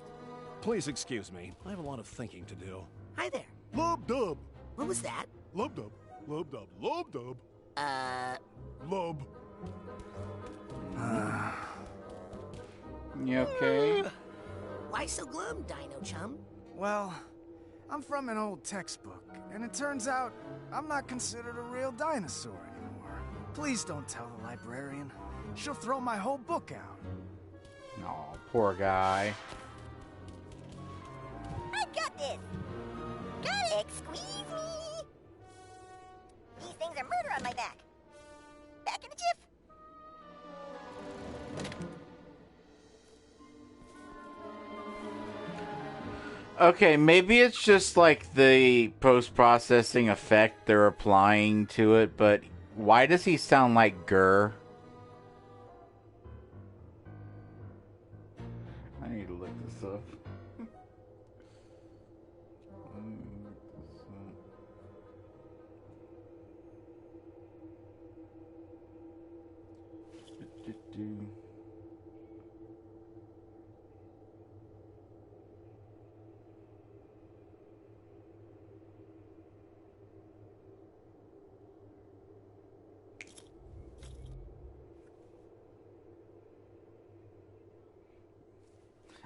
E: Please excuse me. I have a lot of thinking to do.
B: Hi there.
D: Lub-dub.
B: What was that?
D: Lub-dub. Lub-dub. Lub-dub. Lub.
A: You okay?
B: Why so glum, Dino Chum?
W: Well, I'm from an old textbook, and it turns out I'm not considered a real dinosaur anymore. Please don't tell the librarian. She'll throw my whole book out.
A: Oh, poor guy.
T: I got this! Got it! Squeeze me! These things are murder on my back. Back in a jiff!
A: Okay, maybe it's just like the post-processing effect they're applying to it, but why does he sound like Gurr? I need to look this up.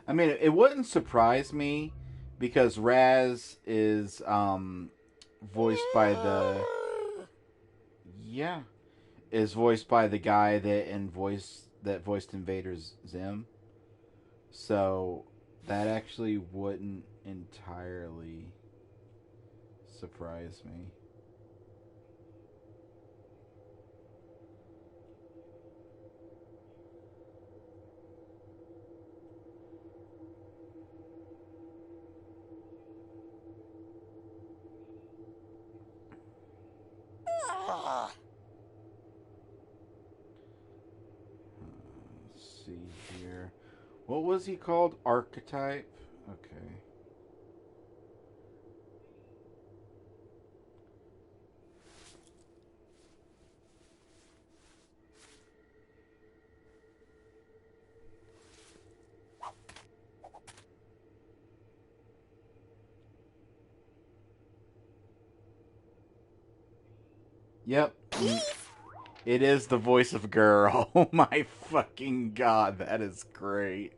A: I mean, it wouldn't surprise me because Raz is voiced by the... Yeah. is voiced by the guy that voiced Invader Zim. So that actually wouldn't entirely surprise me. Let's see here. What was he called? Archetype? Okay. Yep. It is the voice of girl. Oh my fucking god, that is great.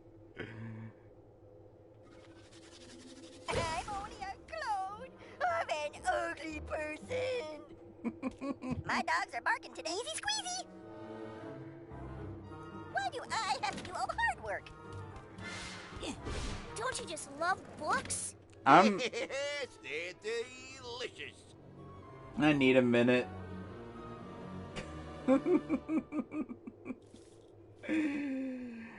T: I'm only a clone of an ugly person. My dogs are barking today. Easy squeezy. Why do I have to do all the hard work?
B: Don't you just love books?
A: I'm...
P: They're delicious.
A: I need a minute.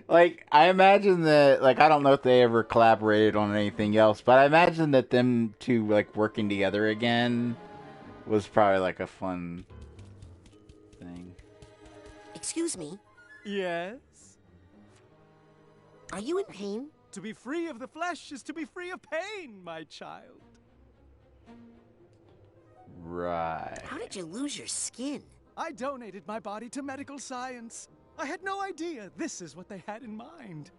A: Like, I imagine that, like, I don't know if they ever collaborated on anything else, but I imagine that them two, like, working together again was probably, like, a fun thing.
B: Excuse me.
W: Yes?
B: Are you in pain?
W: To be free of the flesh is to be free of pain, my child.
A: Right.
B: How did you lose your skin?
W: I donated my body to medical science. I had no idea this is what they had in mind.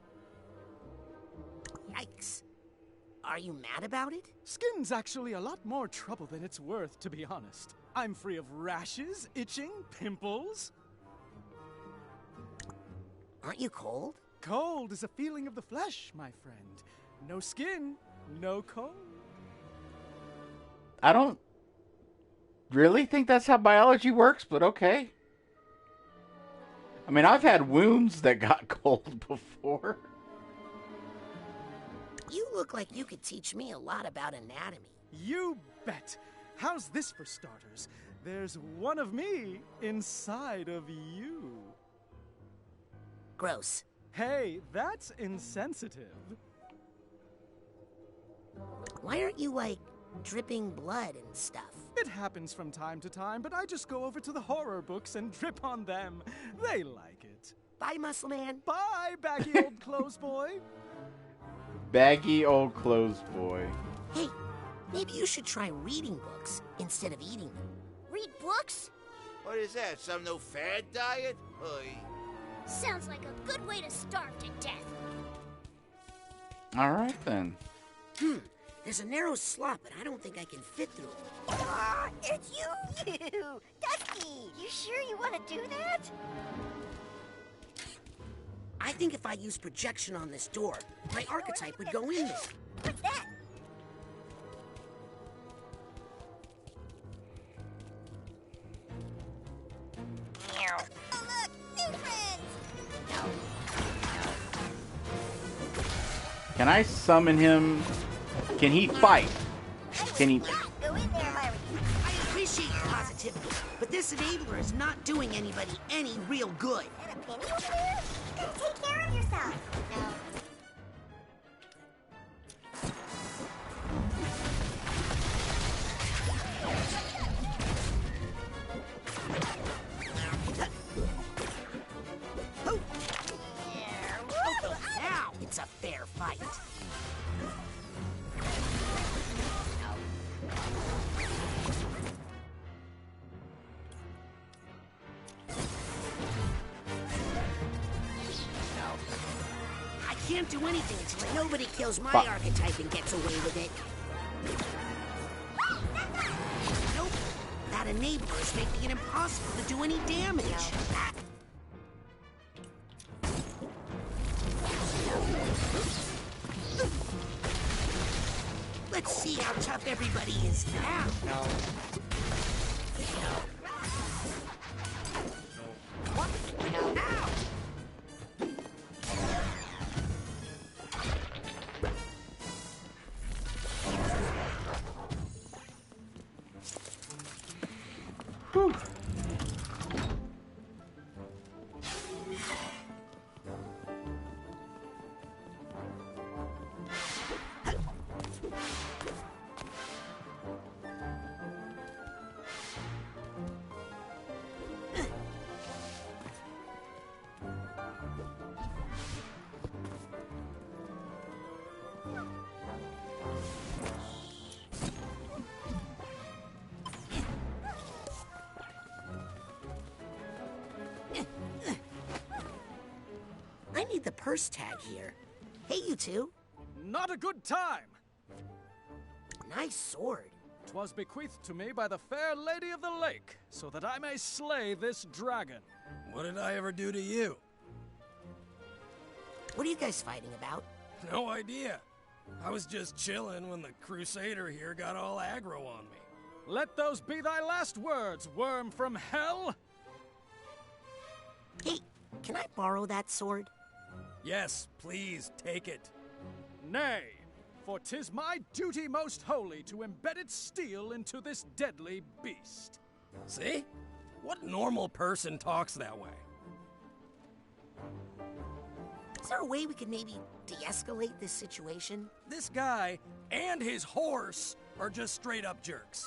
B: Yikes. Are you mad about it?
W: Skin's actually a lot more trouble than it's worth, to be honest. I'm free of rashes, itching, pimples.
B: Aren't you cold?
W: Cold is a feeling of the flesh, my friend. No skin, no cold.
A: I don't really think that's how biology works, but okay. I mean, I've had wounds that got cold before.
B: You look like you could teach me a lot about anatomy.
W: You bet. How's this for starters? There's one of me inside of you.
B: Gross.
W: Hey, that's insensitive.
B: Why aren't you, like, dripping blood and stuff?
W: It happens from time to time, but I just go over to the horror books and drip on them. They like it.
B: Bye, Muscle Man.
W: Bye, baggy old clothes boy.
A: Baggy old clothes boy.
B: Hey, maybe you should try reading books instead of eating them.
I: Read books?
P: What is that, some new fad diet? Oy.
I: Sounds like a good way to starve to death.
A: Alright then.
B: There's a narrow slot, but I don't think I can fit through it.
T: Ah, it's you! Dusty! You sure you want to do that?
B: I think if I use projection on this door, my archetype would go in there.
T: What's that? Oh, look! New friends!
A: Can I summon him? Can he fight? Can he...
T: Go in there, Myrie.
B: I appreciate your positivity, but this enabler is not doing anybody any real good.
T: And a penny over there? You gotta take care of yourself. No.
B: Now it's a fair fight. I can't do anything until nobody kills my archetype and gets away with it. Nope. That enabler is making it impossible to do any damage. Let's see how tough everybody is now.
A: Whew.
B: I need the purse tag here. Hey, you two.
W: Not a good time.
B: Nice sword.
W: 'Twas bequeathed to me by the fair lady of the lake, so that I may slay this dragon.
H: What did I ever do to you?
B: What are you guys fighting about?
H: No idea. I was just chilling when the Crusader here got all aggro on me.
W: Let those be thy last words, worm from hell!
B: Hey, can I borrow that sword?
H: Yes, please, take it.
W: Nay, for 'tis my duty most holy to embed its steel into this deadly beast.
H: See? What normal person talks that way?
B: Is there a way we could maybe de-escalate this situation?
H: This guy and his horse are just straight up jerks.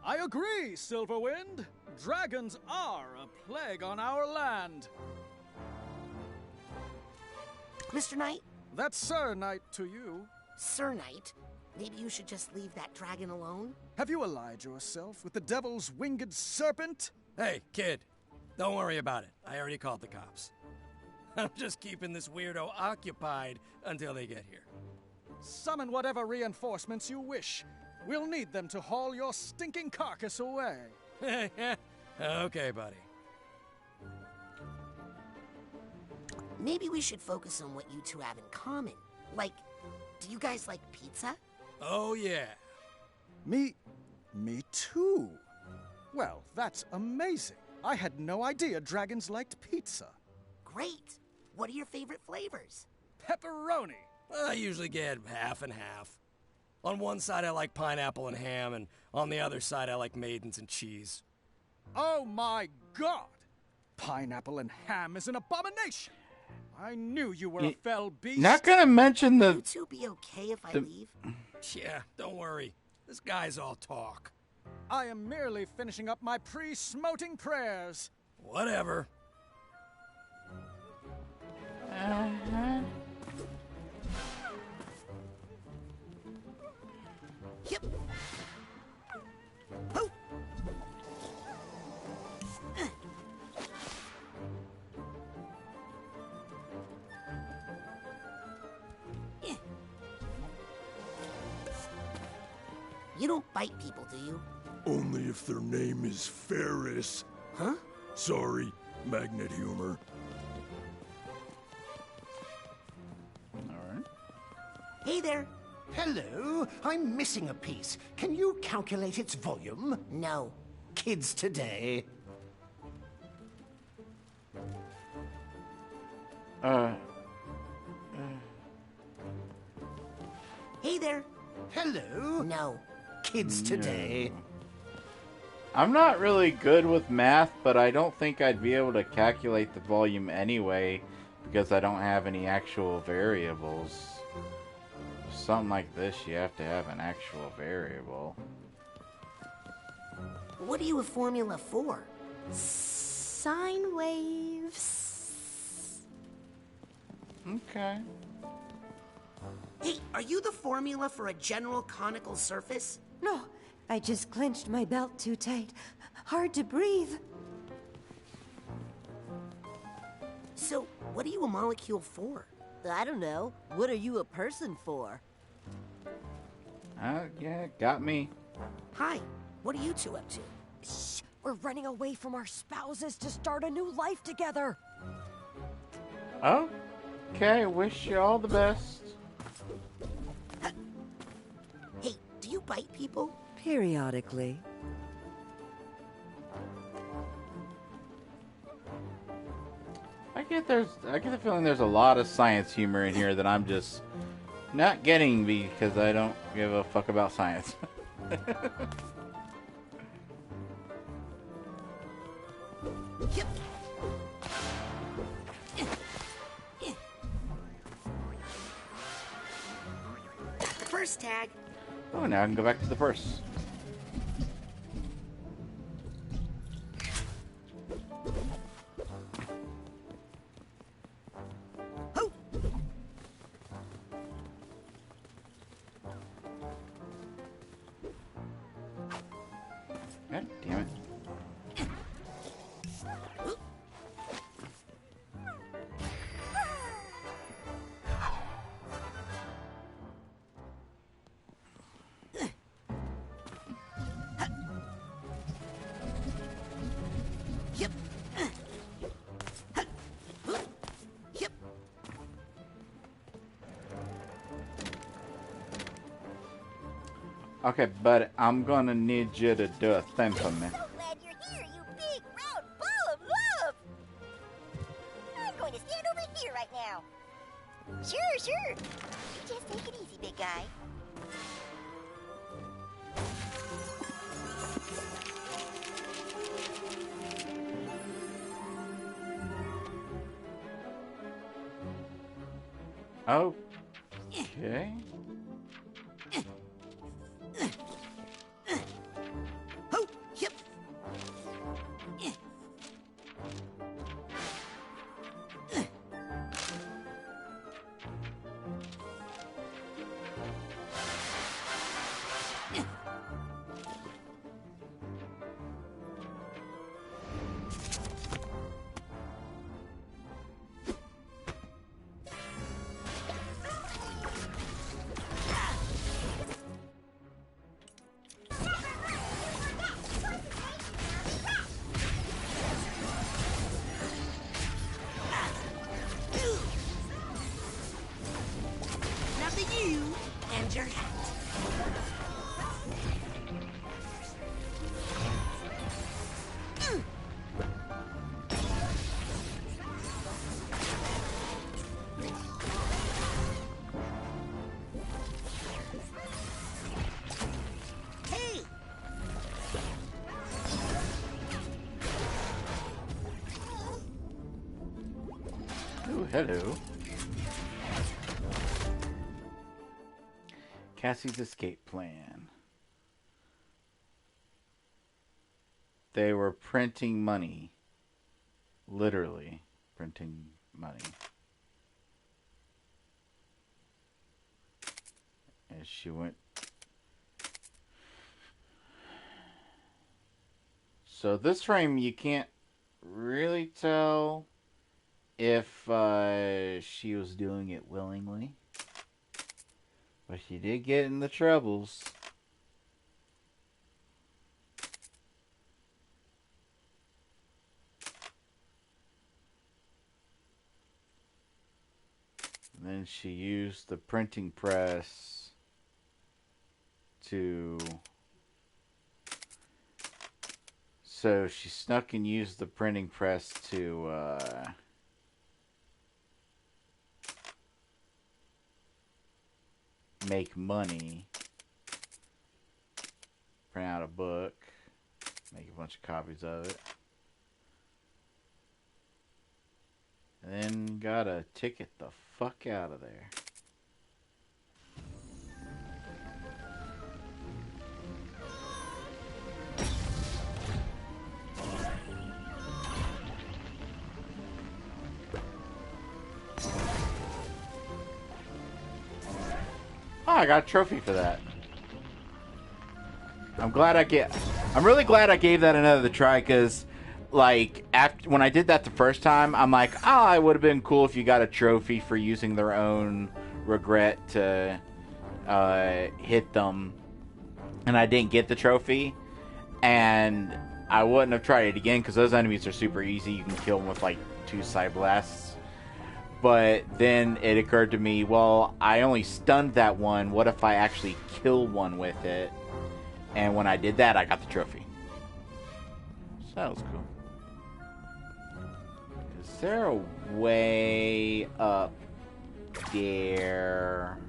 W: I agree, Silverwind. Dragons are a plague on our land.
B: Mr. Knight?
W: That's Sir Knight to you.
B: Sir Knight? Maybe you should just leave that dragon alone?
W: Have you allied yourself with the devil's winged serpent?
H: Hey, kid, don't worry about it. I already called the cops. I'm just keeping this weirdo occupied until they get here.
W: Summon whatever reinforcements you wish. We'll need them to haul your stinking carcass away.
H: Okay, buddy.
B: Maybe we should focus on what you two have in common. Like, do you guys like pizza?
H: Oh, yeah.
W: Me too. Well, that's amazing. I had no idea dragons liked pizza.
B: Great. What are your favorite flavors?
W: Pepperoni.
H: I usually get half and half. On one side I like pineapple and ham, and on the other side I like maidens and cheese.
W: Oh my God! Pineapple and ham is an abomination! I knew you were a fell beast.
A: Not gonna mention the...
B: You two be okay if I leave?
H: Yeah, don't worry. This guy's all talk.
W: I am merely finishing up my pre-smoting prayers.
H: Whatever.
B: Yep. Oh. You don't bite people, do you?
K: Only if their name is Ferris.
B: Huh?
K: Sorry, magnet humor.
A: Alright.
B: Hey there.
M: Hello, I'm missing a piece. Can you calculate its volume?
B: No.
M: Kids today.
B: Hey there.
M: Hello.
B: No.
M: Kids today.
A: I'm not really good with math, but I don't think I'd be able to calculate the volume anyway, because I don't have any actual variables. For something like this, you have to have an actual variable.
B: What are you a formula for?
F: Sine waves.
A: Okay.
B: Hey, are you the formula for a general conical surface?
G: No, I just clenched my belt too tight. Hard to breathe.
B: So, what are you a molecule for?
G: I don't know. What are you a person for?
A: Yeah, got me.
B: Hi, what are you two up to?
G: Shh, we're running away from our spouses to start a new life together.
A: Oh, okay. Wish you all the best.
B: Hey, do you bite people?
G: Periodically.
A: I get the feeling there's a lot of science humor in here that I'm just not getting because I don't give a fuck about science.
B: First tag.
A: Oh, now I can go back to the purse. God damn it. Okay, but I'm gonna need you to do a thing for me.
T: Glad you're here, you big round ball of love. I'm going to stand over here right now. Sure. You just take it easy, big guy.
A: Okay.
B: Now to you and your hat. Hey!
A: Oh, hello. Cassie's escape plan. They were printing money. Literally printing money. As she went. So this frame, you can't really tell if she was doing it willingly. But she did get in the troubles. And then she used the printing press to... So she snuck and used the printing press to... make money, print out a book, make a bunch of copies of it, and then gotta ticket the fuck out of there. Oh, I got a trophy for that. I'm really glad I gave that another try, because like when I did that the first time, I'm like, oh, it would have been cool if you got a trophy for using their own regret to hit them, and I didn't get the trophy, and I wouldn't have tried it again because those enemies are super easy. You can kill them with like 2 side blasts. But then it occurred to me, well, I only stunned that one. What if I actually kill one with it? And when I did that, I got the trophy. So that was cool. Is there a way up there?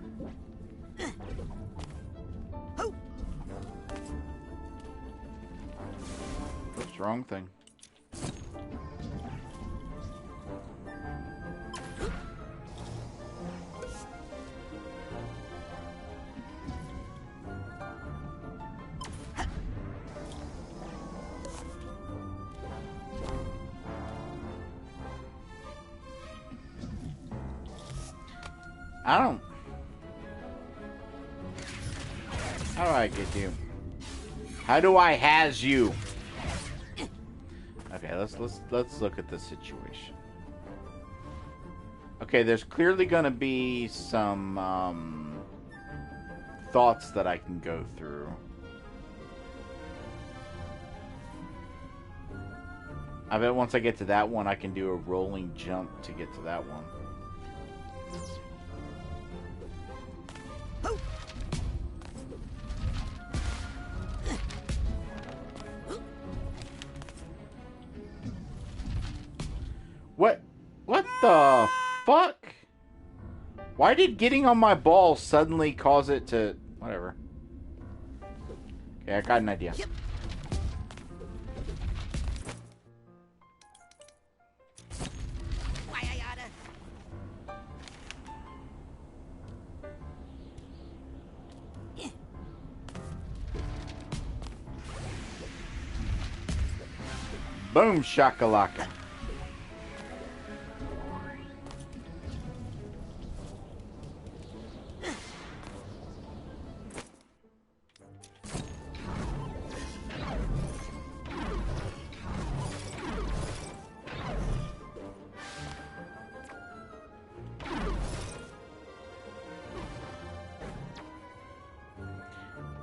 A: Oops, wrong thing. I don't... How do I get you? How do I has you? Okay, let's look at the situation. Okay, there's clearly gonna be some thoughts that I can go through. I bet once I get to that one, I can do a rolling jump to get to that one. What the fuck? Why did getting on my ball suddenly cause it to... Whatever. Okay, I got an idea.
B: Yep. Why I oughta...
A: Boom shakalaka.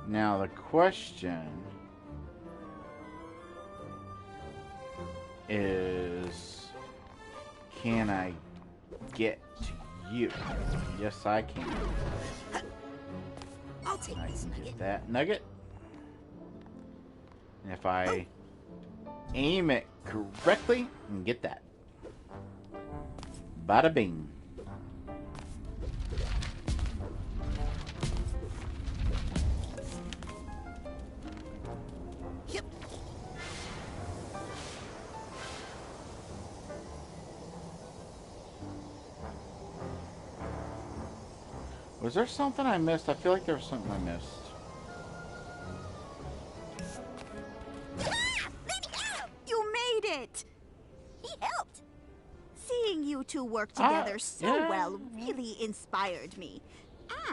A: Now the question is, can I get to you? Yes, I can.
B: I'll take
A: I
B: this
A: can
B: nugget.
A: get that nugget. And if I aim it correctly, I can get that. Bada bing.
B: Yep.
A: Was there something I missed? I feel like there was something I missed.
F: You made it!
T: He helped.
F: Seeing you two work together so
A: yeah.
F: well really inspired me.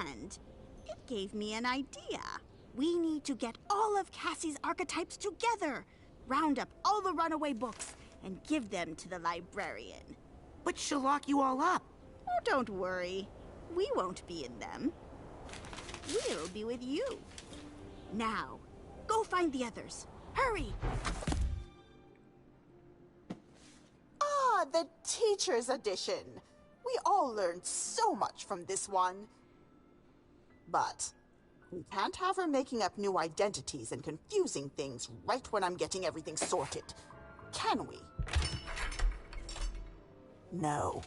F: And it gave me an idea. We need to get all of Cassie's archetypes together, round up all the runaway books, and give them to the librarian.
B: But she'll lock you all up.
F: Oh, don't worry. We won't be in them. We'll be with you. Now, go find the others. Hurry!
U: Ah, the teacher's edition. We all learned so much from this one. But we can't have her making up new identities and confusing things right when I'm getting everything sorted. Can we? No,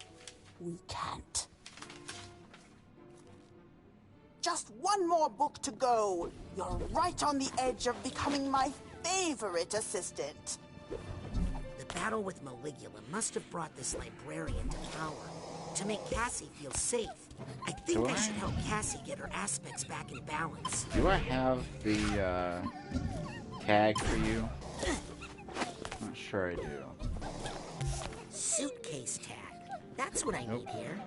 U: we can't. Just one more book to go. You're right on the edge of becoming my favorite assistant.
B: The battle with Maligula must have brought this librarian to power. To make Cassie feel safe, I think I should help Cassie get her aspects back in balance.
A: Do I have the tag for you? Not sure I do.
B: Suitcase tag. That's what I need here.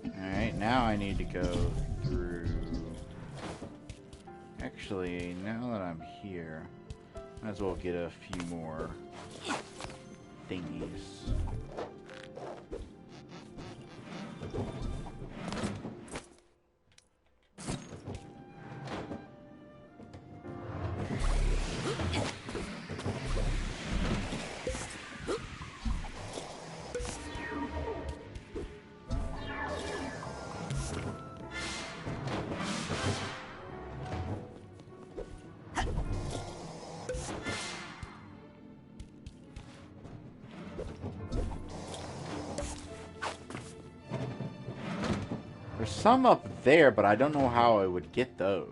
A: Alright, now I need to go through... Actually, now that I'm here, might as well get a few more thingies. There's some up there, but I don't know how I would get those.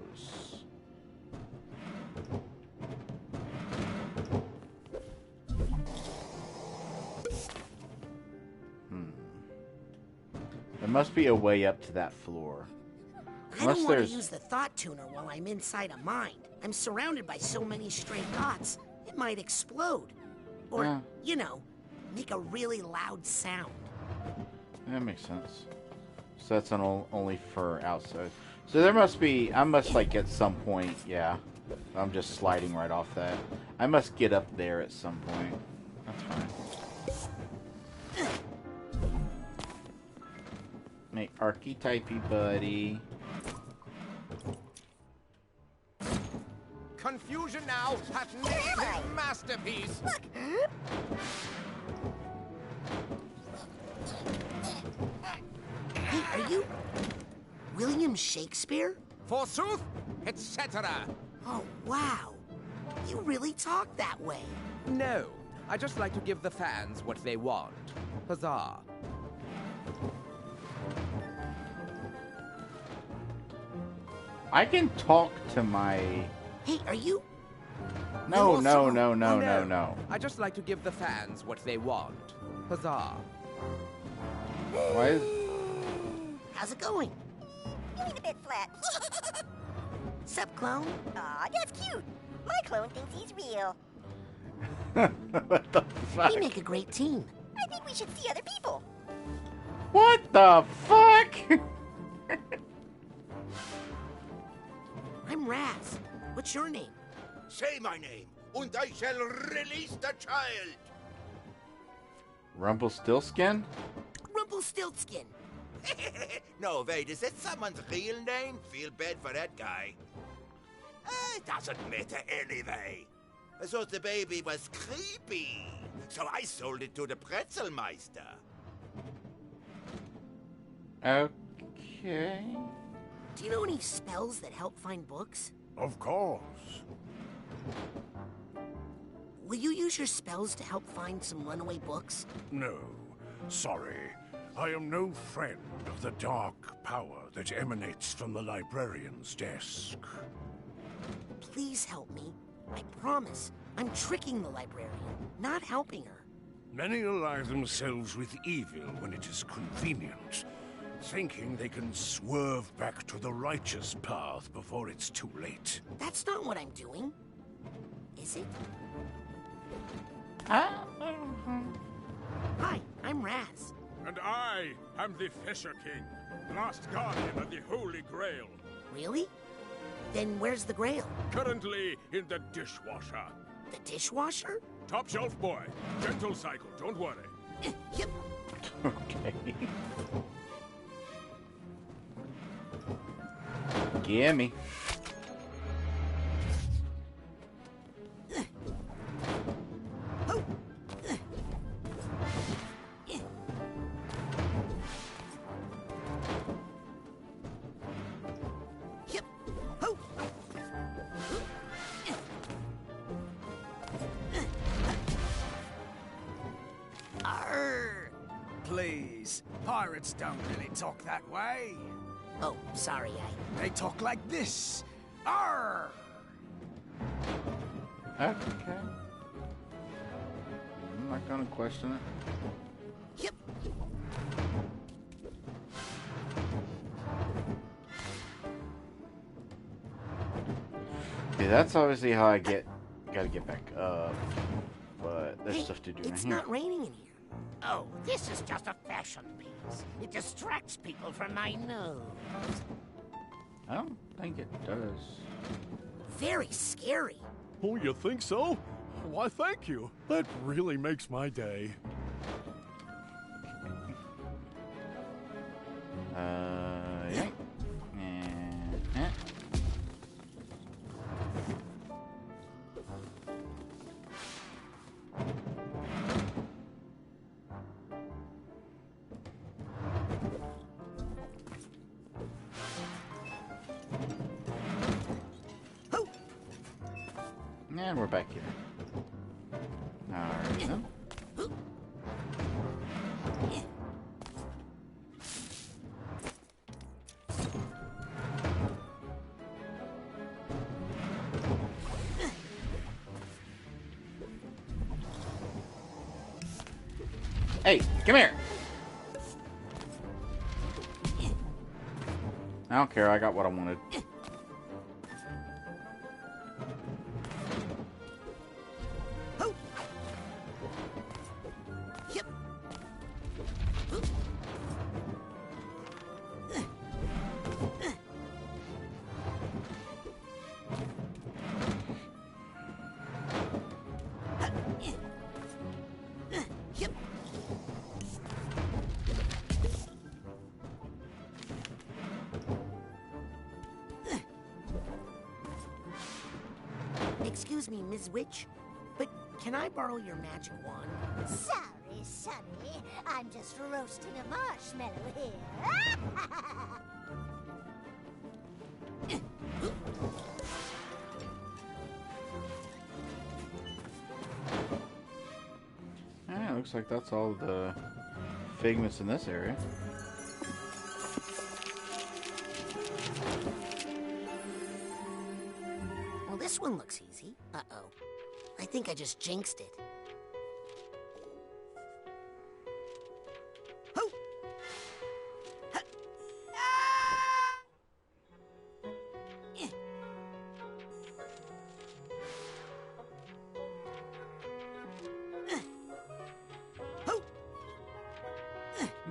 A: There must be a way up to that floor.
B: I don't want to use the thought tuner while I'm inside a mind. I'm surrounded by so many stray thoughts, it might explode. Or, you know, make a really loud sound.
A: That makes sense. So that's only for outside. So there must be... I must, like, at some point... Yeah. I'm just sliding right off that. I must get up there at some point. That's fine. Hey, archetypey buddy.
J: Confusion now hath named his masterpiece.
B: Look. Hey, are you William Shakespeare?
J: Forsooth, etc.
B: Oh, wow. You really talk that way.
J: No, I just like to give the fans what they want. Huzzah.
A: I can talk to my...
B: Hey, are you...
A: No.
J: I just like to give the fans what they want. Huzzah.
A: Why is...
B: How's it going?
T: Feeling a bit flat.
B: Sup, clone?
T: Aw, that's cute. My clone thinks he's real.
A: What the fuck?
B: We make a great team.
T: I think we should see other people.
A: What the fuck?
B: I'm Raz. What's your name?
N: Say my name, and I shall release the child.
A: Rumpelstiltskin?
B: Rumpelstiltskin.
N: No, wait, is that someone's real name? Feel bad for that guy. It doesn't matter anyway. I thought the baby was creepy, so I sold it to the Pretzelmeister.
A: Okay.
B: Do you know any spells that help find books?
K: Of course.
B: Will you use your spells to help find some runaway books?
K: No, sorry. I am no friend of the dark power that emanates from the librarian's desk.
B: Please help me. I promise. I'm tricking the librarian, not helping her.
K: Many ally themselves with evil when it is convenient, thinking they can swerve back to the righteous path before it's too late.
B: That's not what I'm doing. Is it?
A: Hi,
B: I'm Raz.
O: And I am the Fisher King, last guardian of the Holy Grail.
B: Really? Then where's the Grail?
O: Currently in the dishwasher.
B: The dishwasher?
O: Top shelf boy. Gentle cycle, don't worry.
B: Yep.
A: Okay. Gimme.
W: Please, pirates don't really talk that way.
B: Oh, sorry,
W: They talk like this. Arr!
A: Okay. I'm not gonna question it.
B: Yep.
A: Yeah, that's obviously how I gotta get back up. But there's stuff to do in
B: It's
A: here.
B: not raining in here.
X: Oh, this is just a fashion piece. It distracts people from my nose.
A: I don't think it does.
B: Very scary.
E: Oh, you think so? Why, thank you. That really makes my day.
A: Yeah. And we're back here. Alright then. Hey, come here. I don't care, I got what I wanted.
B: Excuse me, Ms. Witch, but can I borrow your magic wand?
I: Sorry, Sonny. I'm just roasting a marshmallow here.
A: Yeah, looks like that's all the figments in this area.
B: Well, this one looks easy. Uh-oh. I think I just jinxed it.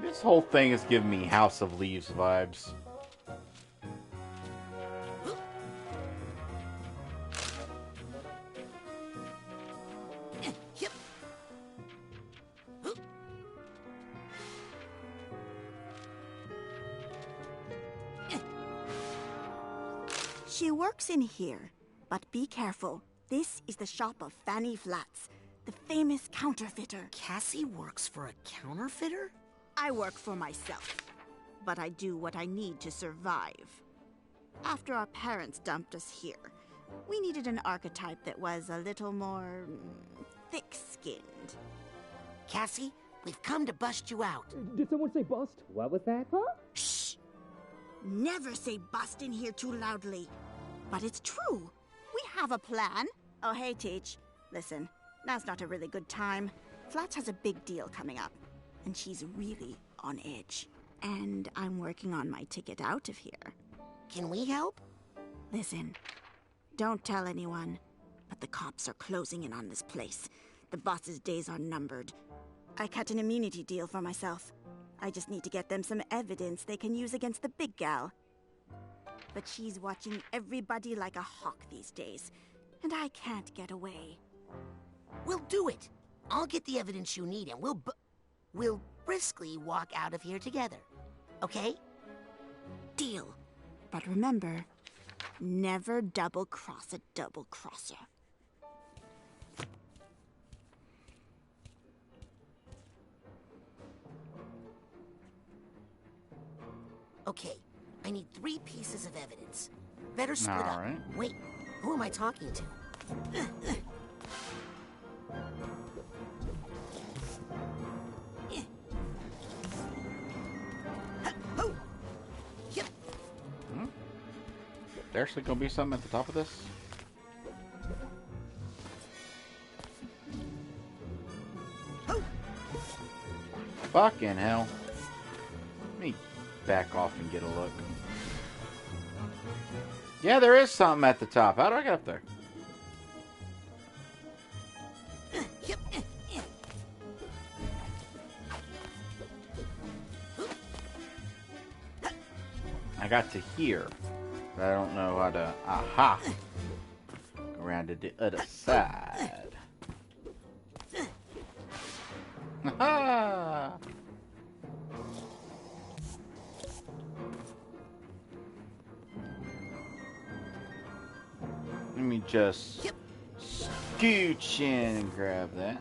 A: This whole thing is giving me House of Leaves vibes.
F: She works in here, but be careful. This is the shop of Fanny Flats, the famous counterfeiter.
B: Cassie works for a counterfeiter?
F: I work for myself, but I do what I need to survive. After our parents dumped us here, we needed an archetype that was a little more thick-skinned.
B: Cassie, we've come to bust you out.
C: Did someone say bust? What was that? Huh?
F: Shh! Never say bust in here too loudly. But it's true. We have a plan. Oh, hey, Teach. Listen, now's not a really good time. Flats has a big deal coming up, and she's really on edge. And I'm working on my ticket out of here.
B: Can we help?
F: Listen, don't tell anyone, but the cops are closing in on this place. The boss's days are numbered. I cut an immunity deal for myself. I just need to get them some evidence they can use against the big gal. But she's watching everybody like a hawk these days, and I can't get away.
B: We'll do it. I'll get the evidence you need, and we'll briskly walk out of here together. Okay?
F: Deal. But remember, never double-cross a double-crosser.
B: Okay, I need 3 pieces of evidence. Better split up.
A: Right.
B: Wait, who am I talking to?
A: There's actually gonna be something at the top of this. Fucking hell. Let me back off and get a look. Yeah, there is something at the top. How do I get up there? I got to here. But I don't know how to... Aha! Go around to the other side. Aha! Let me just scooch in and grab that.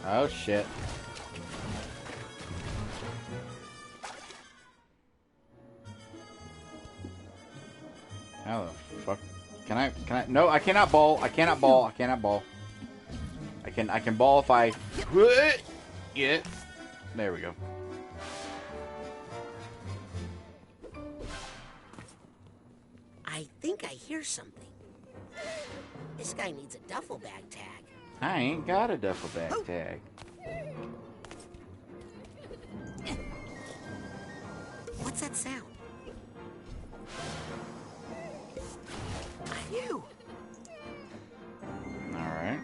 A: Oh shit. How the fuck? Can I? No, I cannot ball. I cannot ball. I cannot ball. I can ball if I... Yeah. There we go.
B: I think I hear something. This guy needs a duffel bag tag.
A: I ain't got a duffel bag tag.
B: What's that sound? Phew.
A: Alright.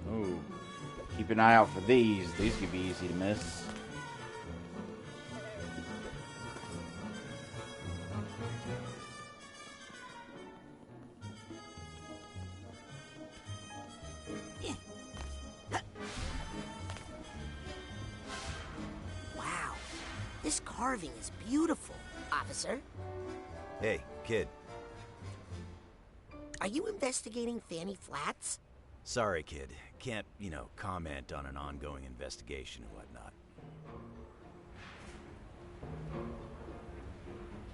A: Oh Keep an eye out for these. These could be easy to miss.
B: Wow, this carving is beautiful, officer.
L: Hey, kid.
B: Are you investigating Fanny Flats?
L: Sorry, kid. Can't, comment on an ongoing investigation and whatnot.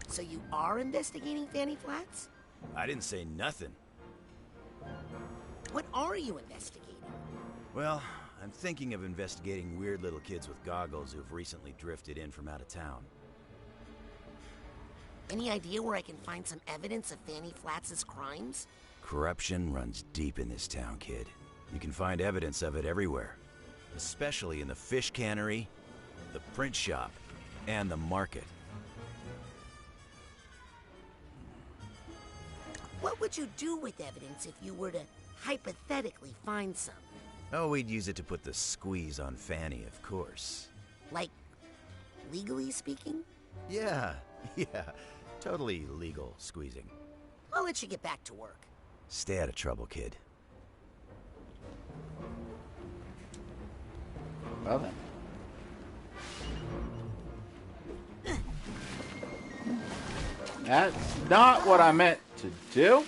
B: So you are investigating Fanny Flats?
L: I didn't say nothing.
B: What are you investigating?
L: Well, I'm thinking of investigating weird little kids with goggles who've recently drifted in from out of town.
B: Any idea where I can find some evidence of Fanny Flats' crimes?
L: Corruption runs deep in this town, kid. You can find evidence of it everywhere. Especially in the fish cannery, the print shop, and the market.
B: What would you do with evidence if you were to hypothetically find some?
L: Oh, we'd use it to put the squeeze on Fanny, of course.
B: Like, legally speaking?
L: Yeah. Totally legal squeezing.
B: I'll let you get back to work.
L: Stay out of trouble, kid.
A: Well then. That's not what I meant to do.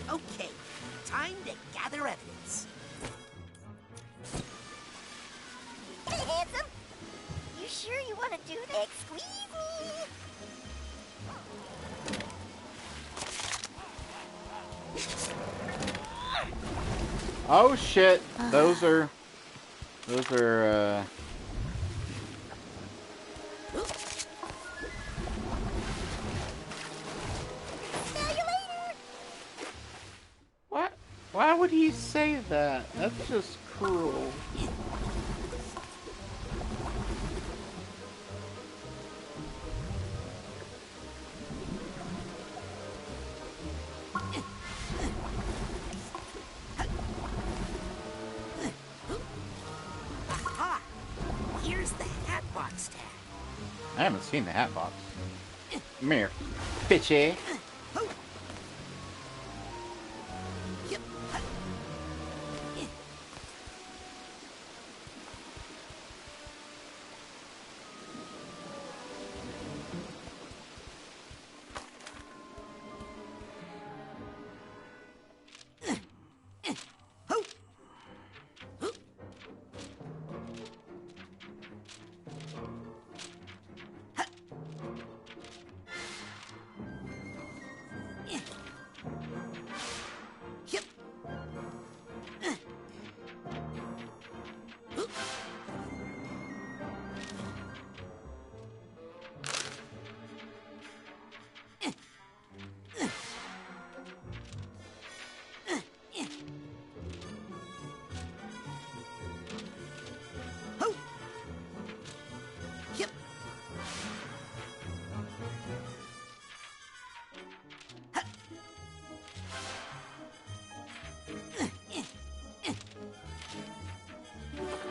B: Okay, time to gather evidence.
T: Hey, handsome! You sure you want to do that? Squeeze me!
A: Oh shit! Those are. What? Why would he say that? That's just cruel.
B: Aha! Here's the Hatbox tag.
A: I haven't seen the hat box. Come here, bitchy.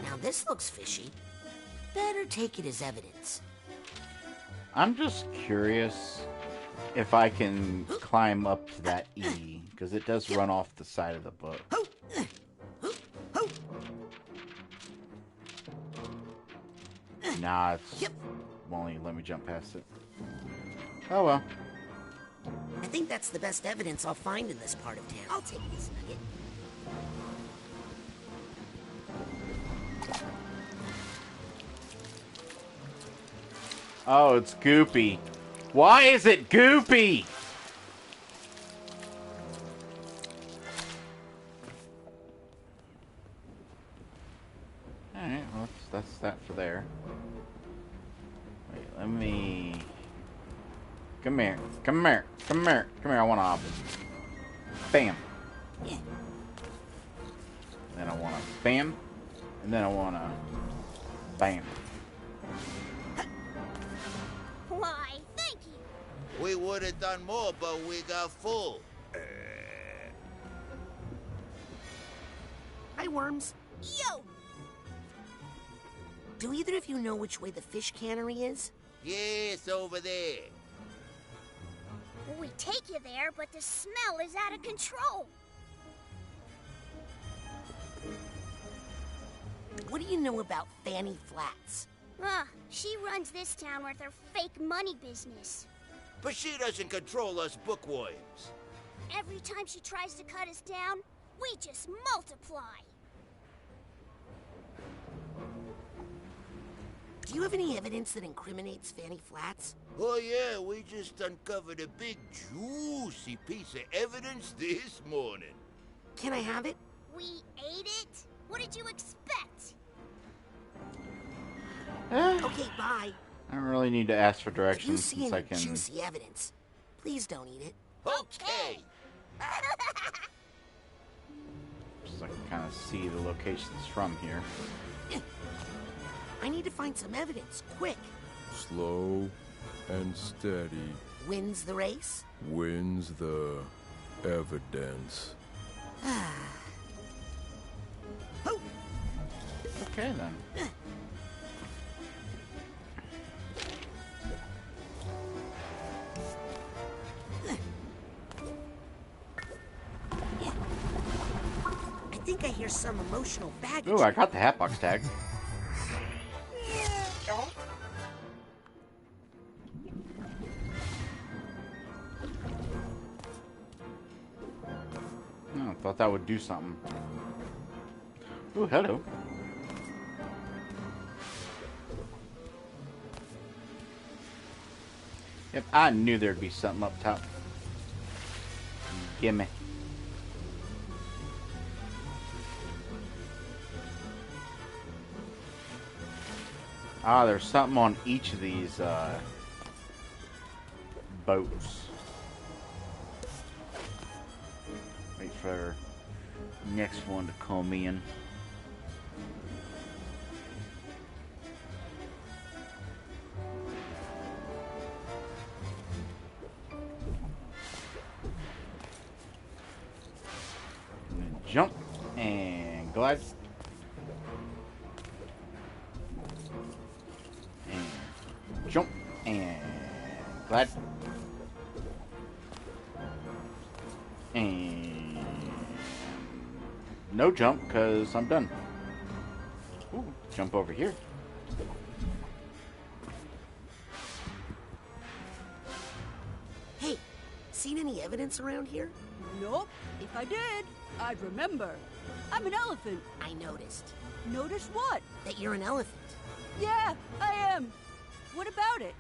B: Now this looks fishy. Better take it as evidence.
A: I'm just curious if I can climb up to that E, because it does run off the side of the book. Nah, it's won't even let me jump past it. Oh well.
B: I think that's the best evidence I'll find in this part of town. I'll take this nugget.
A: Oh, it's goopy. Why is it goopy? Alright, well, that's that for there. Wait, let me... Come here. Come here. Come here. Come here, I want to hop it. bam. Then I want to bam. And then I want to bam.
T: Why, thank you.
N: We would have done more, but we got full.
B: Hi, worms.
T: Yo!
B: Do either of you know which way the fish cannery is?
N: Yes, over there.
T: We take you there, but the smell is out of control.
B: What do you know about Fanny Flats?
T: She runs this town with her fake money business.
N: But she doesn't control us bookworms.
T: Every time she tries to cut us down, we just multiply.
B: Do you have any evidence that incriminates Fanny Flats?
N: Oh yeah, we just uncovered a big juicy piece of evidence this morning.
B: Can I have it?
T: We ate it? What did you expect?
B: Okay, bye.
A: I don't really need to ask for
B: If you
A: directions
B: see
A: since I
B: any
A: can.
B: juicy evidence, please don't eat it.
N: Okay.
A: Just I can kind of see the locations from here.
B: I need to find some evidence, quick.
Q: Slow and steady
B: Wins the race?
Q: wins the evidence.
A: Okay then.
B: I think I hear some emotional baggage.
A: Ooh, I got the Hatbox tag. Oh, I thought that would do something. Ooh, hello. Yep, I knew there'd be something up top. Gimme. Ah, there's something on each of these boats. Wait for next one to come in. And then jump and glide. Jump and glide. And no jump because I'm done. Ooh, jump over here.
B: Hey, seen any evidence around here?
R: Nope. If I did, I'd remember. I'm an elephant.
B: I noticed.
R: Notice what?
B: That you're an elephant.
R: Yeah, I am. What about it?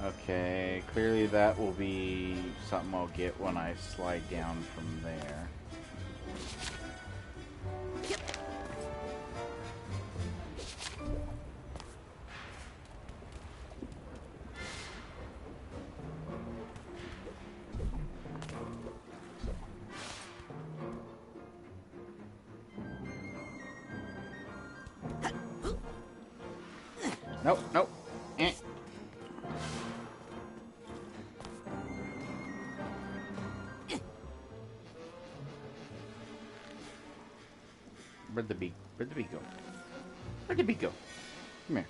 A: Okay, clearly that will be something I'll get when I slide down from there. Nope, nope. Eh. Where'd the bee go? Where'd the bee go? Come here.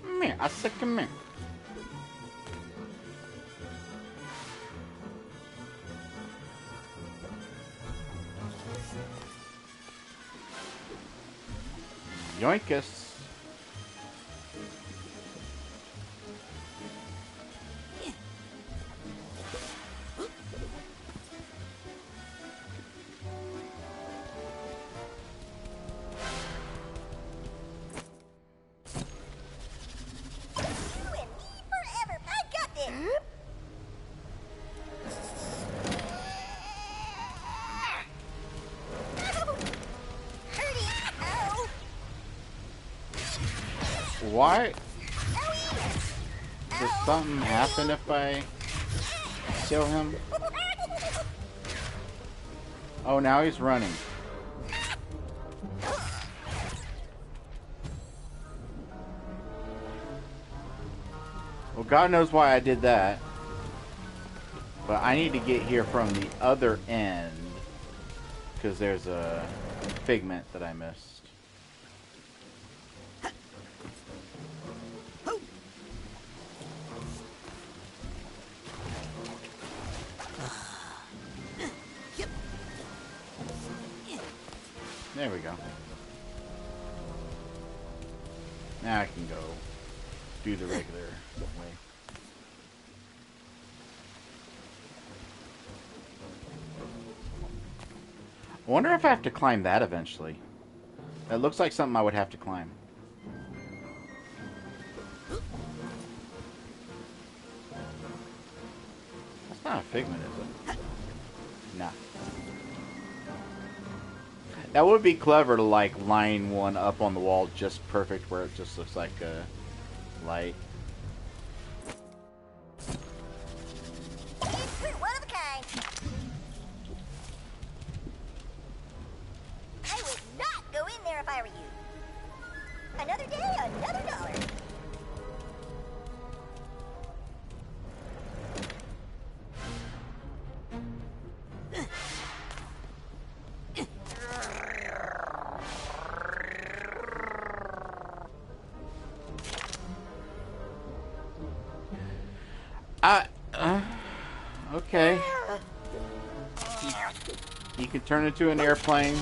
A: Come here. I said come here. Yoinkus. Why? Does something happen if I kill him? Oh, now he's running. Well, God knows why I did that. But I need to get here from the other end. Because there's a figment that I missed. There we go. Now I can go do the regular way. I wonder if I have to climb that eventually. That looks like something I would have to climb. That's not a figment, is it? Nah. That would be clever to like line one up on the wall just perfect where it just looks like a light.
T: We're one of a kind. I would not go in there if I were you. Another day, another dollar.
A: Okay. You can turn into an airplane.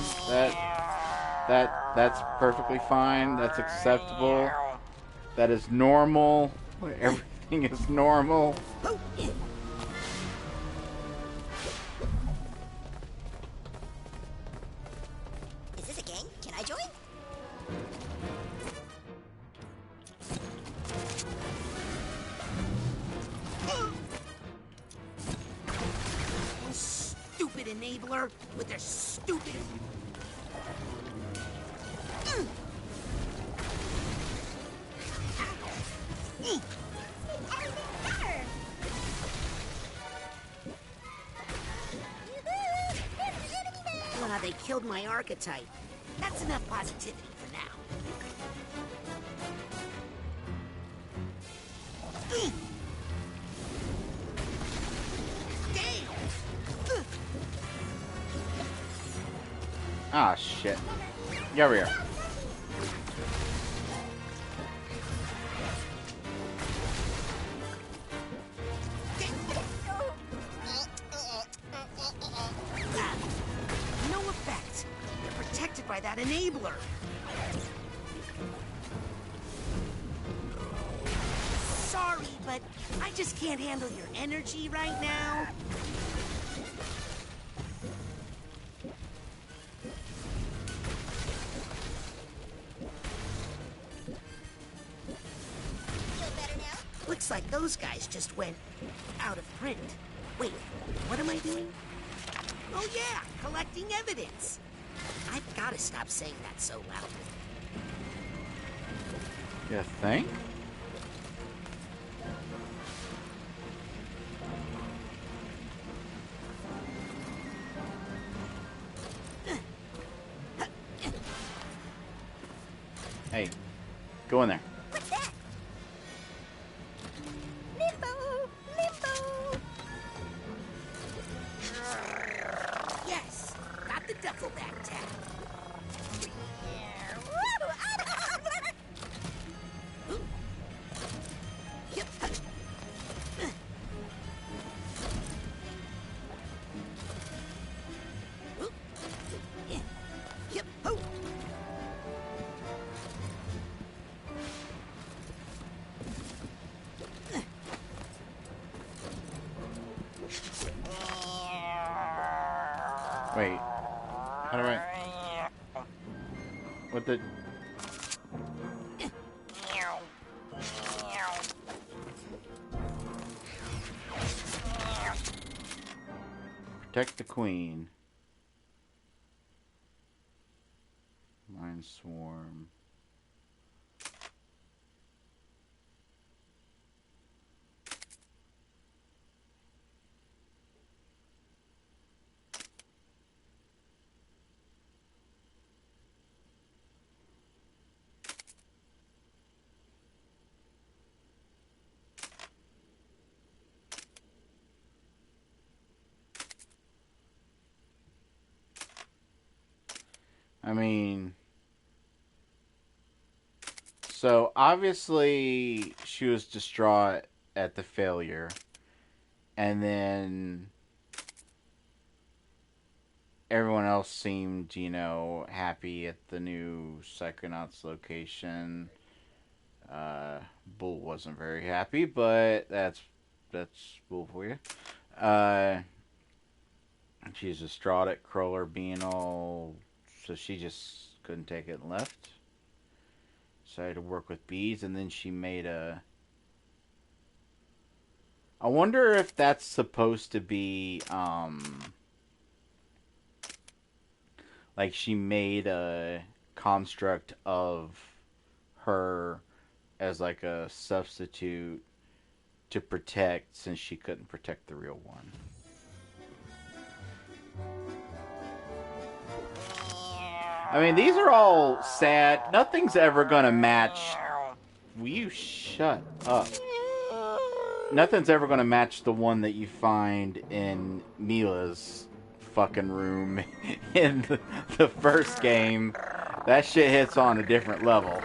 A: That's perfectly fine. That's acceptable. That is normal. Everything is normal.
T: Is this a gang? Can I join?
B: Stupid enabler with their stupid... They killed my archetype. That's enough positivity for now.
A: Ah, shit. Get over here.
B: No effect. They're protected by that enabler. Sorry, but I just can't handle your energy right now. Looks like those guys just went out of print. Wait, what am I doing? Oh yeah, collecting evidence. I've got to stop saying that so loudly.
A: You think? Hey, go in there.
T: What's that? Limbo! Limbo!
B: Yes, got the duffel bag tag.
A: Wait. How do I... What the... Protect the queen. Mind swarm. I mean, so obviously she was distraught at the failure, and then everyone else seemed, you know, happy at the new Psychonauts location. Bull wasn't very happy, but that's Bull for you. She's distraught at Cruller being all... So she just couldn't take it and left. Decided to work with bees, and then she made a... I wonder if that's supposed to be, like she made a construct of her as like a substitute to protect, since she couldn't protect the real one. I mean, these are all sad. Nothing's ever gonna match. Will you shut up? Nothing's ever gonna match the one that you find in Mila's fucking room in the first game. That shit hits on a different level.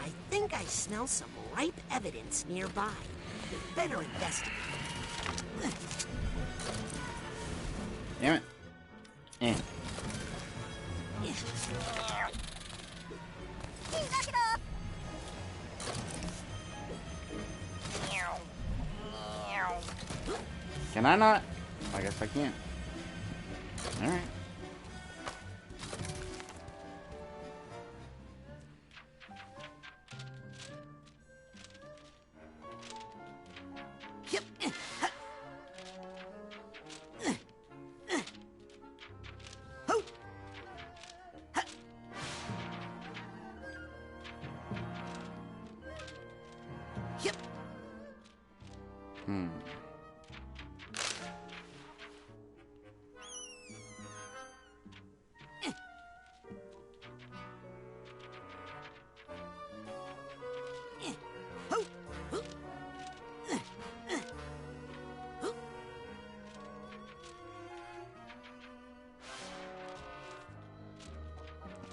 B: I think I smell some ripe evidence nearby. Better investigate.
A: Damn it. Eh.
T: Knock it off!
A: Can I not? I guess I can't. Alright.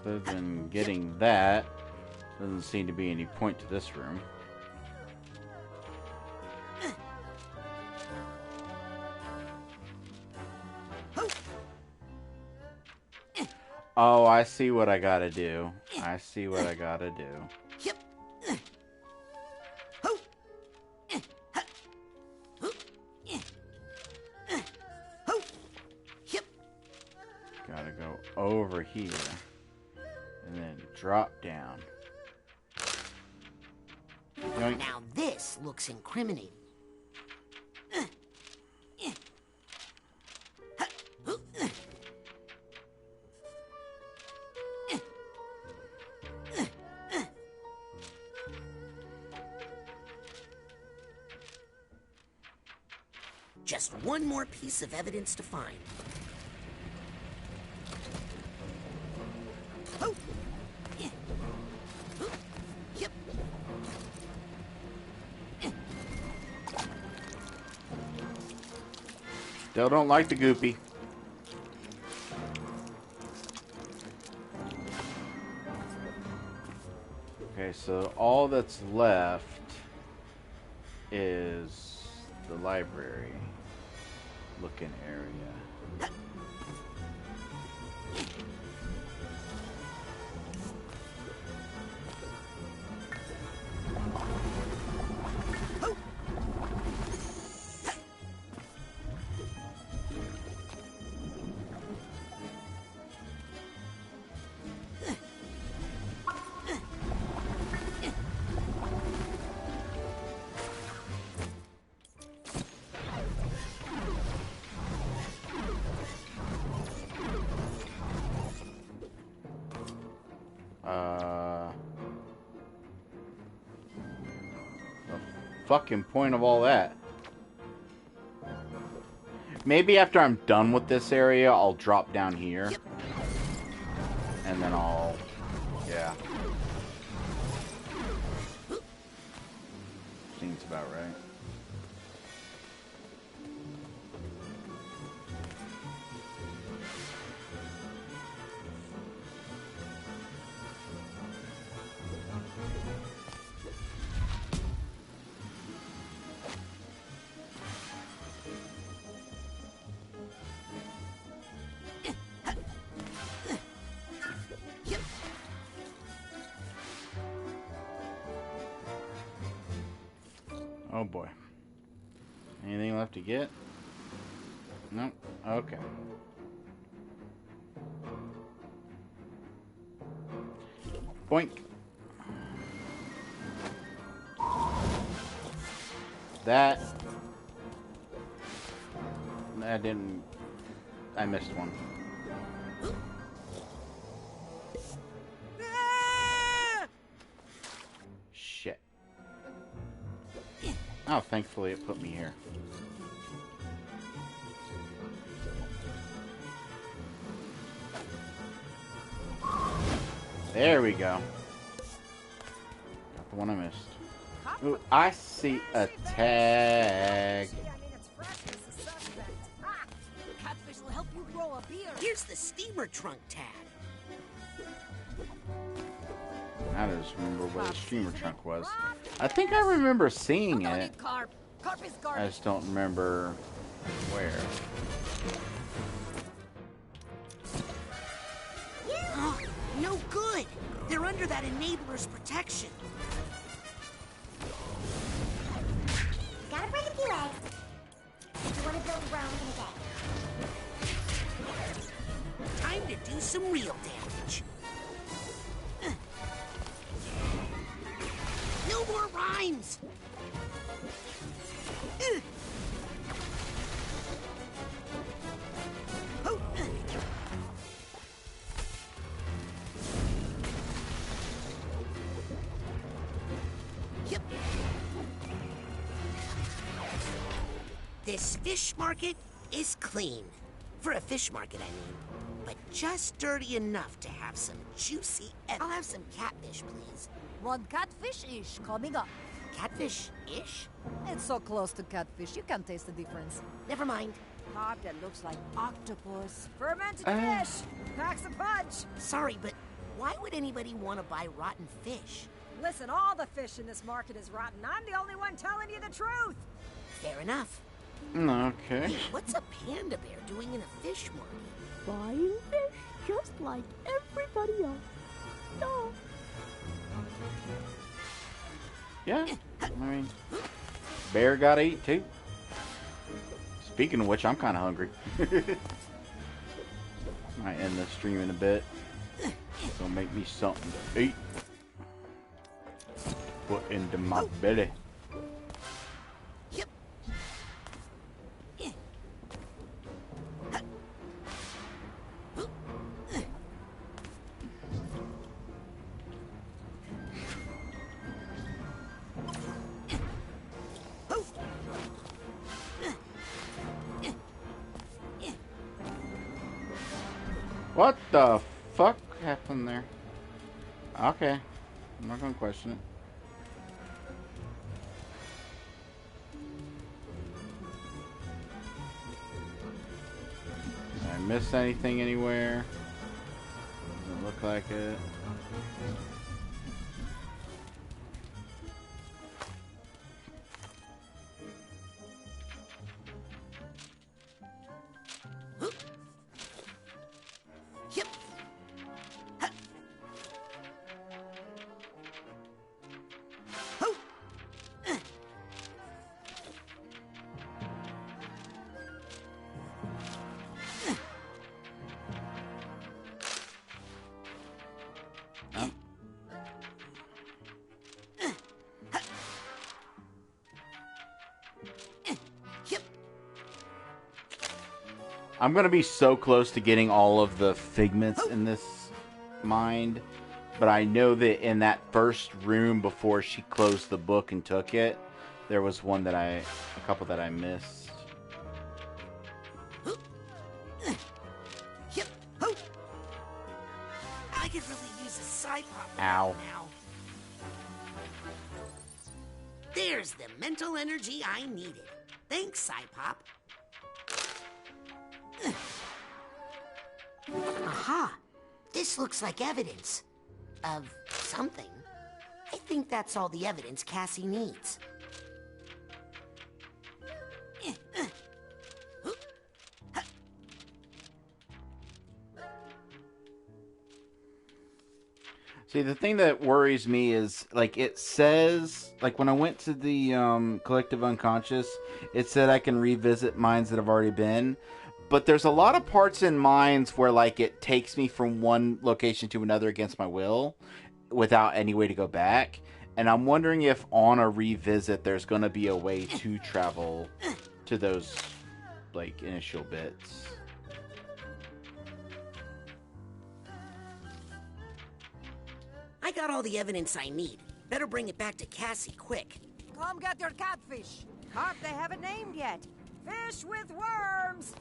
A: Other than getting that, doesn't seem to be any point to this room. Oh, I see what I gotta do. I see what I gotta do. Gotta go over here. And then drop down. Yoink.
B: Now this looks incriminating. Just one more piece of evidence to find.
A: Still don't like the goopy. Okay, so all that's left is the library looking area. The fucking point of all that. Maybe after I'm done with this area, I'll drop down here. And then I'll... yeah. Sounds about right. Oh boy. Anything left to get? Nope. Okay. Boink. That didn't. I missed one. Shit. Oh, thankfully it put me here. There we go. Got the one I missed. Ooh, I see a tag.
B: Catfish will help you grow a beard. Here's the steamer trunk tag.
A: I just remember where the steamer trunk was. I think I remember seeing it. I just don't remember where.
B: Oh, no good. They're under that enabler's protection.
I: Gotta break a few eggs. You want to build Rome in a day.
B: Time to do some real damage. No more rhymes. Yep. This fish market is clean. For a fish market, I mean. But just dirty enough to have some juicy... I'll have some catfish, please.
R: One catfish-ish coming up.
B: Catfish-ish?
R: It's so close to catfish, you can't taste the difference.
B: Never mind.
R: Carp that looks like octopus. Fermented fish! Packs a punch!
B: Sorry, but why would anybody want to buy rotten fish?
R: Listen, all the fish in this market is rotten. I'm the only one telling you the truth!
B: Fair enough.
A: Okay.
B: Hey, what's a panda bear doing in a fish market?
D: Buying fish just like everybody else. Duh.
A: Yeah, I mean, bear gotta eat too. Speaking of which, I'm kind of hungry. Might end the stream in a bit. Gonna make me something to eat. Put into my belly.
B: Yep.
A: What the fuck happened there? Okay, I'm not gonna question it. Did I miss anything anywhere? Doesn't look like it.
B: Yep.
A: I'm gonna be so close to getting all of the figments in this mind, but I know that in that first room before she closed the book and took it, there was one that a couple that I missed.
B: Yep. I could really use a side pop
A: Ow.
B: now. There's the mental energy I needed. Thanks, Psypop. Aha! This looks like evidence. Of something. I think that's all the evidence Cassie needs.
A: See, the thing that worries me is, like, it says, like, when I went to the collective unconscious, it said I can revisit mines that have already been. But there's a lot of parts in mines where, like, it takes me from one location to another against my will without any way to go back. And I'm wondering if on a revisit there's going to be a way to travel to those, like, initial bits.
B: I got all the evidence I need. Better bring it back to Cassie quick.
G: Come get your catfish. Carp they haven't named yet. Fish with worms.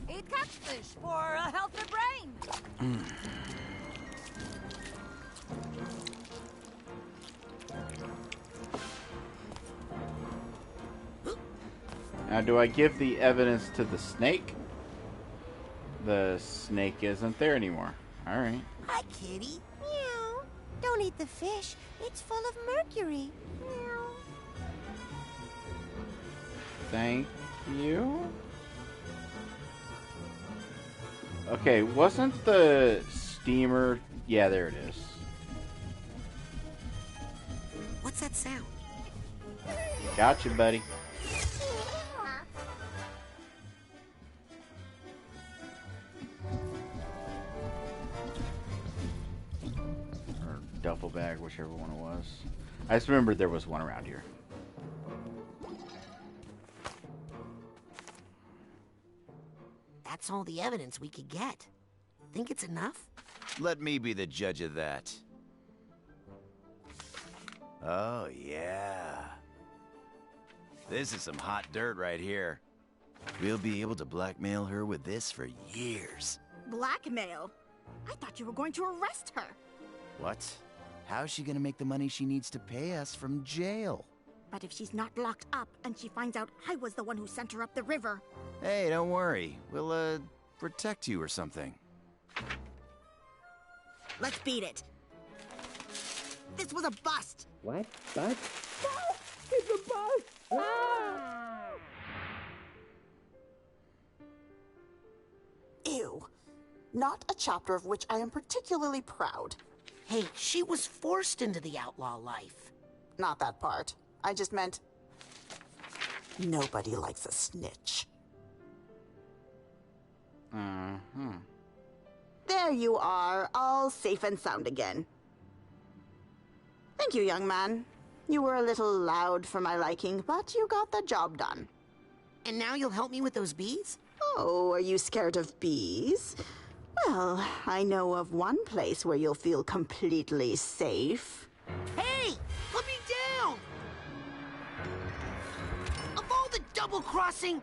G: Eat catfish for a healthy brain.
A: Now, do I give the evidence to the snake? The snake isn't there anymore. Alright.
B: Hi, kitty.
T: Meow. Don't eat the fish. It's full of mercury. Meow.
A: Thank you. Okay, wasn't the steamer... Yeah, there it is.
B: What's that sound?
A: Gotcha, buddy. Or duffel bag, whichever one it was. I just remembered there was one around here.
B: That's all the evidence we could get. Think it's enough?
L: Let me be the judge of that. Oh, yeah. This is some hot dirt right here. We'll be able to blackmail her with this for years.
F: Blackmail? I thought you were going to arrest her.
L: What? How's she gonna make the money she needs to pay us from jail?
F: But if she's not locked up and she finds out I was the one who sent her up the river...
L: Hey, don't worry. We'll, protect you or something.
F: Let's beat it. This was a bust.
C: What? Bust? It's a bust! Ah!
U: Ew. Not a chapter of which I am particularly proud.
B: Hey, she was forced into the outlaw life.
U: Not that part. I just meant... nobody likes a snitch. There you are, all safe and sound again. Thank you, young man. You were a little loud for my liking, but you got the job done.
B: And now you'll help me with those bees?
U: Oh, are you scared of bees? Well, I know of one place where you'll feel completely safe.
B: Hey! Put me down! Of all the double-crossing...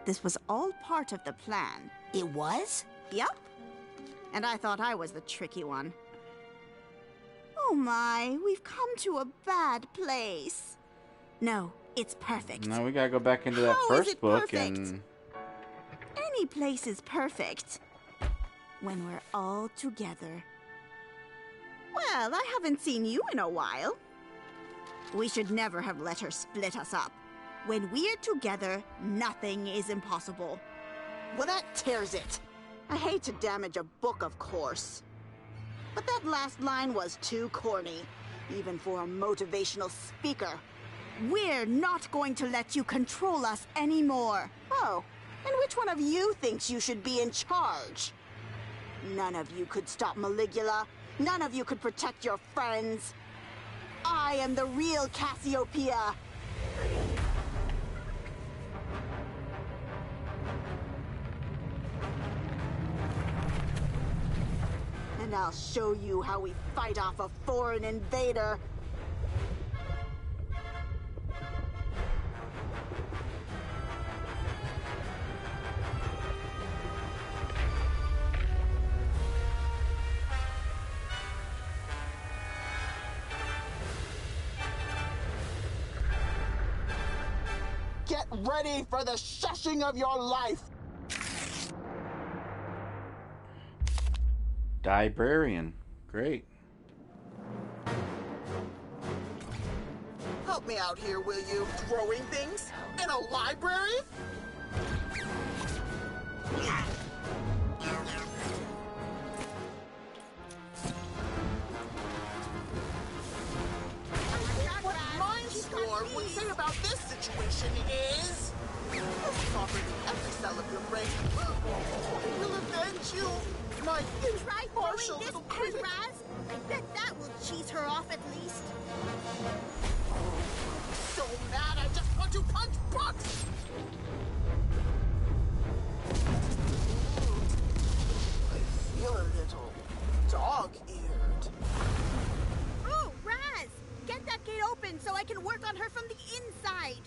F: This was all part of the plan.
B: It was?
F: Yup. And I thought I was the tricky one. Oh my, we've come to a bad place. No, it's perfect.
A: Now we gotta go back into that
F: How
A: first
F: is it
A: book
F: perfect?
A: and...
F: Any place is perfect. When we're all together. Well, I haven't seen you in a while. We should never have let her split us up. When we're together, nothing is impossible.
U: Well, that tears it. I hate to damage a book, of course. But that last line was too corny, even for a motivational speaker.
F: We're not going to let you control us anymore.
U: Oh, and which one of you thinks you should be in charge? None of you could stop Maligula. None of you could protect your friends. I am the real Cassiopeia. And I'll show you how we fight off a foreign invader. ready for the shushing of your life.
A: Librarian. Great.
U: Help me out here, will you? Throwing things? In a library? What Mindstorm would say about this situation is... This property at the cell of your brain. I will avenge you, my impartial little critic.
F: Raz? I bet that will cheese her off at least.
U: So mad, I just want to punch books! I feel a little dog-eared.
F: Oh, Raz! Get that gate open so I can work on her from the inside.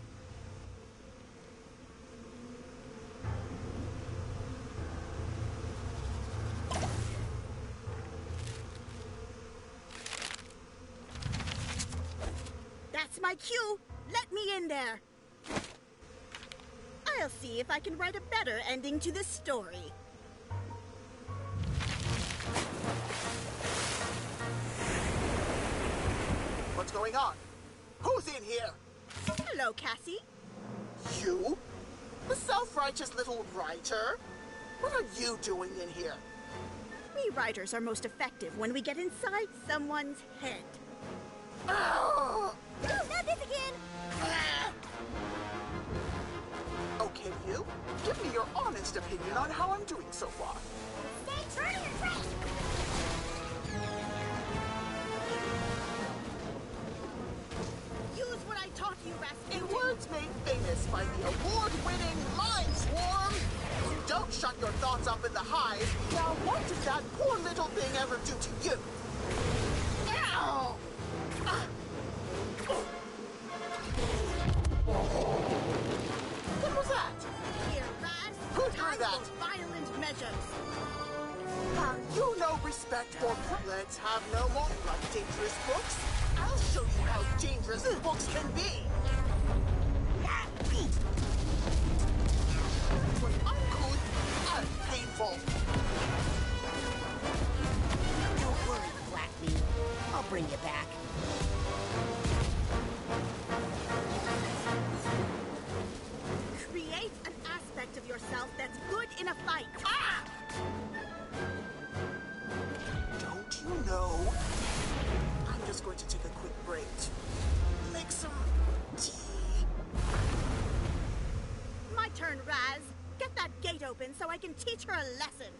F: That's my cue. Let me in there. I'll see if I can write a better ending to this story.
U: What's going on? Who's in here?
F: Hello, Cassie.
U: You? The self-righteous little writer? What are you doing in here?
F: We writers are most effective when we get inside someone's head.
U: Oh,
T: not this again!
U: Okay, you. Give me your honest opinion on how I'm doing so far.
T: Stay true to your track!
F: Use what I taught you, Rasputin.
U: In words made famous by the award-winning Mindstorm, you don't shut your thoughts up in the hive. Now, what did that poor little thing ever do to you? Ow! What was that?
F: Here, Raz.
U: Who threw that?
F: Violent measures.
U: You no respect for... Let's have no more like dangerous books. I'll show you how dangerous books can be. It was uncouth and painful.
B: Don't worry, Blackbeard. I'll bring you back.
F: Create an aspect of yourself that's good in a fight.
U: Don't you know? I'm just going to take a quick break to make some tea.
F: My turn, Raz. Get that gate open so I can teach her a lesson.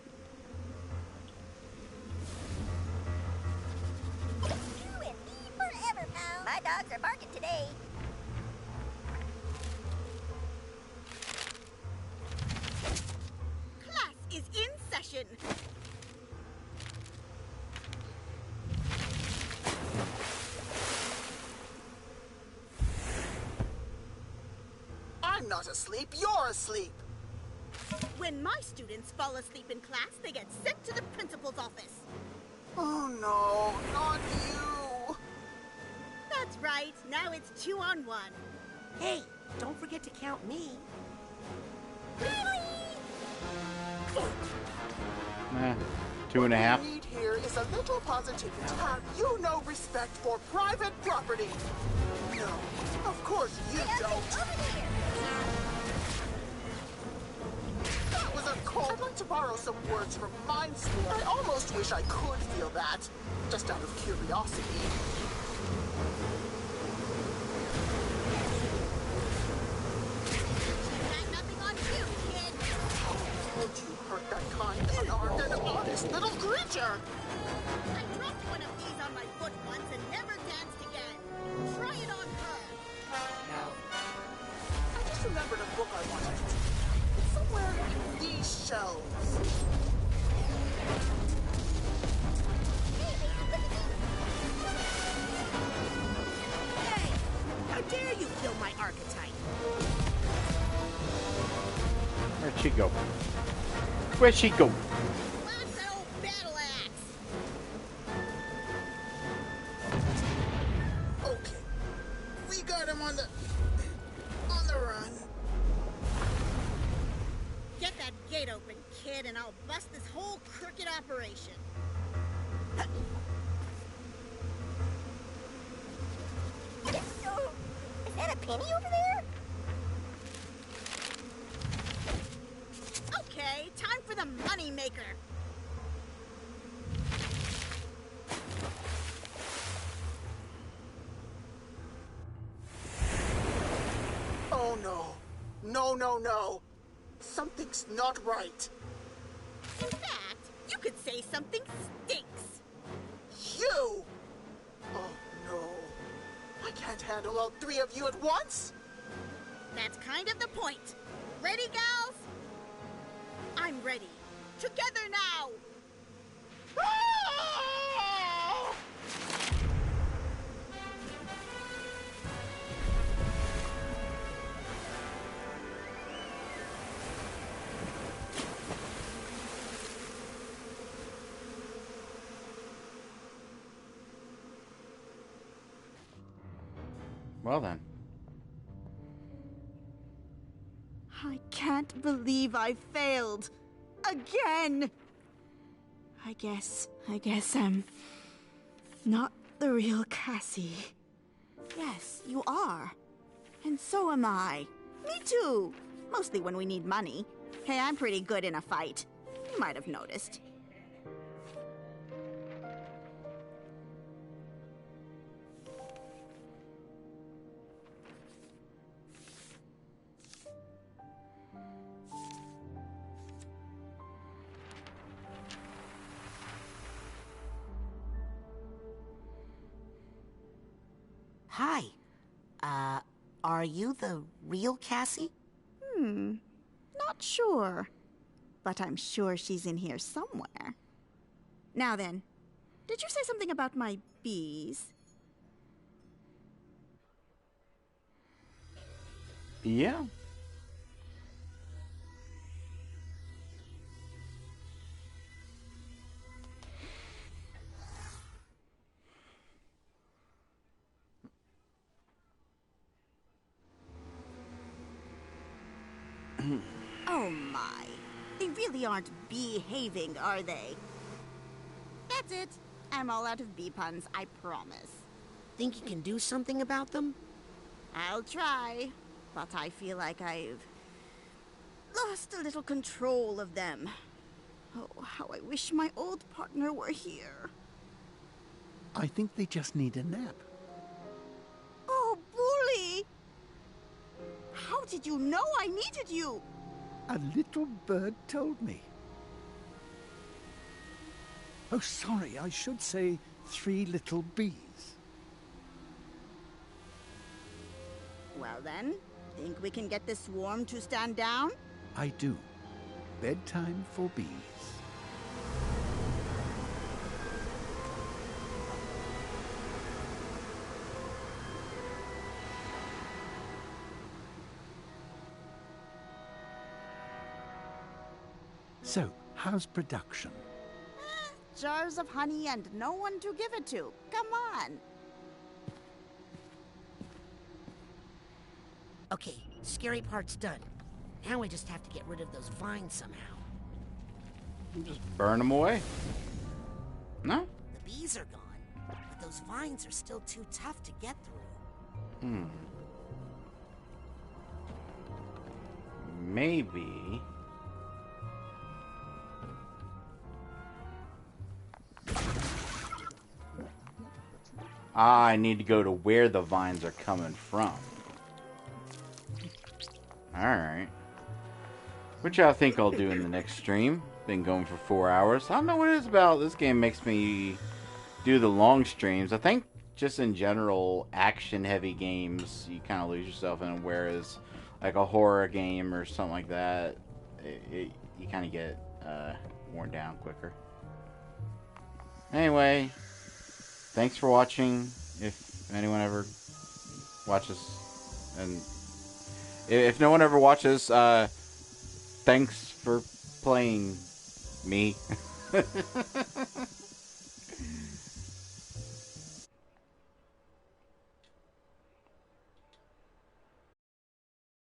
T: You and me forever, pal. My dogs are barking today.
F: Class is in session.
U: I'm not asleep, you're asleep.
F: When my students fall asleep in class, they get sent to the principal's office.
U: Oh no, not you.
F: That's right. Now it's 2-on-1.
B: Hey, don't forget to count me.
A: Nah, 2.5.
U: What we need here is a little positivity. Have you no respect for private property? No, of course you don't. That was a call. I'd like to borrow some words from Mindstorm. I almost wish I could feel that, just out of curiosity.
F: Nothing on you, kid.
U: Would you hurt that kind, unarmed, and honest little creature?
F: I dropped one of these on my foot once and never danced again. Try it on her.
U: No. I just remembered a book I wanted to read. It's somewhere in these shelves.
B: Hey, how dare you kill my archetype?
A: Where'd she go? Where'd she go?
F: Where's that old battle axe?
U: Okay. We got him on the run.
F: gate open, kid, and I'll bust this whole crooked operation.
T: Is that a penny over there?
F: Okay, time for the money maker.
U: Oh no. No, no, no. Something's not right.
F: In fact, you could say something stinks.
U: You! Oh no. I can't handle all three of you at once.
F: That's kind of the point. Ready, gals? I'm ready. Together now!
A: Well then.
F: I can't believe I failed. Again! I guess I'm not the real Cassie. Yes, you are. And so am I. Me too. Mostly when we need money. Hey, I'm pretty good in a fight. You might have noticed.
B: Hi. Are you the real Cassie?
F: Not sure. But I'm sure she's in here somewhere. Now then, did you say something about my bees?
A: Yeah.
F: Oh my. They really aren't behaving, are they? That's it. I'm all out of bee puns, I promise.
B: Think you can do something about them?
F: I'll try, but I feel like I've lost a little control of them. Oh, how I wish my old partner were here.
H: I think they just need a nap.
F: Oh, Bully! How did you know I needed you?
H: A little bird told me. Oh, sorry, I should say 3 little bees.
F: Well then, think we can get this swarm to stand down?
H: I do. Bedtime for bees. So, how's production?
F: Jars of honey and no one to give it to. Come on.
B: Okay, scary part's done. Now we just have to get rid of those vines somehow.
A: Just burn them away. No?
B: The bees are gone, but those vines are still too tough to get through.
A: Maybe. I need to go to where the vines are coming from. Alright. Which I think I'll do in the next stream. Been going for 4 hours. I don't know what it is about. This game makes me do the long streams. I think just in general, action-heavy games, you kind of lose yourself in. Whereas, like a horror game or something like that, you kind of get worn down quicker. Anyway, thanks for watching. If anyone ever watches, and if no one ever watches, thanks for playing me.